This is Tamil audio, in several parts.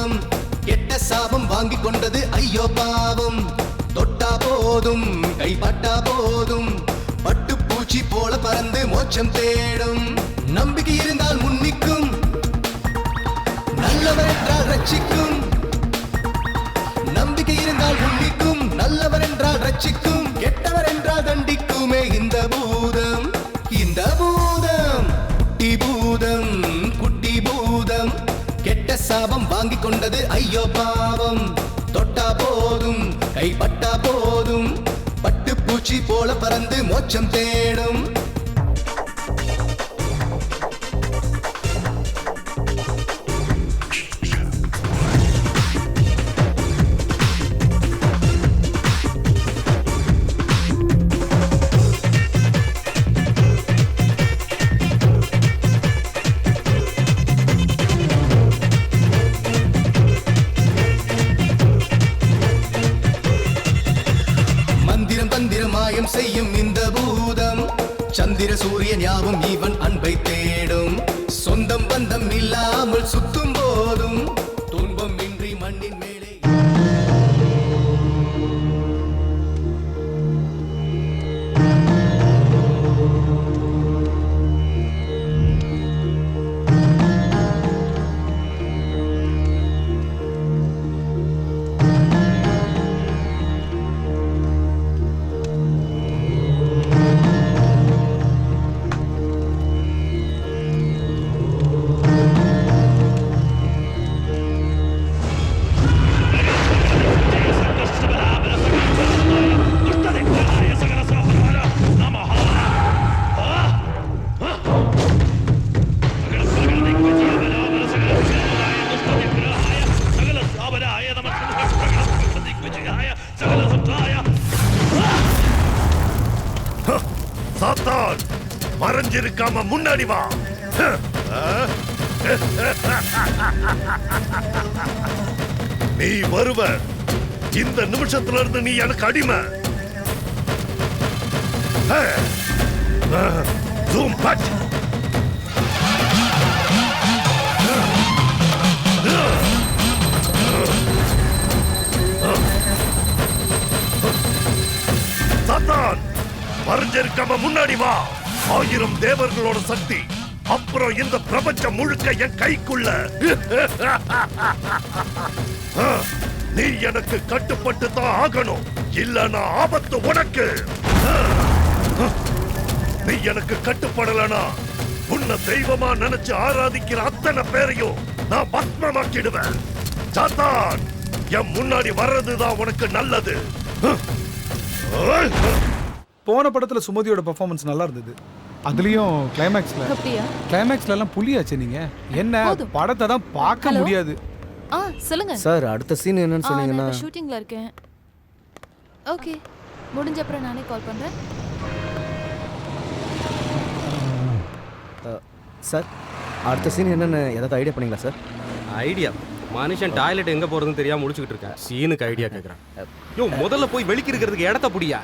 பூதம் கெட்ட சாபம் வாங்கி கொண்டது ஐயோ பாவம் தொட்டா போதும் கைப்பட்டா போதும் பட்டு பூச்சி போல பறந்து மோட்சம் தேடும் நம்பிக்கை இருந்தால் முன்னிக்கும் நல்லவர் என்றால் ரட்சிக்கும் நம்பிக்கை இருந்தால் முன்னிக்கும் நல்லவர் என்றால் ரட்சிக்கும் கெட்டவர் என்றால் தண்டிக்குமே இந்த பூதம் குட்டி பூதம் கெட்ட சாபம் வாங்கி கொண்டது ஐயோ பாவம் தொட்டா போதும் கைப்பட்டா போதும் பட்டு பூச்சி போல பறந்து மோட்சம் தேடும் மாயம் செய்யும் இந்த பூதம் சந்திர சூரியன் யாவும் இவன் அன்பை தேடும் சொந்தம் பந்தம் இல்லாமல் சுத்தும் போதும் துன்பம் இன்றி மண்ணின் மேலே சாத்தான் மறைஞ்சிருக்காம முன்னாடி வா. நீ வருவ. இந்த நிமிஷத்துல இருந்து நீ எனக்கு அடிமை. Zoom but. சாத்தான் மறைஞ்சிருக்காம முன்னாடி வா. 1000 தேவர்களோட சக்தி, அப்புறம் இந்த பிரபஞ்சம் முழுக்க என் கைக்குள்ள. நீ எனக்கு கட்டுப்பட்டு தான் ஆகணும், இல்லனா ஆபத்து உனக்கு. நீ எனக்கு கட்டுப்படலனா உன்னை தெய்வமா நினைச்சு ஆராதிக்கிற அத்தனை பேரையும் நான் பத்மமாக்கிடுவேன். சாத்தான், என் முன்னாடி வர்றதுதான் உனக்கு நல்லது. போன படத்துல சுமதியோட பெர்ஃபார்மன்ஸ் நல்லா இருந்தது. அதுலயும் கிளைமேக்ஸ்ல எல்லாம் புலியாச்சு. நீங்க என்ன படத்தை தான் பார்க்க முடியாது. சொல்லுங்க சார், அடுத்த சீன் என்னன்னு சொன்னீங்கன்னா? ஷூட்டிங்ல இருக்கேன். ஓகே, முடிஞ்ச அப்புறம் நானே கால் பண்றேன். சார், அடுத்த சீன் என்னன்னு ஏதாவது ஐடியா பண்ணீங்களா சார்? ஐடியா? மனுஷன் டாய்லெட் எங்க போறதுன்னு தெரியாம முடிச்சுக்கிட்டு இருக்கேன். சீனுக்கு ஐடியா கேக்குறான். யோ, முதல்ல போய் வெளிக்கிறதுக்கு இடத்த புடியா,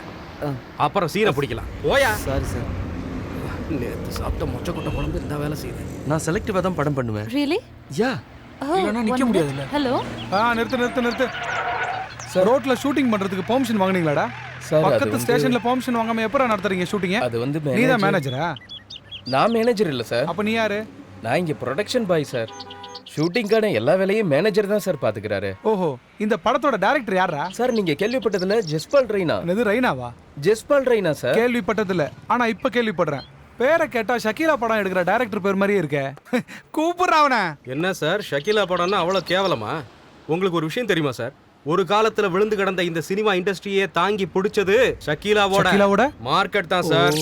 அப்புறம் சீனை பிடிக்கலாம். ஓயா. Sorry sir. நேத்து சாப்பிட்ட மொச்சக்கொட்டை குழம்பு இந்த வேலை செய்யுது. நான் செலக்டிவா தான் படம் பண்ணுவேன். ரியலி? யா. இல்லனா நிக்க முடியாதுல. ஹலோ. நிறுத்து. சார், ரோட்ல ஷூட்டிங் பண்றதுக்கு பெர்மிஷன் வாங்குனீங்களாடா? சார், பக்கத்து ஸ்டேஷன்ல பெர்மிஷன் வாங்காம எப்பறா நடத்துறீங்க ஷூட்டிங்? அது வந்து நீ தான் மேனேஜரா? நான் மேனேஜர் இல்ல சார். அப்ப நீ யாரு? நான் இங்க ப்ரொடக்ஷன் பாய் சார். ஷூட்டிங்கான எல்லா வேலையும் மேனேஜர் தான் சார் பாத்துக்கிறாரு. ஓஹோ, இந்த படத்தோட டைரக்டர் யாரா சார்? நீங்க கேள்விப்பட்டதுல ஜஸ்பால் ரெய்னா. என்னது, ரெய்னாவா? ஜஸ்பால் ரெய்னா சார். கேள்விப்பட்டதில்ல, ஆனா இப்ப கேள்விப்படுறேன். பேரை கேட்டா ஷக்கீலா படம் எடுக்கிற டைரக்டர் பேர் மாதிரியே இருக்கே. கூப்பிடுறாவன. என்ன சார், ஷக்கீலா படம்னா அவ்வளவு கேவலமா? உங்களுக்கு ஒரு விஷயம் தெரியுமா சார்? ஒரு காலத்துல விழுந்து கிடந்த இந்த சினிமா இண்டஸ்ட்ரியே தாங்கி பிடிச்சது ஷக்கீலாவோட மார்க்கெட் தான் சார்.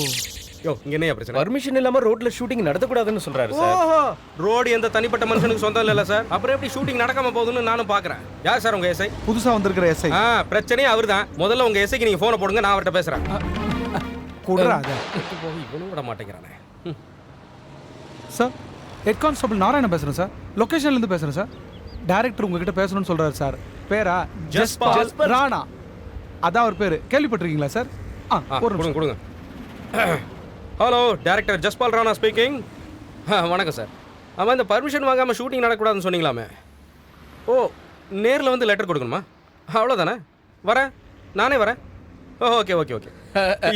யோ, இங்க என்ன பிரச்சனை? பர்மிஷன் இல்லாம ரோட்ல ஷூட்டிங் நடத்தக்கூடாதுன்னு சொல்றாரு சார். ஓஹோ, ரோடு எந்த தனிப்பட்ட மனுஷனுக்கு சொந்தம் இல்ல சார். அப்புறம் எப்படி ஷூட்டிங் நடக்காம போகுதுன்னு நானும் பாக்குறேன். யார் சார் உங்க எஸ்ஐ? புதுசா வந்திருக்கிற எஸ்ஐ. பிரச்சனையே அவர்தான். முதல்ல உங்க எஸ்ஐக்கு நீங்க போனை போடுங்க, நான் அவர்கிட்ட பேசுறேன். கூடுறாத போய் இவனும் விட மாட்டேங்கிறானே. சார், ஹெட் கான்ஸ்டபிள் நாராயணன் பேசுறேன் சார். லொகேஷன்ல இருந்து பேசுறேன் சார். டைரக்டர் உங்ககிட்ட பேசணும்னு சொல்றாரு சார். பேரா ஜஸ்பால் ராணா. அதான் அவர் பேரு. கேள்விப்பட்டிருக்கீங்களா சார்? கொடுங்க. Hello, director Jaspal Rana speaking. வணக்கம் சார். ஆமாம், இந்த பர்மிஷன் வாங்காமல் ஷூட்டிங் நடக்கூடாதுன்னு சொன்னீங்களாமே. ஓ நேரில் வந்து லெட்டர் கொடுக்கணுமா? அவ்வளோதானே, வரேன், நானே வரேன். Okay okay okay.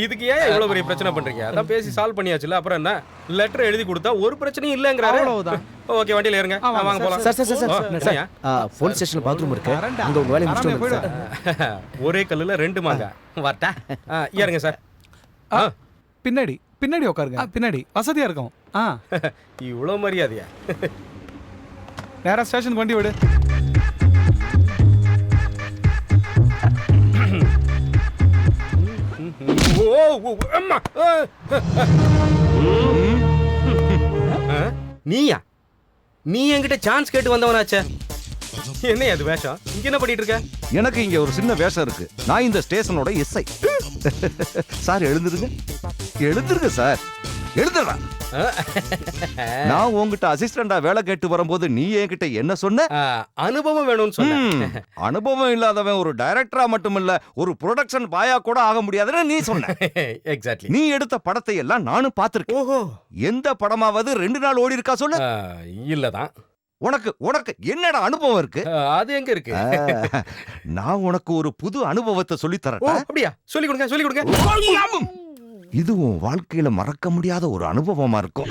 இதுக்கு ஏன் இவ்வளோ பெரிய பிரச்சனை பண்ணுறீங்க? அதான் பேசி சால்வ் பண்ணியாச்சுல, அப்புறம் என்ன? லெட்டர் எழுதி கொடுத்தா ஒரு பிரச்சனையும் இல்லைங்கிறாரு. அவ்வளவுதான். ஓகே, வண்டியில் ஏறுங்க, வாங்க போகலாம். Sir sir sir sir police ஸ்டேஷனில் பாத்ரூம் இருக்கு. அங்கே உங்கள் வேலையை முடிச்சுட்டு வந்துடுங்க சார். ஒரே கல்லில் 2 மாங்கா. வரட்டா? ஏறுங்க சார். பின்னாடி பின்னாடி உட்காருங்க. பின்னாடி வசதியா இருக்கும். இவ்வளோ மரியாதையா? நேரா ஸ்டேஷனுக்கு வண்டி விடு. நீயா? நீ என்கிட்ட சான்ஸ் கேட்டு வந்தவனாச்சே. என்ன அது வேஷம்? இங்க என்ன பண்ணிட்டு இருக்க? எனக்கு இங்க ஒரு சின்ன வேஷம் இருக்கு. நான் இந்த ஸ்டேஷனோட எஸ்ஐ. சார் எழுந்துருங்க, எழுந்துருங்க சார், எழுதுறா. நான் உங்ககிட்ட அசிஸ்டண்டா வேலை கேட்டு வரும்போது நீ என்கிட்ட என்ன சொன்ன? அனுபவம் வேணும்னு சொன்ன. அனுபவம் இல்லாதவன் ஒரு டைரக்டரா மட்டும் இல்ல, ஒரு ப்ரொடக்ஷன் பாயா கூட ஆக முடியாதுன்னு நீ சொன்ன. எக்ஸாக்ட்லி. நீ எடுத்த படத்தை எல்லாம் நானும் பார்த்திருக்கேன். ஓஹோ. எந்த படமாவது 2 நாள் ஓடி இருக்கா சொல்லு. இல்லதான். உனக்கு உனக்கு என்னடா அனுபவம் இருக்கு? அது எங்க இருக்கு? நான் உனக்கு ஒரு புது அனுபவத்தை சொல்லி தரேன். அப்படியா? சொல்லி கொடுங்க, சொல்லி கொடுங்க. இது உன் வாழ்க்கையில மறக்க முடியாத ஒரு அனுபவமா இருக்கும்.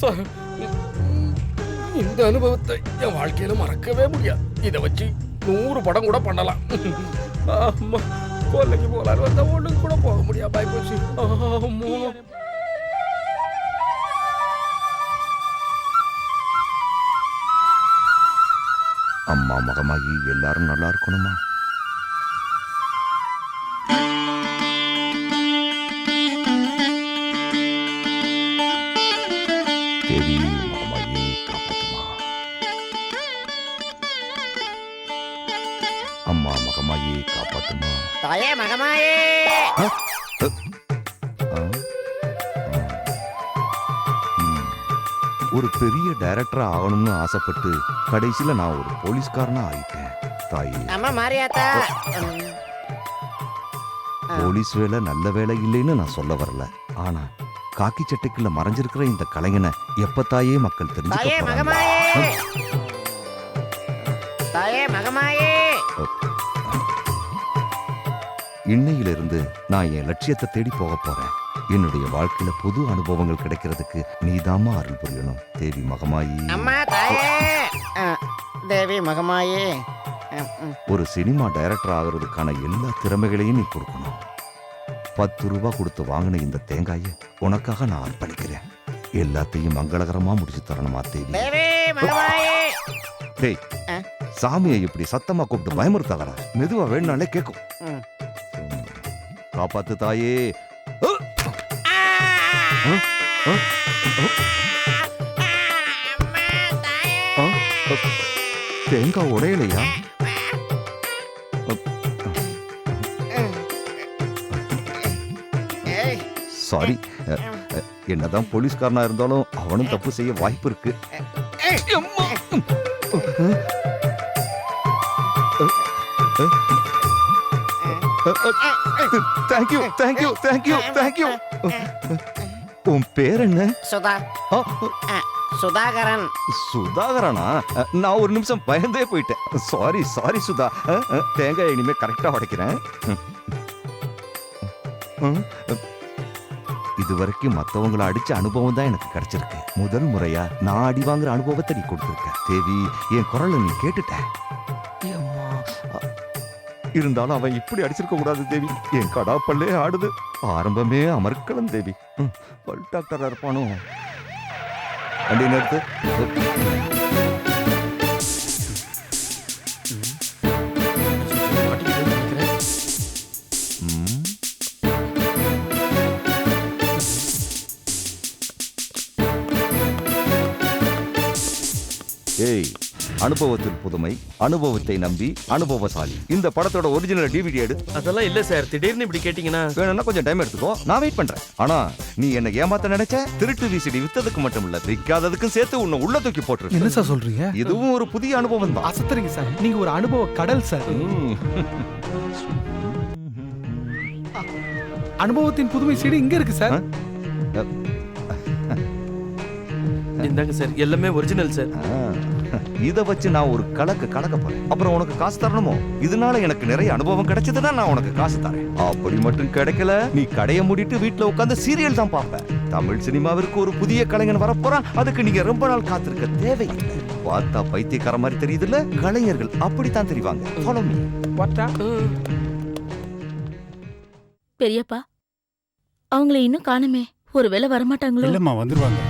சார், இந்த அனுபவத்தை என் வாழ்க்கையில மறக்கவே முடியாது. இதை வச்சு 100 படம் கூட பண்ணலாம். ஆமா, கொல்லைக்கு போகலான்னு வந்தா ஒண்ணுக்கு கூட போக முடியாது. பாய் போச்சு. அம்மா மகமாகி எல்லாரும் நல்லா இருக்கணுமா? தேவி மகமாகி காப்பாத்துமா. அம்மா மகமாகி காப்பாத்துமா. தாயே மகமாயே. ஒரு பெரிய டைரக்டரா ஆகணும்னு ஆசைப்பட்டு கடைசியில நான் ஒரு போலீஸ்காரனா ஆயிட்டேன். தாயி, அம்மா மாரியாத்தா. போலீஸ் வேலை நல்ல வேலை இல்லைன்னு நான் சொல்ல வரல. ஆனா காக்கி சட்டைக்குள்ள மறைஞ்சிருக்கிற இந்த கலைஞனை எப்ப தாயே மக்கள் தாயே தெரிஞ்சுக்க மகமாயே. போறாங்க? தாயே மகமாயே. இன்னையிலிருந்து நான் என் லட்சியத்தை தேடி போக போறேன். என்னுடைய வாழ்க்கையில புது அனுபவங்கள் கிடைக்கிறதுக்கு நீதாம்மா அருள் புரியணும். தேவி மகமாயி. அம்மா தாயே. தேவி மகமாயே. ஒரு சினிமா டைரக்டர் ஆகிறதுக்கான எல்லா திறமைகளையும் நீ கொடுக்கணும். 10 ரூபா கொடுத்து வாங்கின இந்த தேங்காயை உனக்காக நான் அர்ப்பணிக்கிறேன். எல்லாத்தையும் மங்களகரமா முடிச்சு தரணுமா தேவி? தேவி மகமாயே. டேய், சாமியை இப்படி சத்தமா கூப்பிட்டு பயமுறுத்தாதடா. மெதுவா வேணும்னாலே கேட்கும். காப்பாத்து தாயே. தேங்காய் உடையலையா? சாரி, என்னதான் போலீஸ்காரனா இருந்தாலும் அவனும் தப்பு செய்ய வாய்ப்பு இருக்கு. Thank you thank you thank you thank you. உன் பேர் என்ன? சுதா. சுதாகரன். சுதாகரனா? நான் ஒரு நிமிஷம் பயந்தே போயிட்டேன். Sorry sorry Sudha. தேங்காய் இனிமே கரெக்டா உடைக்கிறேன். இதுவரைக்கும் மத்தவங்களை அடிச்ச அனுபவம் தான் எனக்கு கிடைச்சிருக்கு. முதல் முறையா நான் அடி வாங்குற அனுபவத்தை நீ கொடுத்துருக்க தேவி. என் குரலை நீ கேட்டுட்ட. இருந்தாலும் அவன் இப்படி அடிச்சிருக்க கூடாது தேவி. என் கடாப்பல்லே ஆடுது. ஆரம்பமே அமர்க்கலாம் தேவி. பல் டாக்டரா இருப்பானோ? வண்டி நிறுத்து. ஏய், அனுபவத்தில் புதுமை, அனுபவத்தை நம்பி அனுபவசாலி. இந்த படத்தோட ஒரிஜினல் டிவிடி எடு. அதெல்லாம் இல்ல சார், திடீர்னு இப்படி கேட்டீங்கன்னா வேணும்னா கொஞ்சம் டைம் எடுத்துக்கோ, நான் வெயிட் பண்றேன். ஆனா நீ என்ன ஏமாத்த நினைச்ச? திருட்டு விசிடி வித்ததுக்கு மட்டும் இல்ல, விற்காததுக்கும் சேர்த்து உன்னை உள்ள தூக்கி போட்டு. என்ன சார் சொல்றீங்க? இதுவும் ஒரு புதிய அனுபவம் தான். அசத்துறீங்க சார், நீங்க ஒரு அனுபவ கடல் சார். அனுபவத்தின் புதுமை சீடி இங்க இருக்கு சார். இந்தாங்க சார், எல்லாமே ஒரிஜினல் சார். இத வச்சு நான் ஒரு கலக்க போறேன். அப்புறம் உனக்கு காசு தரணுமோ? இதனால எனக்கு நிறைய அனுபவம் கிடைச்சதுன்னா நான் உனக்கு காசு தரேன். அப்படி மட்டும் கிடைக்கல, நீ கடையை மூடிட்டு வீட்டுல உட்கார்ந்து சீரியல் தான் பார்ப்ப. தமிழ் சினிமாவிற்கு ஒரு புதிய கலைஞன் வரப்போறான். அதுக்கு நீங்க ரொம்ப நாள் காத்திருக்க தேவையில்லை. பார்த்தா பைத்தியக்கார மாதிரி தெரியுதுல்ல? கலைஞர்கள் அப்படித்தான் தெரிவாங்க. Follow me. வாட்டா? பெரியப்பா, அவங்கள இன்னும் காணுமே. ஒருவேளை வரமாட்டாங்களோ? இல்லம்மா, வந்துருவாங்க.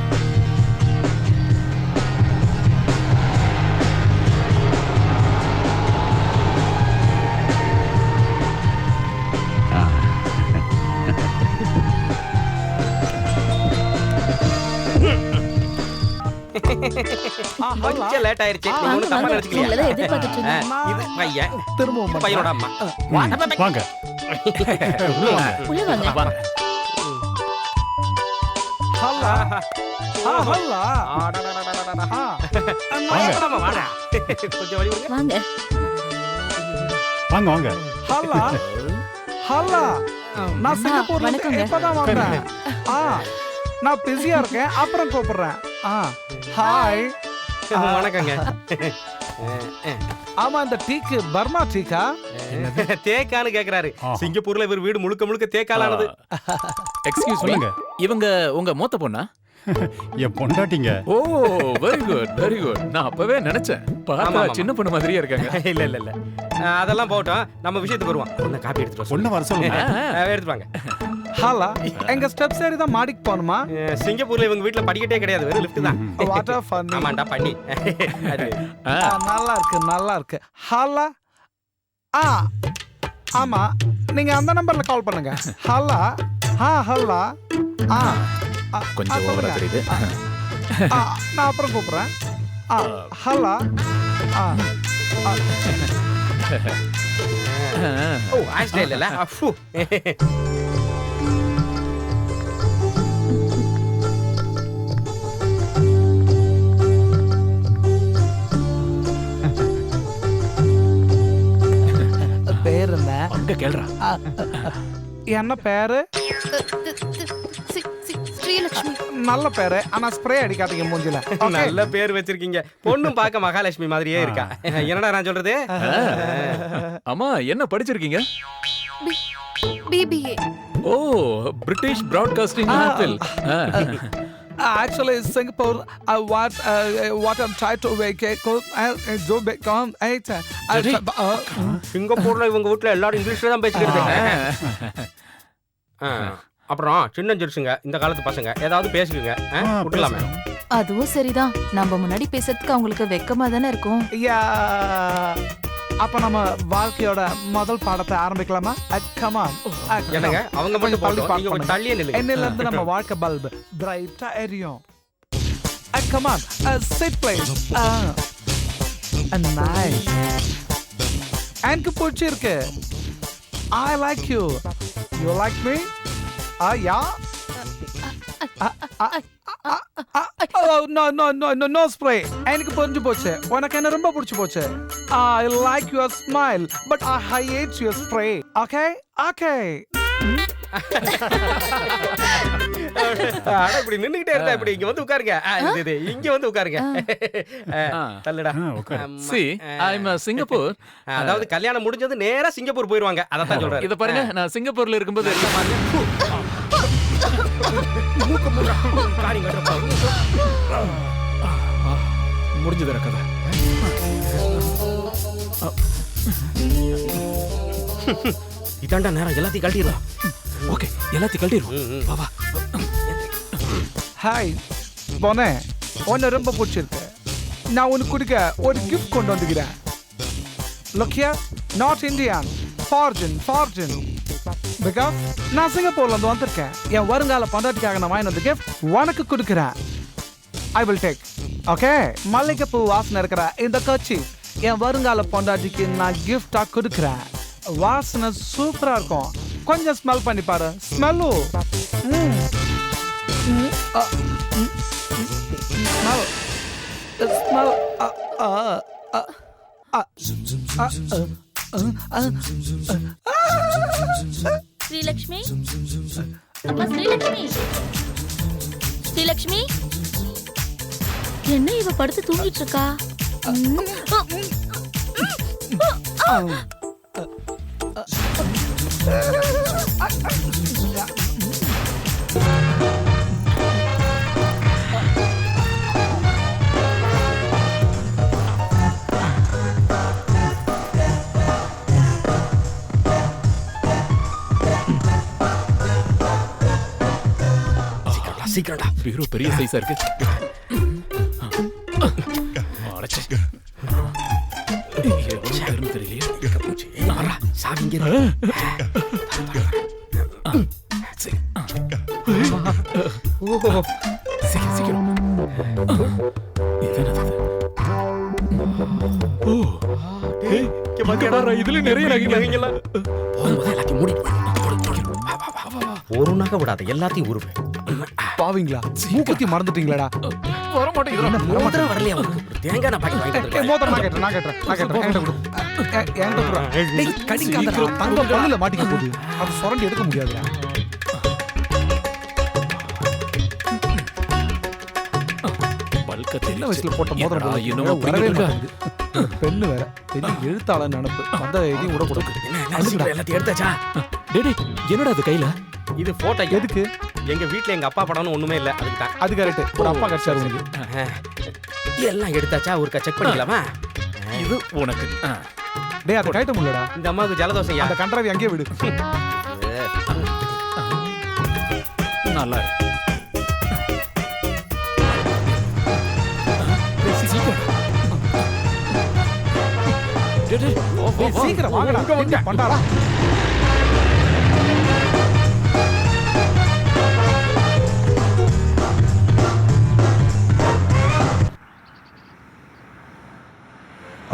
கொஞ்சம் லேட் ஆயிருச்சு. நீங்க ஒண்ணும் தப்பா நினைச்சுக்கலையா? உங்களை தான் எதிர்பார்த்துட்டு இருந்தேன். இது பையன், திரும்பவும் பையனோட அம்மா. வாங்க. உள்ள வாங்க. ஹல்லா. ஹல்லா. வாடா, வாடா. கொஞ்சம் வழி விடுங்க. வாங்க. வாங்க வாங்க. ஹல்லா. ஹல்லா. நான் சிங்கப்பூர்ல வணக்கங்க. இப்பதான் வந்தேன். நான் பிஸியா இருக்கேன், அப்புறம் கூப்பிடுறேன். ஹாய். வணக்கங்க. ஆமா, இந்த டீக்கு பர்மா டீக்கா? தேக்கான்னு கேக்குறாரு. சிங்கப்பூர்ல இவர் வீடு முழுக்க முழுக்க தேக்காலானது. எக்ஸ்கியூஸ் மீ, இவங்க உங்க மூத்த பொண்ணா? என் பொண்டாட்டிங்க. ஓ, வெரி குட் வெரி குட். நான் அப்பவே நினைச்சேன், பார்த்தா சின்ன பொண்ணு மாதிரியே இருக்காங்க. இல்ல இல்ல இல்ல, அதெல்லாம் போட்டோம், நம்ம விஷயத்துக்கு வருவோம். ஒண்ணு காப்பி எடுத்துட்டு வா. ஒண்ணு வர சொல்லுங்க. எடுத்து வாங்க. ஹலா. எங்க ஸ்டெப்ஸ் ஏறி தான் மாடிக்கு போகணுமா? சிங்கப்பூர்ல இவங்க வீட்ல படிக்கட்டே கிடையாது, வெறும் லிஃப்ட் தான். What a funny. ஆமாண்டா, பண்ணி. நல்லா இருக்கு, நல்லா இருக்கு. ஹலா. ஆமா, நீங்க அந்த நம்பர்ல கால் பண்ணுங்க. ஹலா. ஹலா. கொஞ்சம் ஓவரா தெரியுது. நான் அப்புறம் கூப்பிடுறேன். ஹலா. ஓ, ஆஸ்ட்ரேலியா இல்ல. அஃபு. பேர் என்ன? அங்க கேளுடா. என்ன பேரு? ஸ்ரீலக்ஷ்மி. நல்ல பேரு, ஆனா ஸ்ப்ரே அடிக்காதீங்க மூஞ்சில. நல்ல பேர் வச்சிருக்கீங்க. பொண்ணும் பார்க்க மகாலட்சுமி மாதிரியே இருக்கா. என்னடா நான் சொல்றது? அம்மா, என்ன படிச்சிருக்கீங்க? BBA. ஓ, British Broadcasting Apple. Actually, Singapore, what I'm trying to make it, do become eight. சிங்கப்பூர்ல இவங்க வீட்ல எல்லாரும் இங்கிலீஷ்ல தான் பேசிக்கிட்டு இருக்காங்க. அப்புறம் சின்ன ஜெர்சுங்க, இந்த காலத்து பசங்க ஏதாவது பேசிக்குங்க, விட்டுலாமே. அதுவும் சரிதான். நம்ம முன்னாடி பேசுறதுக்கு அவங்களுக்கு வெக்கமா தானே இருக்கும். அப்ப நம்ம வாழ்க்கையோட முதல் பாடத்தை ஆரம்பிக்கலாமா? Come on. என்னங்க அவங்க மட்டும் போடுறோம், நீங்க கொஞ்சம் தள்ளியே நில்லுங்க. என்னையில இருந்து நம்ம வாழ்க்கை பல்ப் பிரைட்டா எரியும். Come on. Sit please. Nice. எனக்கு பிடிச்சிருக்கு. I like you. You like me? Yeah. No spray. எனக்கு புரிஞ்சு போச்சு. உனக்கு என்ன ரொம்ப பிடிச்சு போச்சு. I like your smile, but I hate your spray. Okay? இப்படி நின்னுகிட்டே இருந்தா இப்படி இங்க வந்து உட்காருங்க. இங்க வந்து உட்காருங்க. தள்ளுடா. See, I'm Singapore. அதாவது கல்யாணம் முடிஞ்சது நேரா சிங்கப்பூர் போயிருவாங்க. அதான் சொல்றேன். இத பாருங்க, நான் சிங்கப்பூர்ல இருக்கும்போது முடிஞ்சது கதை. இதாண்டா நேரம், எல்லாத்தையும் கழட்டிடலாம். ஓகே, எல்லாத்தையும் கழட்டிடுவோம். வா வா. ஹாய் போனே, உன்னை ரொம்ப பிடிச்சிருக்கு. நான் உனக்கு கொடுக்க ஒரு கிஃப்ட் கொண்டு வந்துக்கிறேன். Look here, not Indian, foreign. Because நான் சிங்கப்பூர்ல இருந்து வந்திருக்கேன். என் வருங்கால பொண்டாட்டிக்காக நான் வாங்கி வந்த கிஃப்ட் உனக்கு கொடுக்குறேன். I will take. ஓகே, மல்லிகைப்பூ வாசனை இருக்கிற இந்த கட்சி என் வருங்கால பொண்டாட்டிக்கு நான் கிஃப்டா கொடுக்குறேன். வாசனை சூப்பரா இருக்கும். கொஞ்சம் ஸ்மெல் பண்ணி பாரு. ஸ்மெல்லு ஸ்ரீலக்ஷ்மி அம்மா ஸ்ரீலக்ஷ்மி ஸ்ரீலக்ஷ்மி என்ன இவ படுத்து தூங்கிட்டு இருக்கா? சீக்கிரம்டா, பீரோ பெரிய சைஸா இருக்கு. இதுல நிறைய எல்லாத்தையும் மூடி ஒரு நகை விடாத, எல்லாத்தையும் உருவேன். பாவீங்களா, மூக்குத்தி மறந்துட்டீங்களாடா? வர மாட்டேங்குது. வரலையா உனக்கு? தேங்காய் நான் பாக்கெட் வாங்கிட்டு மோதிரம் நான் கேட்டேன். என்கிட்ட கொடு. என்கிட்ட கொடு. டேய், கடிக்காதடா. தங்கம் பல்லுல மாட்டிக்க போகுது. அது சுரண்டி எடுக்க முடியாதுடா. சின்ன வயசுல போட்ட மோதிரம் இன்னும் வரவே மாட்டேங்குது. பெண்ணு வேற பெரிய எழுத்தாளர் நினைப்பு. வந்த எதையும் விட கொடுக்கு. எல்லாத்தையும் எடுத்தாச்சா? என்னடா அது கையில? இது போட்டோ. எதுக்கு? எங்க வீட்ல எங்க அப்பா படம்னு ஒண்ணுமே இல்ல, அதுக்கு தான். அது கரெக்ட். ஒரு அப்பா கிடைச்சாரு உனக்கு. எல்லாம் எடுத்தாச்சா? ஒருக்கா செக் பண்ணிக்கலாமா? இது உனக்கு. டேய், அது கைட்ட முடியலடா. இந்த அம்மாவுக்கு ஜலதோஷம். அந்த கண்டராவி அங்கேயே விடு. நல்லா சீக்கிரம் வாங்கடா. பண்டாடா.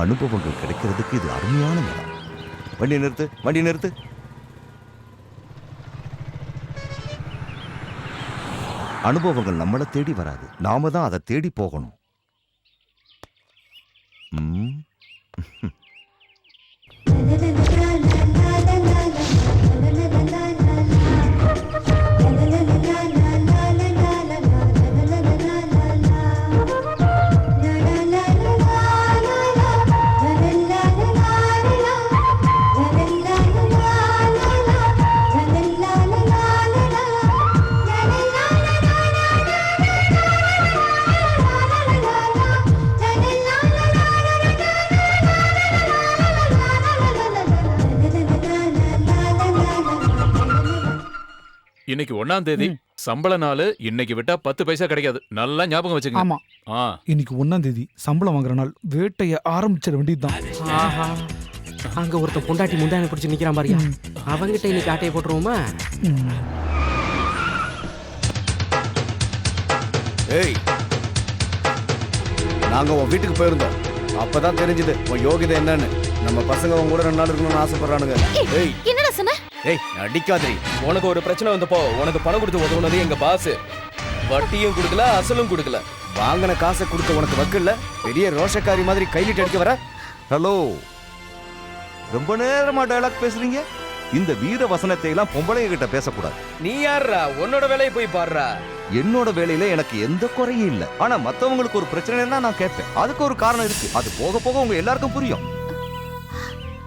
அனுபவங்கள் கிடைக்கிறதுக்கு இது அருமையான நேரம். வண்டி நிறுத்து, வண்டி நிறுத்து. அனுபவங்கள் நம்மளை தேடி வராது, நாம தான் அதை தேடி போகணும். இன்னைக்கு 1ஆம் தேதி சம்பள நாள். இன்னைக்கு விட்டா 10 பைசா கிடைக்காது. நல்லா ஞாபகம் வச்சுக்கங்க. ஆமா, இன்னைக்கு 1ஆம் தேதி சம்பளம் வாங்குற நாள். வேட்டைய ஆரம்பிச்சிட வேண்டியதுதான். அங்க ஒருத்தன் பொண்டாட்டி முந்தானை பிடிச்சு நிக்கிறான் பாரியா, அவங்கிட்ட இன்னைக்கு ஆட்டையை போட்டுருவோமா? ஏய், நாங்க உன் வீட்டுக்கு போயிருந்தோம். அப்பதான் தெரிஞ்சது உன் யோகிதை என்னன்னு. நம்ம பசங்க உன் கூட 2 நாள் இருக்கணும்னு ஆசைப்படுறானுங்க. ஏய், என்னடா சொன்ன? ஏய், நடிக்காதடி. உனக்கு ஒரு பிரச்சனை வந்தப்போ உனக்கு பணம் கொடுத்து உதவுனது எங்க பாஸ். வட்டியும் கொடுக்கல, அசலும் கொடுக்கல. வாங்கின காசை கொடுக்க உனக்கு வக்கில்ல. பெரிய ரோஷக்காரி மாதிரி கைலிட்டு அடிக்க வர. ஹலோ, ரொம்ப நேரமா டயலாக் பேசுறீங்க. இந்த வீர வசனத்தை எல்லாம் பொம்பளைங்க கிட்ட பேசக்கூடாது. நீ யாரா? உன்னோட வேலையை போய் பாருடா. என்னோட வேலையில எனக்கு எந்த குறையும் இல்ல. ஆனா மத்தவங்களுக்கு ஒரு பிரச்சனைன்னா நான் கேட்பேன். அதுக்கு ஒரு காரணம் இருக்கு. அது போக போக உங்க எல்லாருக்கும் புரியும்.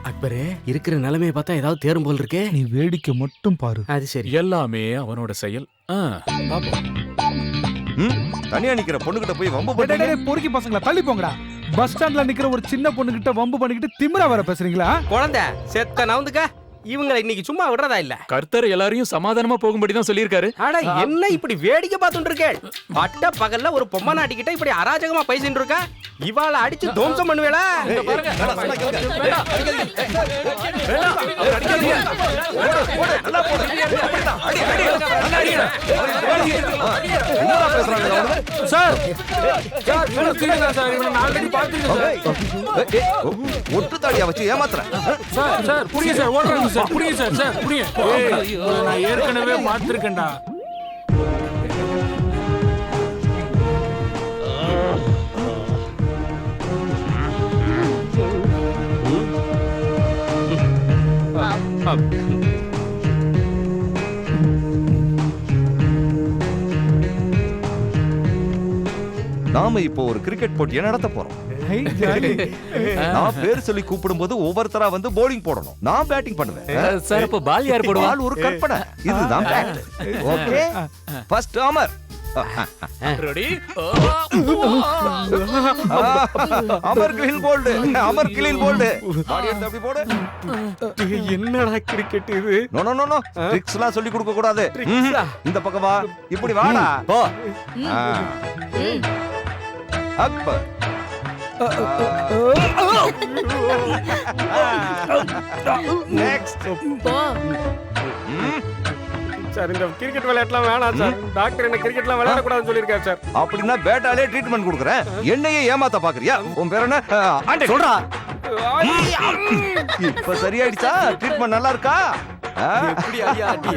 அக்பரே, இருக்கிற நிலைமையை பார்த்தா ஏதாவது தேரும் போல் இருக்கே. நீ வேடிக்கை மட்டும் பாரு. அது சரி. எல்லாமே அவனோட செயல். தனியா நிக்கிற பொண்ணுகிட்ட போய் வம்பு பண்ணி பொறுக்கி பசங்களா தள்ளி போங்கடா. பஸ் ஸ்டாண்ட்ல நிக்கிற ஒரு சின்ன பொண்ணு கிட்ட வம்பு பண்ணிக்கிட்டு திமிரா வர பேசுறீங்களா? குழந்தை செத்த நவுந்துக்க. இவங்களை இன்னைக்கு சும்மா விடுறதா இல்ல. கர்த்தர் எல்லாரையும் சமாதானமா போகும்படி தான் சொல்லியிருக்காரு. ஆனா என்ன இப்படி வேடிக்கை பார்த்துட்டு இருக்கேன்? பட்ட பகல்ல ஒரு பொம்மை நாட்டிக்கிட்ட இப்படி அராஜகமா பேசிட்டு இருக்க. இவாளை அடிச்சு தோம்சம் பண்ணுவேளா? ஒட்டு தாடியா வச்சு ஏமாத்துறேன். நான் ஏற்கனவே பார்த்திருக்கேன்டா. நாம இப்போ ஒரு கிரிக்கெட் போட்டியை நடத்த போறோம். நான் பேர் சொல்லி கூப்பிடும்போது ஒவ்வொருத்தரா வந்து bowling போடணும். நான் பேட்டிங் பண்ணுவேன். சார் அப்ப பால் யார் போடுவா? பால் ஒரு கற்பனை. இதுதான் bat. Okay. First Amar. Ready? Amar clean bowled. Amar clean bowled. பாடி எடுத்து அப்படி போடு. என்னடா கிரிக்கெட் இது? No no no no. ட்ரிக்ஸ்லாம் சொல்லி கொடுக்க கூடாது. இந்த பக்கம் வா. இப்படி வாடா. போ. அக்பர். நெக்ஸ்ட். சார் இந்த கிரிக்கெட் விளையாட்டுலாம் வேணாம் சார். டாக்டர் என்ன கிரிக்கெட்லாம் விளையாட கூடாதுன்னு சொல்லியிருக்காரு சார். அப்படின்னா பேட்டாலே ட்ரீட்மெண்ட் கொடுக்குறேன். என்னையே ஏமாத்த பாக்குறியா? உன் பேர் என்ன? ஆண்டே சொல்றா. இப்ப சரியாயிடுச்சா? ட்ரீட்மெண்ட் நல்லா இருக்கா? எப்படி ஐயா அடி?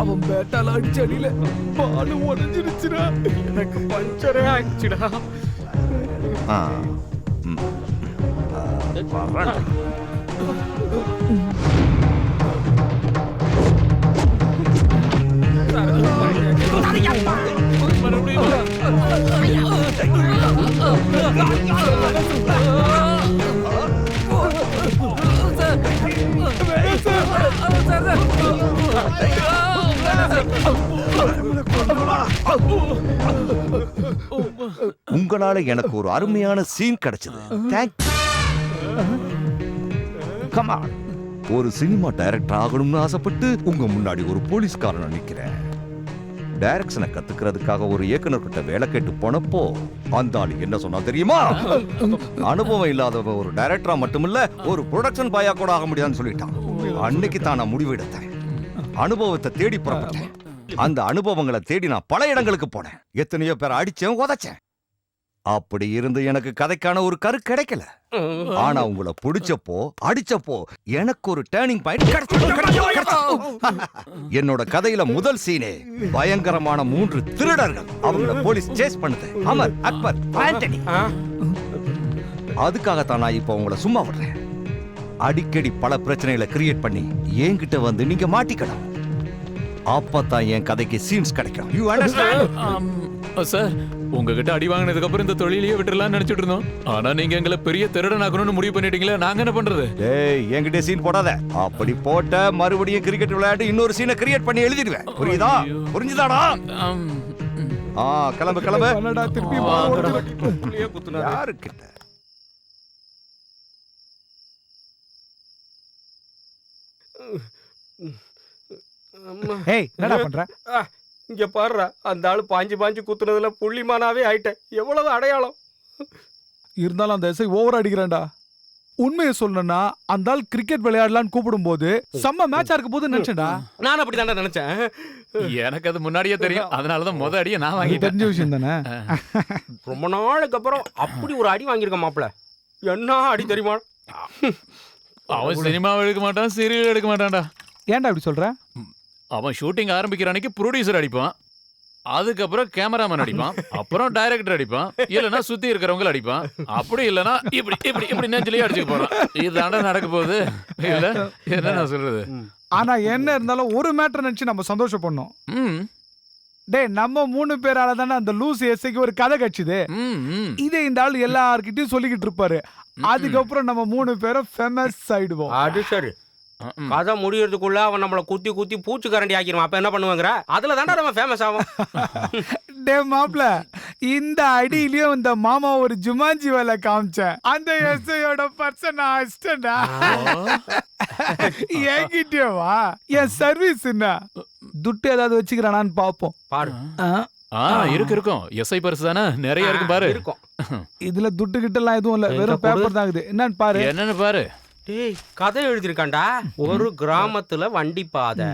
அவன் பேட்டால அடிச்ச அடியில பால் உடைஞ்சிருச்சுடா. எனக்கு பஞ்சரே ஆயிடுச்சுடா. உங்களால எனக்கு ஒரு அருமையான சீன் கிடைச்சது. தேங்க்யூ. Come on. ஒரு சினிமா டைரக்டர் ஆகணும்னு ஆசைப்பட்டு உங்க முன்னாடி ஒரு போலீஸ்காரன் நிக்கிறேன். டைரக்ஷனை கத்துக்கிறதுக்காக ஒரு இயக்குனர் கிட்ட வேலை கேட்டு போனப்போ அந்த ஆளு என்ன சொன்னா தெரியுமா? அனுபவம் இல்லாதவ ஒரு டைரக்டரா மட்டுமில்ல ஒரு ப்ரொடக்ஷன் பாயா கூட ஆக முடியாதுன்னு சொல்லிட்டான். அன்னைக்கு தான் நான் முடிவு எடுத்தேன். அனுபவத்தை தேடி புறப்பட்டேன். அந்த அனுபவங்களை தேடி நான் பல இடங்களுக்கு போனேன். எத்தனையோ பேரை அடிச்சேன், உதைச்சேன். அப்படி இருந்து எனக்கு கதைக்கான ஒரு கரு கிடைக்கல. ஆனா உங்களை பிடிச்சப்போ அடிச்சப்போ எனக்கு ஒரு டேர்னிங் பாயிண்ட் கிடைச்சது. என்னோட கதையில முதல் சீனே பயங்கரமான 3 திருடர்கள். அவங்கள போலீஸ் சேஸ் பண்ணுது. அமர், அக்பர், ஆண்டனி. அதுக்காகத்தான் நான் இப்ப உங்களை சும்மா விடுறேன். அடிக்கடி பல பிரச்சனைகளை கிரியேட் பண்ணி என்கிட்ட வந்து நீங்க மாட்டிக்கணும். அப்பதான் என் கதைக்கு சீன்ஸ் கிடைக்கும். You understand? சார் உங்ககிட்ட அடி வாங்கினதுக்கு அப்புறம் இந்த தொழிலையே விட்டுறலாம்னு நினைச்சிட்டு இருந்தோம். ஆனா நீங்க எங்களை பெரிய திருடனாக்கணும்னு முடிவு பண்ணிட்டீங்களே, நாங்க என்ன பண்றது? டேய், என்கிட்ட சீன் போடாத. அப்படி போட்ட மறுபடியும் கிரிக்கெட் விளையாட்டு இன்னொரு சீனை கிரியேட் பண்ணி எழுதிடுவேன். புரியுதா? புரிஞ்சுதாடா? கிளம்பு கிளம்பு. யாருக்கிட்ட? ஏய், என்னடா பண்ற? இங்க பாருடா, அந்த ஆளு பாஞ்சு குத்துனதுல புள்ளிமானாவே ஆயிட்டேன். எவ்வளவு அடையாளம் இருந்தாலும் அந்த எஸ்ஐ ஓவர் அடிக்கிறான்டா. உண்மையை சொல்லணும்னா அந்த ஆள் கிரிக்கெட் விளையாடலான்னு கூப்பிடும் போது செம்ம மேட்சா இருக்க போது நினைச்சேன்டா. நான் அப்படிதான்டா நினைச்சேன். எனக்கு அது முன்னாடியே தெரியும். அதனாலதான் முத அடியை நான் வாங்கிட்டேன். தெரிஞ்ச விஷயம் தானே. ரொம்ப நாளுக்கு அப்புறம் அப்படி ஒரு அடி வாங்கியிருக்க மாப்பிள்ள. என்ன அடி தெரியுமா? அவன் சினிமாவை எடுக்க மாட்டான், சீரியல் எடுக்க மாட்டான்டா. ஏன்டா அப்படி சொல்ற? அவன் ஷூட்டிங் ஆரம்பிக்கிற அன்னைக்கு ப்ரொடியூசர் அடிப்பான், அதுக்கப்புறம் கேமராமேன் அடிப்பான், அப்புறம் டைரக்டர் அடிப்பான், இல்லைன்னா சுத்தி இருக்கிறவங்க அடிப்பான், அப்படி இல்லைன்னா இப்படி இப்படி இப்படி நெஞ்சிலேயே அடிச்சுக்க போறான். இதுதாண்டா நடக்க போகுது. இல்ல என்ன நான் சொல்றது? ஆனா என்ன இருந்தாலும் ஒரு மேட்டர் நினைச்சு நம்ம சந்தோஷப்படணும். டேய், நம்ம 3 பேரால தானே அந்த லூஸ் எஸ்ஐக்கு ஒரு கதை கட்சிது. இதே இந்த ஆள் எல்லார்கிட்டயும் சொல்லிக்கிட்டு இருப்பாரு. அதுக்கப்புறம் நம்ம 3 பேரும் ஃபேமஸ் ஆயிடுவோம். அது சரி. கதை முடியறதுக்குள்ள அவன் நம்மள குத்தி குத்தி பூச்சி கரண்டி ஆக்கிடுவான். அப்ப என்ன பண்ணுவாங்கற? அதுல தாண்டா நம்ம ஃபேமஸ் ஆவோம். டே மாப்ள, இந்த அடியிலயும் இந்த மாமா ஒரு ஜுமான்ஜி வேலை காமிச்சேன். அந்த எஸ்ஐயோட பர்சன் அசிஸ்டன்டா. என்கிட்டயே வா, என் சர்வீஸ் என்ன துட்டு ஏதாவது வச்சுக்கிறானான்னு பாப்போம். பாரு. இருக்கும். எஸ்ஐ பர்ஸ் தானே நிறைய இருக்கு பாரு. இதுல துட்டு கிட்ட எல்லாம் எதுவும் இல்ல, வெறும் பேப்பர் தான் இருக்குது. என்னன்னு பாரு. என்னன்னு பாரு. டேய், கதை எழுதிருக்கான்டா. ஒரு கிராமத்துல வண்டி பாதை,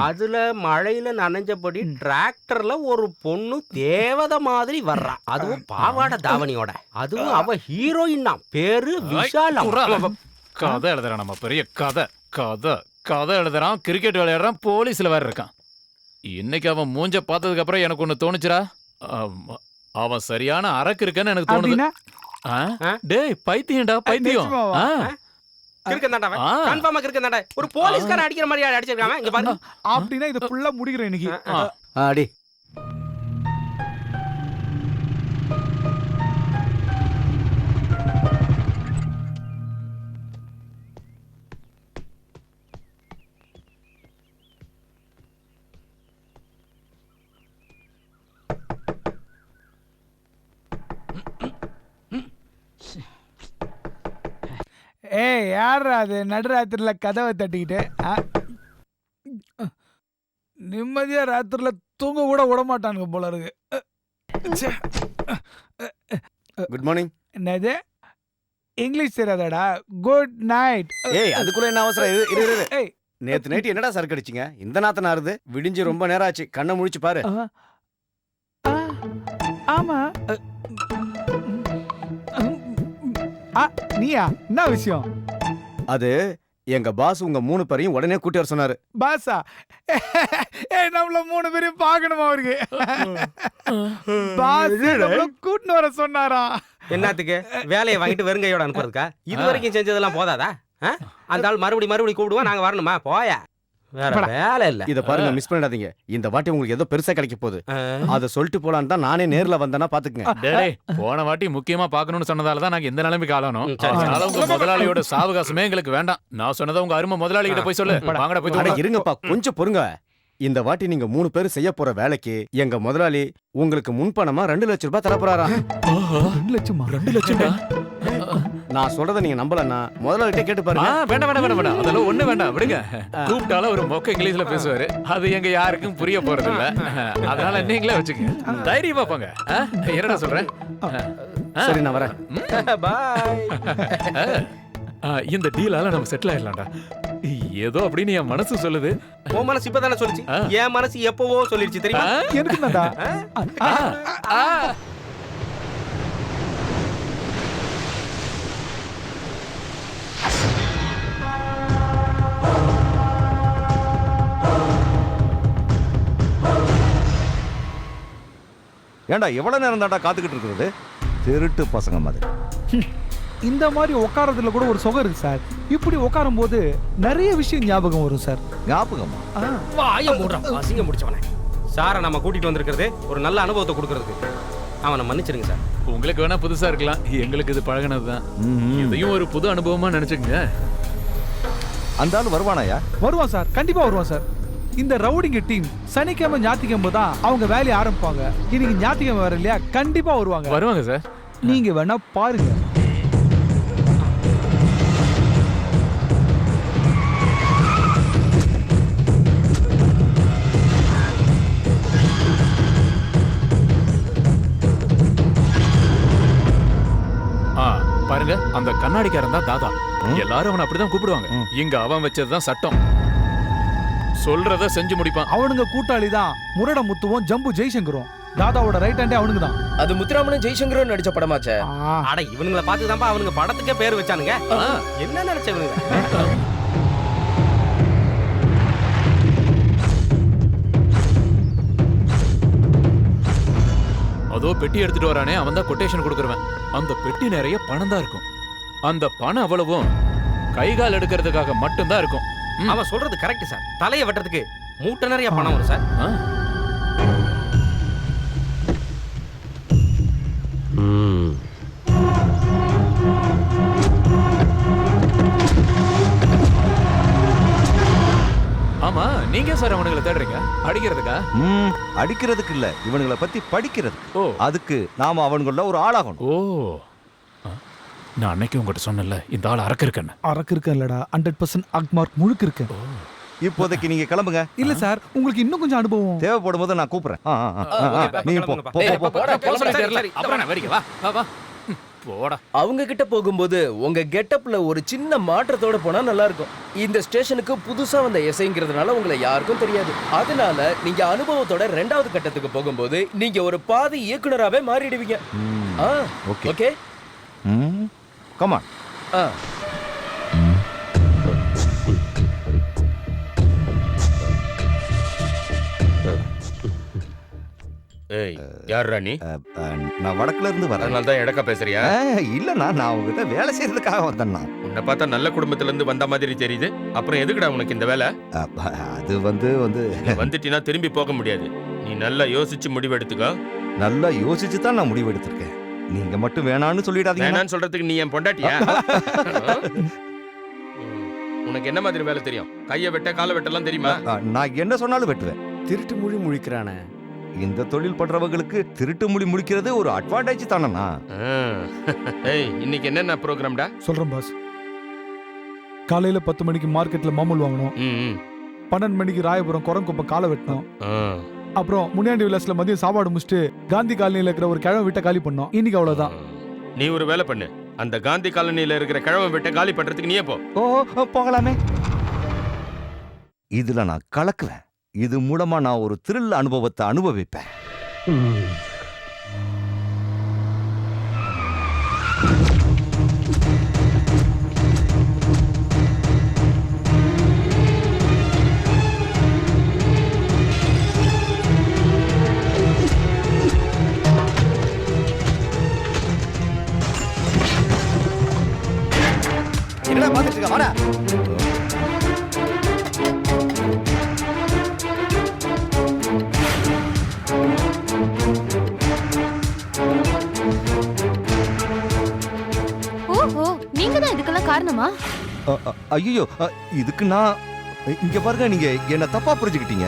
அதுல மழையில நனைஞ்சபடி டிராக்டர்ல ஒரு பொண்ணு தேவதை மாதிரி வர்றா. அதுவும் பாவாடை தாவணியோட. அதுவும் அவ ஹீரோயின் தான். பேரு விஷாலம். கதை எழுதுறான். நம்ம பெரிய கதை கதை கதை எழுதுறான். கிரிக்கெட் விளையாடுறான். போலீஸ்ல வேற இருக்கான். இன்னைக்கு அவன் மூஞ்ச பார்த்ததுக்கு அப்புறம் எனக்கு ஒண்ணு தோணுச்சுடா. அவன் சரியான அரக்கு இருக்கன்னு எனக்கு தோணுது. அப்படின்னா டேய் பைத்தியம்டா பைத்தியம். நிஜமாவா? கிறுக்கன்தான்டா அவன். கன்ஃபார்மா கிறுக்கன்தான்டா. ஒரு போலீஸ்காரன் அடிக்கிற மாதிரி அடிச்சிருக்கான். இங்க பாருங்க. அப்படின்னா இதை ஃபுல்லா முடிக்கிறேன் இன்னைக்கு. அடி ஏய் யாரா அது நடுராத்திரில கதவை தட்டிக்கிட்டு நிம்மதியா ராத்திரில தூங்க கூட விட மாட்டானுங்க போல இருக்கு. Good morning. என்னது இங்கிலீஷ் தெரியாதாடா? Good night. ஏய் அதுக்குள்ள என்ன அவசரம்? இரு இரு இரு. ஏய் நேத்து நைட் என்னடா சரக்கு அடிச்சீங்க? இந்த நாத்த நாறுது. விடிஞ்சு ரொம்ப நேரம் ஆச்சு. கண்ணை முழிச்சு பாரு. ஆமா. நீயா என்ன விஷயம்? அது எங்க பாஸ் உங்க 3 பேரையும் உடனே கூட்டி வர சொன்னாரு. பாஸா? ஏய் நம்மள 3 பேரையும் பார்க்கணுமா அவருக்கு? பாஸ் நம்மள கூட்டிட்டு வர சொன்னாரா? என்னத்துக்கு? வேலையை வாங்கிட்டு வெறுங்கையோட அனுப்புறதுக்கா? இது வரைக்கும் செஞ்சதெல்லாம் போதாதா? அந்த ஆள் மறுபடியும் கூப்பிடுவா, நாங்க வரணுமா? போயா, வேற வேலை இல்ல. இத பாருங்க, மிஸ் பண்ணிடாதீங்க. இந்த வாட்டி உங்களுக்கு ஏதோ பெருசா கிடைக்க போகுது. அத சொல்லிட்டு போலான்னு தான் நானே நேர்ல வந்தேன்னா பாத்துக்கங்க. டேய் போன வாட்டி முக்கியமா பார்க்கணும்னு சொன்னதால தான் நாங்க இந்த நிலைமைக்கு ஆளணும். அதனால உங்க முதலாளியோட சாவகாசமே எங்களுக்கு வேண்டாம். நான் சொன்னதை உங்க அருமை முதலாளி கிட்ட போய் சொல்லு. வாங்கடா போய் அட இருங்கப்பா, கொஞ்சம் பொறுங்க. இந்த வாட்டி நீங்க 3 பேர் செய்ய போற வேலைக்கு எங்க முதலாளி உங்களுக்கு முன்பணமா 2 லட்சம் ரூபாய் தரப்போறாரா? 2 லட்சமா? 2 லட்சம்டா? நான் சொல்றத நீங்க நம்பலன்னா முதலாளிகிட்ட கேட்டு பாருங்க. வேண்டாம் அதெல்லாம் ஒண்ணு வேண்டாம், விடுங்க. கூப்பிட்டாலும் ஒரு மொக்க இங்கிலீஷ்ல பேசுவாரு. அது எங்க யாருக்கும் புரிய போறது இல்ல. அதனால நீங்களே வச்சுக்கங்க. தைரியமா போங்க. என்னடா சொல்றேன்? சரி நான் வரேன். பாய். இந்த டீலால நம்ம செட்டில் ஆயிடலாம்டா. ஏதோ அப்படின்னு என் மனசு சொல்லுது. உன் மனசு இப்பதானே சொல்லுச்சு. என் மனசு எப்பவோ சொல்லிடுச்சு தெரியுமா? எனக்கு தான்டா. ஏண்டா எவ்வளவு நேரம் தாண்டா காத்துக்கிட்டு இருக்கிறது? திருட்டு பசங்க மாதிரி. இந்த மாதிரி உட்காரதுல கூட ஒரு சுகம் இருக்கு சார். இப்படி உட்காரும் போது நிறைய விஷயம் ஞாபகம் வரும் சார். ஞாபகமா? வாய மூடுறா, அசிங்க முடிச்சவனே. சாரை நம்ம கூட்டிட்டு வந்திருக்கிறது ஒரு நல்ல அனுபவத்தை கொடுக்கறதுக்கு. அவனை மன்னிச்சிருங்க சார். உங்களுக்கு வேணா புதுசா இருக்கலாம், எங்களுக்கு இது பழகினதுதான். இதையும் ஒரு புது அனுபவமா நினைச்சுக்கங்க. அந்த ஆள் வருவானாயா? வருவான் சார், கண்டிப்பா வருவான் சார். இந்த ரவுடிங்க டீம் சனிக்கிழமை ஞாயிற்றுக்கிழமை தான் அவங்க வேலையை ஆரம்பிப்பாங்க. இன்னைக்கு ஞாயிற்றுக்கிழமை வர இல்லையா? கண்டிப்பா வருவாங்க சார். நீங்க வேணா பாருங்க. பாருங்க, அந்த கண்ணாடிக்காரன் தான் தாதா. எல்லாரும் அவனை அப்படிதான் கூப்பிடுவாங்க. இங்க அவன் வச்சதுதான் சட்டம். சொல்றத செஞ்சு முடிப்பான். அவனுங்க கூட்டாளி தான் முரட முத்துவும் ஜம்பு ஜெய்சங்கரும். தாதாவோட ரைட் ஹேண்டே அவனுக்கு தான். அது முத்துராமனும் ஜெய்சங்கரும் நடிச்ச படமாச்சே. அட இவனுங்கள பார்த்து தான்ப்பா அவனுங்க படத்துக்கே பேர் வச்சானுங்க. என்ன நினைச்சவனுங்க? அதோ பெட்டி எடுத்துட்டு வரானே, அவன் தான் கொட்டேஷன் கொடுக்குறவன். அந்த பெட்டி நிறைய பணம் தான் இருக்கும். அந்த பணம் அவ்வளவும் கைகால் எடுக்கிறதுக்காக மட்டும்தான் இருக்கும். அவன் சொல்றது கரெக்ட் சார். தலையை வெட்டுறதுக்கு மூட்டை நிறைய பணம் வரும் சார். ஆமா, நீங்க சார் அவனுங்களை தேடுறீங்க? அடிக்கிறதுக்கா? அடிக்கிறதுக்கு இல்ல, இவனுங்களை பத்தி படிக்கிறது. அதுக்கு நாம அவனுங்கள ஒரு ஆளாகணும். ஓ, நான் அன்னைக்கு உங்ககிட்ட சொன்னல, இந்த ஆள் அரக்கு இருக்கேன்னு. அரக்கு இருக்கேன் இல்லடா, 100% அக்மார்க் முழுக்க இருக்கேன். இப்போதைக்கு நீங்க கிளம்புங்க. இல்ல சார், உங்களுக்கு இன்னும் கொஞ்சம் அனுபவம் தேவைப்படும் போது நான் கூப்பிடுறேன். நீ போ. அவங்க கிட்ட போகும்போது உங்க கெட்டப்ல ஒரு சின்ன மாற்றத்தோட போனா நல்லா இருக்கும். இந்த ஸ்டேஷனுக்கு புதுசா வந்த எஸ்ஐங்கிறதுனால உங்களை யாருக்கும் தெரியாது. அதனால நீங்க அனுபவத்தோட 2வது கட்டத்துக்கு போகும்போது நீங்க ஒரு பாதி இயக்குனராவே மாறிடுவீங்க. ஓகே? Come on. ஏய் யார் ராணி? நான் வடக்குல இருந்து வரேன். அதனால தான் எடக்கா பேசுறியா? இல்லண்ணா, நான் உங்ககிட்ட வேலை செய்யறதுக்காக வந்தேன்னா. உன்னை பார்த்தா நல்ல குடும்பத்துல இருந்து வந்த மாதிரி தெரியுது. அப்புறம் எதுக்குடா உனக்கு இந்த வேலை? அது வந்து வந்துட்டினா திரும்பி போக முடியாது. நீ நல்லா யோசிச்சு முடிவு எடுத்துக்கோ. நல்லா யோசிச்சு தான் நான் முடிவு எடுத்திருக்கேன். நீங்க மட்டும் வேணான்னு சொல்லிடாதீங்க. வேணான்னு சொல்றதுக்கு நீ என் பொண்டாட்டியா? உனக்கு என்ன மாதிரி வேலை தெரியும்? கையை வெட்ட காலை வெட்டலாம் தெரியுமா? நான் என்ன சொன்னாலும் வெட்டுவேன். திருட்டு மொழி முழிக்கிறானே. இந்த தொழில் பண்றவங்களுக்கு திருட்டு மொழி முடிக்கிறது ஒரு அட்வான்டேஜ் தானண்ணா. ஏய் இன்னைக்கு என்னென்ன ப்ரோக்ராம்டா? சொல்றேன் பாஸ். காலையில 10 மணிக்கு மார்க்கெட்ல மாமூல் வாங்கணும். 12 மணிக்கு ராயபுரம் குரங்குப்பம் காலை வெட்டணும். அப்புறம் முனியாண்டி விலாஸ்ல மதியம் சாப்பாடு முடிச்சுட்டு காந்தி காலனியில இருக்கிற ஒரு கிழமை வீட்டை காலி பண்ணோம். இன்னைக்கு அவ்வளவுதான். நீ ஒரு வேலை பண்ணு. அந்த காந்தி காலனியில இருக்கிற கிழமை வீட்டை காலி பண்றதுக்கு நீயே போ. போகலாமே. இதுல நான் கலக்குவேன். இது மூலமா நான் ஒரு த்ரில் அனுபவத்தை அனுபவிப்பேன். என்னடா பாத்துட்டு இருக்க? வாடா. ஓஹோ, நீங்க தான் இதுக்கெல்லாம் காரணமா? ஐயோ, இதுக்கு நான் இங்க பாருங்க, நீங்க என்ன தப்பா புரிஞ்சுக்கிட்டீங்க.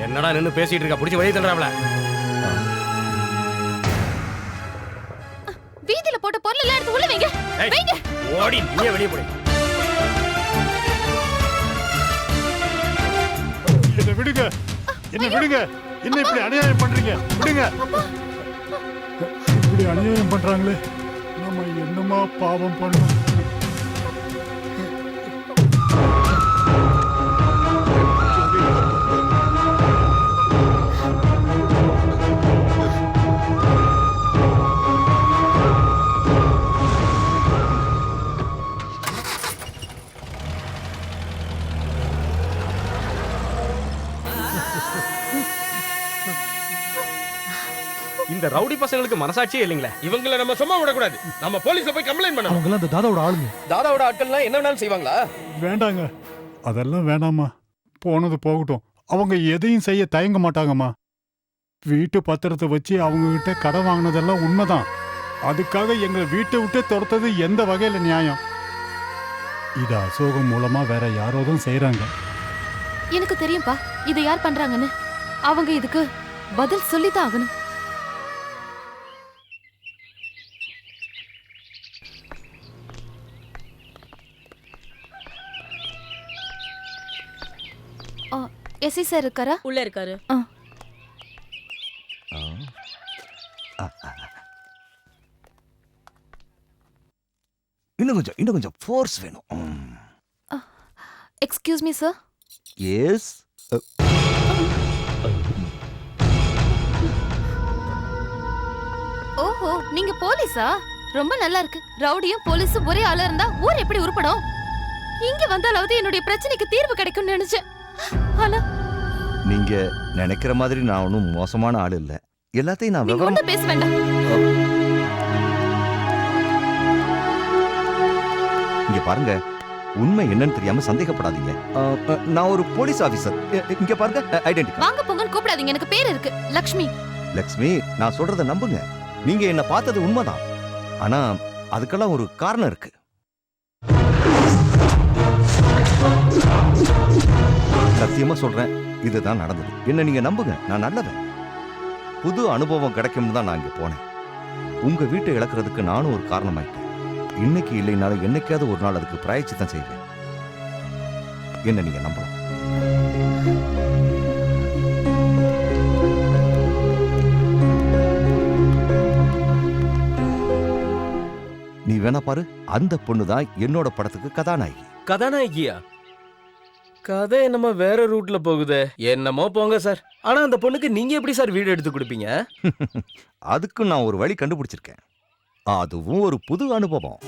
என்னடா நின்னு பேசிட்டு இருக்க? புடிச்சு வெளிய தள்ளுறாப்ல. வீதியில போட்ட பொருள் எல்லாம் எடுத்து உள்ள வைங்க. வைங்க. ஓடி நீயே வெளிய போடு. என்ன விடுங்க, என்ன விடுங்க. என்ன இப்படி அநியாயம் பண்றீங்க? விடுங்க. இப்படி அநியாயம் பண்றாங்களே, நம்ம என்னமா பாவம் பண்ணோம்? இந்த ரவுடி பசங்களுக்கு மனசாட்சியே இல்லைங்களே. இவங்கள நம்ம சும்மா விடக்கூடாது. நம்ம போலீஸ்ல போய் கம்ப்ளைண்ட் பண்ணணும். அவங்க அந்த தாதாவோட ஆளுங்க. தாதாவோட ஆட்கள்லாம் என்ன வேணாலும் செய்வாங்களா? வேண்டாங்க, அதெல்லாம் வேணாமா. போனது போகட்டும். அவங்க எதையும் செய்ய தயங்க மாட்டாங்கம்மா. வீட்டு பத்திரத்தை வச்சு அவங்க கிட்ட கடன் வாங்கினதெல்லாம் உண்மைதான். அதுக்காக எங்க வீட்டை விட்டு துரத்தது எந்த வகையில நியாயம்? இது அசோகம் மூலமா வேற யாரோதும் செய்யறாங்க. எனக்கு தெரியும்பா இதை யார் பண்றாங்கன்னு. அவங்க இதுக்கு பதில் சொல்லித்தான் ஆகணும். எஸ்ஐ சார் இருக்காரா? உள்ள இருக்காரு. இன்னும் கொஞ்சம் ஃபோர்ஸ் வேணும். Excuse me sir. எஸ். ஓஹோ, நீங்க போலீஸா? ரொம்ப நல்லா இருக்கு. ரவுடியும் போலீஸும் ஒரே ஆளா இருந்தா ஊர் எப்படி உருப்படும்? இங்க வந்தாலாவது என்னுடைய பிரச்சனைக்கு தீர்வு கிடைக்கும்னு நினைச்சேன். ஆனா நீங்க நினைக்கிற மாதிரி நான் ஒன்றும் மோசமான ஆள் இல்ல. எல்லாத்தையும் நான் நீங்க ஒண்ணும் பேச வேண்டாம். இங்க பாருங்க, உண்மை என்னன்னு தெரியாம சந்தேகப்படாதீங்க. நான் ஒரு போலீஸ் ஆபீசர். இங்க பாருங்க, ஐடென்டிட்டி. வாங்க போங்கன்னு கூப்பிடாதீங்க. எனக்கு பேர் இருக்கு, லக்ஷ்மி. லக்ஷ்மி, நான் சொல்றத நம்புங்க. நீங்க என்ன பார்த்தது உண்மைதான். ஆனா அதுக்கெல்லாம் ஒரு காரணம் இருக்கு. சத்தியமா சொல்றேன், இதுதான் நடந்தது. என்ன நீங்க நம்புங்க, நான் நல்லவன். புது அனுபவம் கிடைக்கும்னு தான் நான் இங்க போனேன். உங்க வீட்டை இழக்கிறதுக்கு நானும் ஒரு காரணமாயிட்டேன். இன்னைக்கு இல்லைனாலும் என்னைக்காவது ஒரு நாள் அதுக்கு பிராயச்சித்தம் செய்வேன். என்ன நீங்க நம்பலாம். நீ வேணா பாரு, அந்த பொண்ணுதான் என்னோட படத்துக்கு கதாநாயகி. கதாநாயகியா? கதை என்னமோ வேற ரூட்ல போகுது. என்னமோ போங்க சார். ஆனா அந்த பொண்ணுக்கு நீங்க எப்படி சார் வீடு எடுத்து கொடுப்பீங்க? அதுக்கு நான் ஒரு வழி கண்டுபிடிச்சிருக்கேன். அதுவும் ஒரு புது அனுபவம்.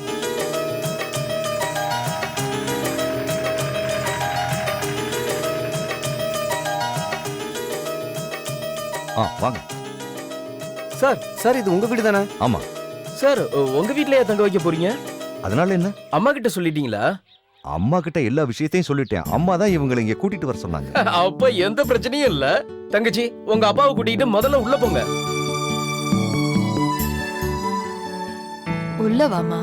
வாங்க. சார் சார் இது உங்க வீடு தானே? ஆமா. சார் உங்க வீட்லயே தங்க வைக்க போறீங்க? அதனால என்ன? அம்மா கிட்ட சொல்லிட்டீங்களா? அம்மா கிட்ட எல்லா விஷயத்தையும் சொல்லிட்டேன். அம்மா தான் இவங்களை இங்க கூட்டிட்டு வர சொன்னாங்க. அப்ப எந்த பிரச்சனையும் இல்ல. தங்கச்சி உங்க அப்பாவை கூட்டிட்டு முதல்ல உள்ள போங்க. உள்ள வாமா.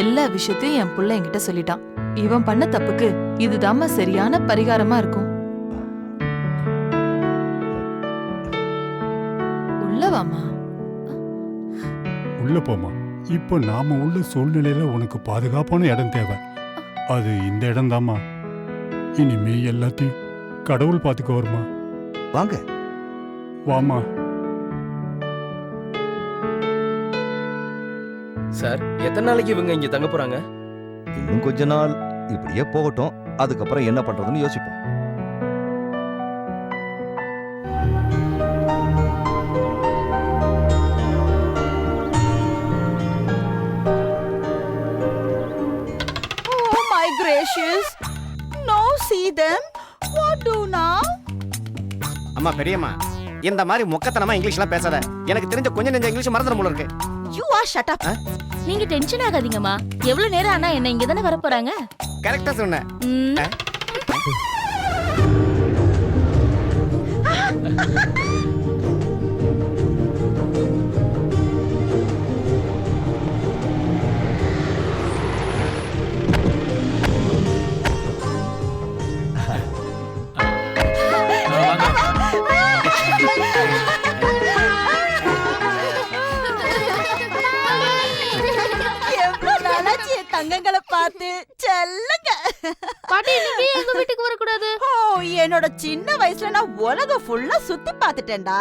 எல்லா விஷயத்தையும் என் புள்ள என்கிட்ட சொல்லிட்டான். இவன் பண்ண தப்புக்கு இதுதாம்மா சரியான பரிகாரமா இருக்கும். உள்ள வாமா. உள்ள போமா. இப்போ நாம உள்ள சூழ்நிலையில உனக்கு பாதுகாப்பான இடம் தேவை. அது இந்த இடம் தாம்மா. இனிமே எல்லாத்தையும் கடவுள் பார்த்துக்க வருமா. வாங்க. வாமா. சார் எத்தனை நாளைக்கு இவங்க இங்க தங்க போறாங்க? இன்னும் கொஞ்ச நாள் இப்படியே போகட்டும். அதுக்கப்புறம் என்ன பண்றதுன்னு யோசிப்போம். Oh my gracious. Now see them. What do now? அம்மா பெரியம்மா, இந்த மாதிரி மொக்கத்தனமா இங்கிலீஷ்லாம் பேசாத. எனக்கு தெரிஞ்ச கொஞ்சம் நெஞ்ச இங்கிலீஷ் மறந்துட போல இருக்கு. You are shut up. நீங்க டென்ஷன் ஆகாதீங்கம்மா. எவ்வளவு நேரம் ஆனா என்ன இங்க தானே வர போறாங்க? கரெக்டா சொன்ன. தங்கங்களை பார்த்து செல்லுங்க. பாட்டி நீங்க எங்க வீட்டுக்கு வர கூடாது? ஓ என்னோட சின்ன வயசுல நான் உலகம் ஃபுல்லா சுத்தி பார்த்துட்டேன்டா.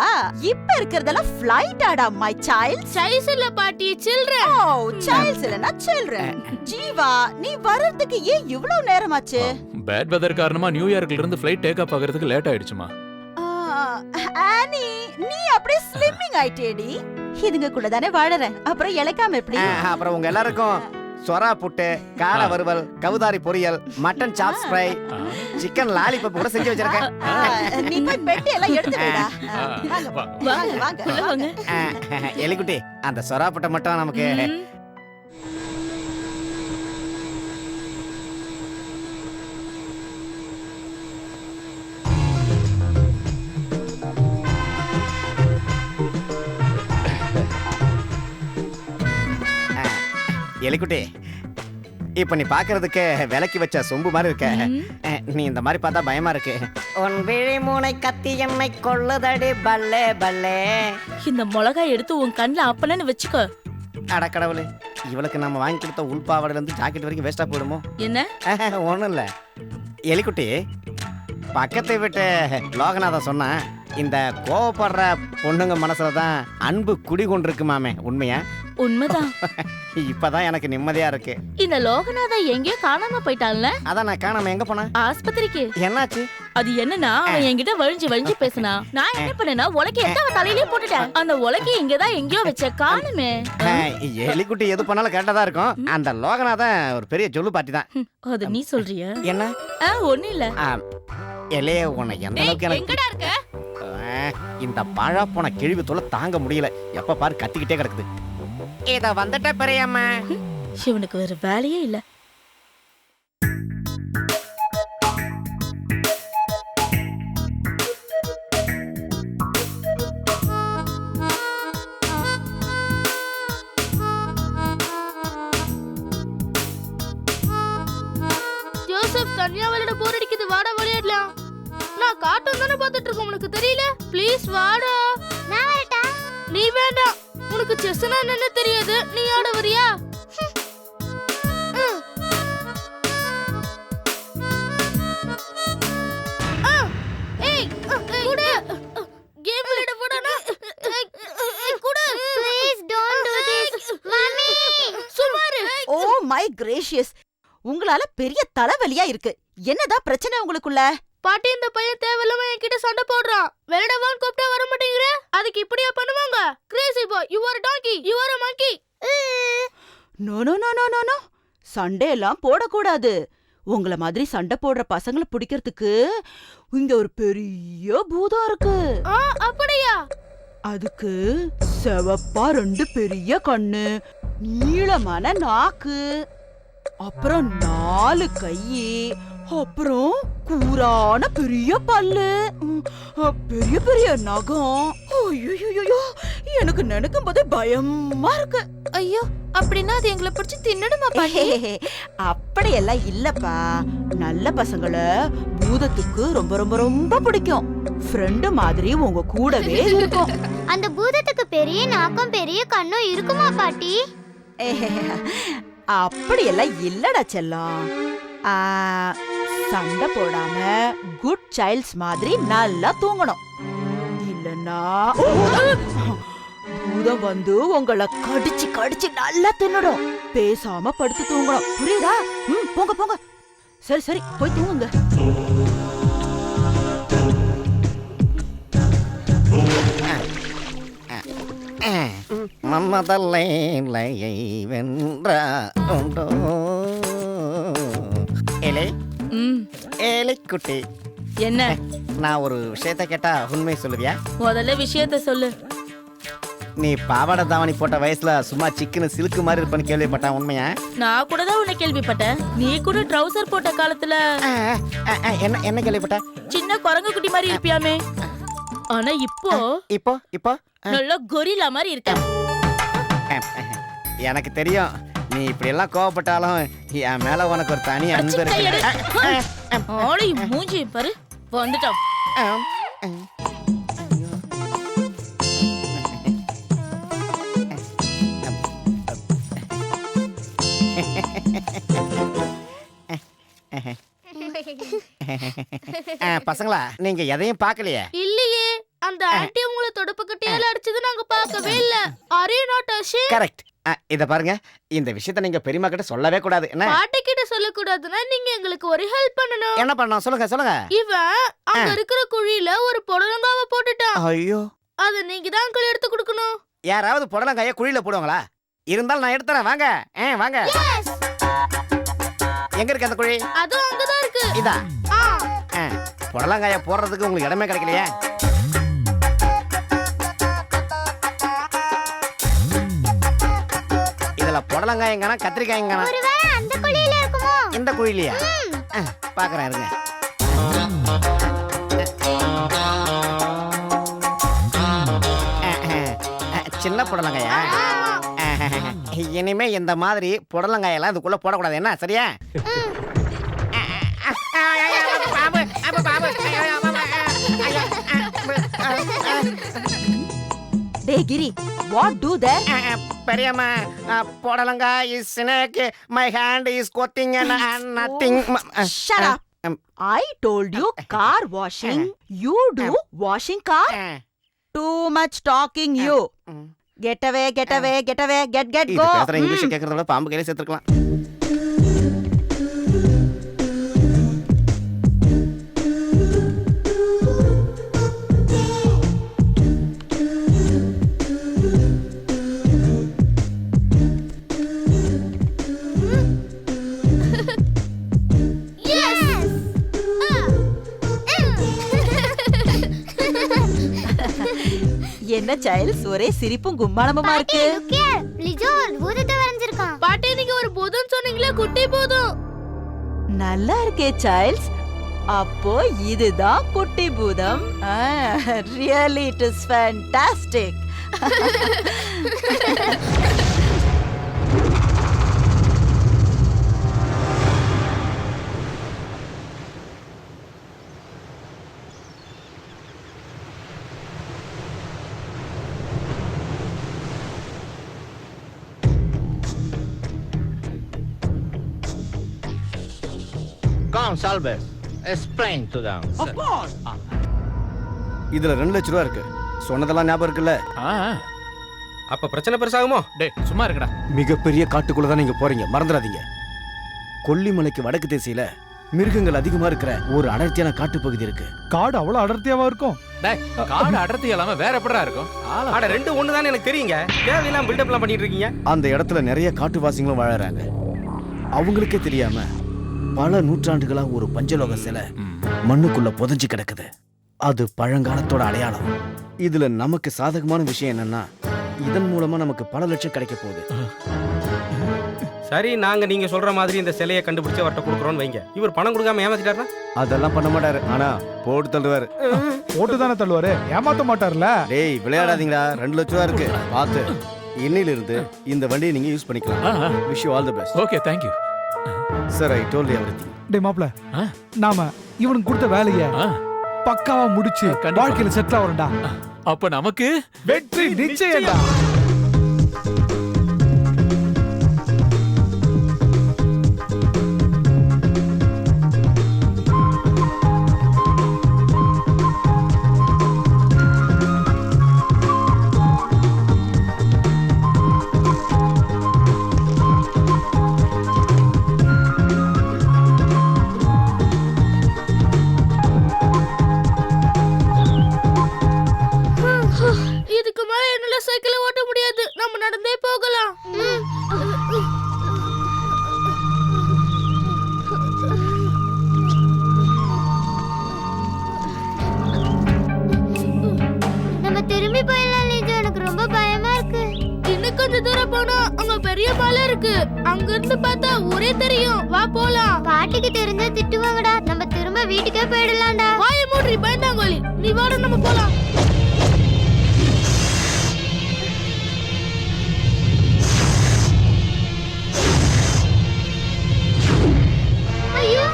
இப்ப இருக்குறதெல்லாம் ஃளைட் ஆடா மை சைல்ட். சைஸ் இல்ல பாட்டி, சில்ட்ரன். ஓ சைல்ட்ஸ் இல்லனா சில்ட்ரன். ஜீவா நீ வரதுக்கு ஏன் இவ்வளவு நேரமாச்சு? பேட் வெதர் காரணமா நியூயார்க்ல இருந்து ஃளைட் டேக் ஆஃப் ஆகிறதுக்கு லேட் ஆயிடுச்சுமா. ஆனி நீ அப்படியே ஸ்லிம்மிங் ஆயிட்டேடி. இதுங்க கூட தானே வாழறேன். அப்புறம் இளைக்காம எப்படி? அப்புறம் உங்க எல்லாருக்கும் சொரா புட்டு, காடை வறுவல், கவுதாரி பொரியல், mutton chops fry, chicken lollipop கூட செஞ்சு வச்சிருக்கேன். நீ போய் பெட்டி எல்லாம் எடுத்துடா. வாங்க வாங்க. எலிக்குட்டி அந்த சொரா புட்டை மட்டும் நமக்கு. எலிக்குட்டி இப்ப நீ பாக்குறதுக்கு விலக்கி வச்ச சொம்பு மாதிரி இருக்க. நீ இந்த மாதிரி பார்த்தா பயமா இருக்கு. உன் விழிமூனை கத்தி என்னை கொள்ளுதடி பல்லே பல்லே. இந்த மிளகாய் எடுத்து உன் கண்ணுல அப்பனன்னு வச்சுக்கோ. அட கடவுளே, இவளுக்கு நம்ம வாங்கி கொடுத்த உள்பாவடையில இருந்து ஜாக்கெட் வரைக்கும் வேஸ்டா போயிடுமோ? என்ன? ஒண்ணும் இல்ல எலிக்குட்டி, பக்கத்தை விட்டு லோகநாதன் சொன்னா இந்த கோவப்படுற பொண்ணுங்க மனசுலதான் அன்பு குடி கொண்டிருக்கு மாமே. உண்மையா? உண்மைதான். இப்பதான் எனக்கு நிம்மதியா இருக்கு. இந்த லோகநாதா எங்கேயோ காணாம போயிட்டான்ல? அதான் நான் காணாம எங்க போனா? ஆஸ்பத்திரிக்கு. என்னாச்சு? அது என்னன்னா அவன் என்கிட்ட வழிஞ்சு பேசினா. நான் என்ன பண்ணேன்னா உலக்கி எடுத்து அவன் தலையிலேயே போட்டுட்டேன். அந்த உலக்கி இங்கதான் எங்கேயோ வச்ச காணுமே. எலிக்குட்டி எது பண்ணாலும் கரெக்டா தான் இருக்கும். அந்த லோகநாதன் ஒரு பெரிய ஜொல்லு பாட்டி தான். அது நீ சொல்றியா? என்ன? ஒண்ணு இல்ல. எலே உன்னை எந்த அளவுக்கு எங்கடா இருக்க? இந்த பழா போன கிழிவு தொலை தாங்க முடியல. எப்ப பாரு கத்திக்கிட்டே கிடக்குது. இத வந்துட்ட பெரியம்மா. இவனுக்கு வேற வேலையே இல்ல. ஜோசப் கன்யாவலோட போர் அடிக்குது, வாடா விளையாடலாம். நான் கார்ட்டூன் தானே பார்த்துட்டு இருக்கேன், உனக்கு தெரியல? ப்ளீஸ் வாடா. நான் வரட்டா? நீ வேண்டாம், உனக்கு செஸ்னா என்னன்னு தெரியாது. நீ ஆட வரியா? ஏய் குடு, கேம் விளையாட போடானா? குடு please, don't do this mummy. சுமாரு. ஓ மை கிரேஷியஸ், உங்களால பெரிய தலைவலியா இருக்கு. என்னதான் பிரச்சனை உங்களுக்குள்ள? பாட்டி, இந்த பையன் தேவையில்லாம என்கிட்ட சண்டை போடுறான். விளையாடவான்னு கூப்பிட்டா வர மாட்டேங்கிற. அதுக்கு இப்படியா பண்ணுவாங்க? Crazy boy, you are donkey, you are a monkey. No no no no no no, சண்டை எல்லாம் போடக்கூடாது. உங்கள மாதிரி சண்டை போடுற பசங்களை பிடிக்கிறதுக்கு இங்க ஒரு பெரிய பூதம் இருக்கு. அப்படியா? அதுக்கு செவப்பா 2 பெரிய கண்ணு, நீளமான நாக்கு, அப்புறம் 4 கை, அப்புறம் கூரான பெரிய பல்லு, பெரிய பெரிய நகம். ஐயோ, எனக்கு நினைக்கும் போதே பயமா இருக்கு. ஐயோ, அப்படின்னா அது எங்களை பிடிச்சி தின்னுடுமா பாட்டி? அப்படியெல்லாம் இல்லப்பா. நல்ல பசங்களை பூதத்துக்கு ரொம்ப ரொம்ப ரொம்ப பிடிக்கும். ஃப்ரெண்டு மாதிரி உங்க கூடவே இருக்கும். அந்த பூதத்துக்கு பெரிய நாக்கம் பெரிய கண்ணும் இருக்குமா பாட்டி? அப்படியெல்லாம் இல்லடா செல்லம். சண்டை போடாம குட் சைல்ட்ஸ் மாதிரி நல்லா தூங்கணும். இல்லன்னா பூதம் வந்து உங்களை கடிச்சு கடிச்சு நல்லா தின்னுடும். பேசாம படுத்து தூங்கணும். புரியுதா? போங்க போங்க. சரி போய் தூங்குங்க. மன்மதல்லை வென்றா ஏலே ஏலே குட்டி, என்ன? நான் ஒரு விஷயத்த கேட்டா உண்மை சொல்லுவியா? முதல்ல விஷயத்த சொல்லு. நீ பாவாடை தாவணி போட்ட வயசுல சும்மா சிக்கன சிலுக்கு மாதிரி இருப்பேன்னு கேள்விப்பட்டேன், உண்மையா? நான் கூட தான் உன்னை கேள்விப்பட்டேன். நீ கூட ட்ரவுசர் போட்ட காலத்துல என்ன கேள்விப்பட்ட? சின்ன குரங்கு குட்டி மாதிரி இருப்பியாமே. ஆனா இப்போ நல்ல கொரில்லா மாதிரி இருக்க. எனக்கு தெரியும், நீ இப்படி எல்லாம் கோவப்பட்டாலும் என் மேல உனக்கு ஒரு தனி அன்பு இருக்கு. ஆளை மூஞ்சி பாரு, வந்துட்டோம். பசங்களா, நீங்க எதையும் பார்க்கலையே? இல்லையே, அந்த ஆன்ட்டி உங்களை தொடப்பக்கட்டையால அடிச்சது நாங்க பார்க்கவே இல்ல. Are you not ashamed? Correct. இத பாருங்க, இந்த விஷயத்தை நீங்க பெரியம்மா கிட்ட சொல்லவே கூடாது. என்ன? பாட்டி கிட்ட சொல்ல கூடாதுன்னா நீங்க எங்களுக்கு ஒரு ஹெல்ப் பண்ணணும். என்ன பண்ணணும் சொல்லுங்க. இவன் அங்க இருக்கிற குழியில ஒரு புடலங்காவை போட்டுட்டான். ஐயோ, அத நீங்க தான் அங்கிள் எடுத்து கொடுக்கணும். யாராவது புடலங்காய குழியில போடுவாங்களா? இருந்தாலும் நான் எடுத்துறேன். வாங்க வாங்க. எங்க இருக்கு அந்த குழி? அது அங்கதான் இருக்கு. இதா? புடலங்காய போடுறதுக்கு உங்களுக்கு இடமே கிடைக்கலையே. இதுல புடலங்காயங்கனா கத்திரிக்காயங்கனா? ஒருவேளை அந்த குழியில இருக்குமோ? இந்த குழியிலயா? பாக்குறேன் இருங்க. சின்ன புடலங்காயா? இனிமே இந்த மாதிரி புடலங்காயெல்லாம் இதுக்குள்ள போடக்கூடாது. என்ன சரியா? டேய் கிரி, what do that? பெரியம்மா, புடலங்கா is snake, my hand is cutting and nothing. Shut up. I told you car washing. You do washing car? Too much talking you. Get away, get away, get away, get go. இது பேசுற இங்கிலீஷ் கேக்குறத விட பாம்பு கையில சேர்த்துக்கலாம். என்ன சைல்ட்ஸ், ஒரே சிரிப்பும் கும்மாளமுமா இருக்கு. லிஜோ பூதத்தை வரைஞ்சிருக்கான். பாட்டி, நீங்க ஒரு பூதம் சொன்னீங்களே, குட்டி பூதம். நல்லா இருக்கே சைல்ட்ஸ். அப்போ இதுதான் குட்டி பூதம். Really it is fantastic. Come, Salves. Explain to them. Of course. இதுல 2 லட்சம் ரூபா இருக்கு. சொன்னதெல்லாம் ஞாபகம் இருக்குல்ல? அப்ப பிரச்சனை பெருசாகுமோ? டேய் சும்மா இருக்கடா. மிகப்பெரிய காட்டுக்குள்ள தான் நீங்க போறீங்க, மறந்துடாதீங்க. கொல்லிமலைக்கு வடக்கு திசையில மிருகங்கள் அதிகமா இருக்கிற ஒரு அடர்த்தியான காட்டு பகுதி இருக்கு. காடு அவ்வளவு அடர்த்தியாவா இருக்கும்? டேய், காடு அடர்த்தி இல்லாம வேற எப்படிடா இருக்கும்? அட ரெண்டு ஒண்ணு தானே எனக்கு தெரியுங்க. தேவையில்லாம பில்டப்லாம் பண்ணிட்டு இருக்கீங்க. அந்த இடத்துல நிறைய காட்டுவாசிகளும் வாழறாங்க. அவங்களுக்கே தெரியாம பல நூற்றாண்டுகளா ஒரு பஞ்சலோக சிலை மண்ணுக்குள்ள புதைஞ்சு கிடக்குது. அது பழங்காலத்தோட அடையாளம். இதுல நமக்கு சாதகமான விஷயம் என்னன்னா, இதன் மூலமா நமக்கு பல லட்சம் கிடைக்க போகுது. சரி, நாங்க நீங்க சொல்ற மாதிரி இந்த சிலையை கண்டுபிடிச்சு அவர்கிட்ட கொடுக்குறோம்னு வைங்க. இவர் பணம் கொடுக்காம ஏமாத்திட்டாருன்னா? அதெல்லாம் பண்ண மாட்டாரு. ஆனா போட்டு தள்ளுவாரு. போட்டு தானே தள்ளுவாரு, ஏமாத்த மாட்டார்ல. டேய் விளையாடாதீங்களா, 2 லட்சம் ரூபா இருக்கு பார்த்து. இன்னிலிருந்து இந்த வண்டியை நீங்க யூஸ் பண்ணிக்கலாம். Wish you all the best. Okay, thank you sir. I told you everything. டேய் மாப்ள, நாம இவனுக்கு கொடுத்த வேலையை பக்காவா முடிச்சு வாழ்க்கையில செட்டில் ஆவறடா. அப்ப நமக்கு வெற்றி நிச்சயம்டா. இதுக்கு மேல என்னால சைக்கிள் ஓட்ட முடியாது. நம்ம நடந்தே போகலாம். நம்ம திரும்பி போயிடலாம் லிஜோ, எனக்கு ரொம்ப பயமா இருக்கு. இன்னும் கொஞ்சம் தூரம் போனா அங்க பெரிய பாலை இருக்கு. அங்க இருந்து பார்த்தா ஊரே தெரியும். வா போலாம். பாட்டிக்கு தெரிஞ்சா திட்டுவாங்கடா. நம்ம திரும்ப வீட்டுக்கே போயிடலாம்டா. வாயை மூடி பயந்தாங்கோலி. நீ வாட, நம்ம போலாம். ஐயோ,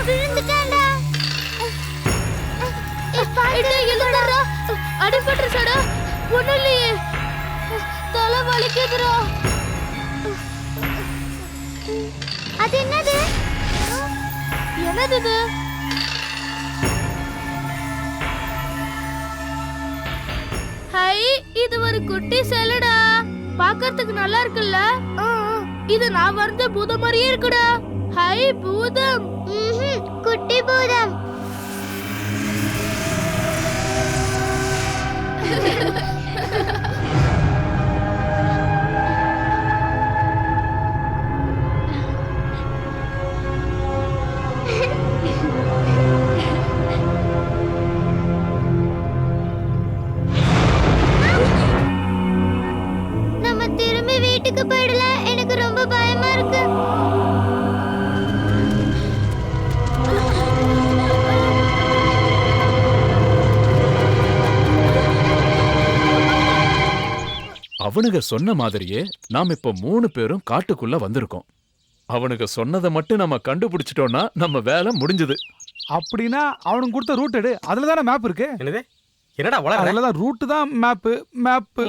விழுந்துட்டான்டா. அடிபட்டுருச்சடா. ஒண்ணும் இல்லையே. தலை வலிக்குதுடா. அது என்னது? என்னது இது? ஹை, இது ஒரு குட்டி செல்லடா. பார்க்கிறதுக்கு நல்லா இருக்குல்ல? இது நான் வரைஞ்ச பூதம் மாதிரியே இருக்குடா. ஹை, பூதம். குட்டி பூதம். நம்ம திரும்பி வீட்டுக்கு போயிடலாம். எனக்கு ரொம்ப பயமா இருக்கு. அவனுங்க சொன்ன மாதிரியே நாம் இப்ப 3 பேரும் காட்டுக்குள்ள வந்திருக்கோம். அவனுங்க சொன்னதை மட்டும் நம்ம கண்டுபிடிச்சிட்டோம்னா நம்ம வேலை முடிஞ்சது. அப்படின்னா அவனுக்கு கொடுத்த ரூட் எடு. அதுல தானே மேப் இருக்கு. என்னது? என்னடா வளர? அதுல தான் ரூட் தான் மேப்.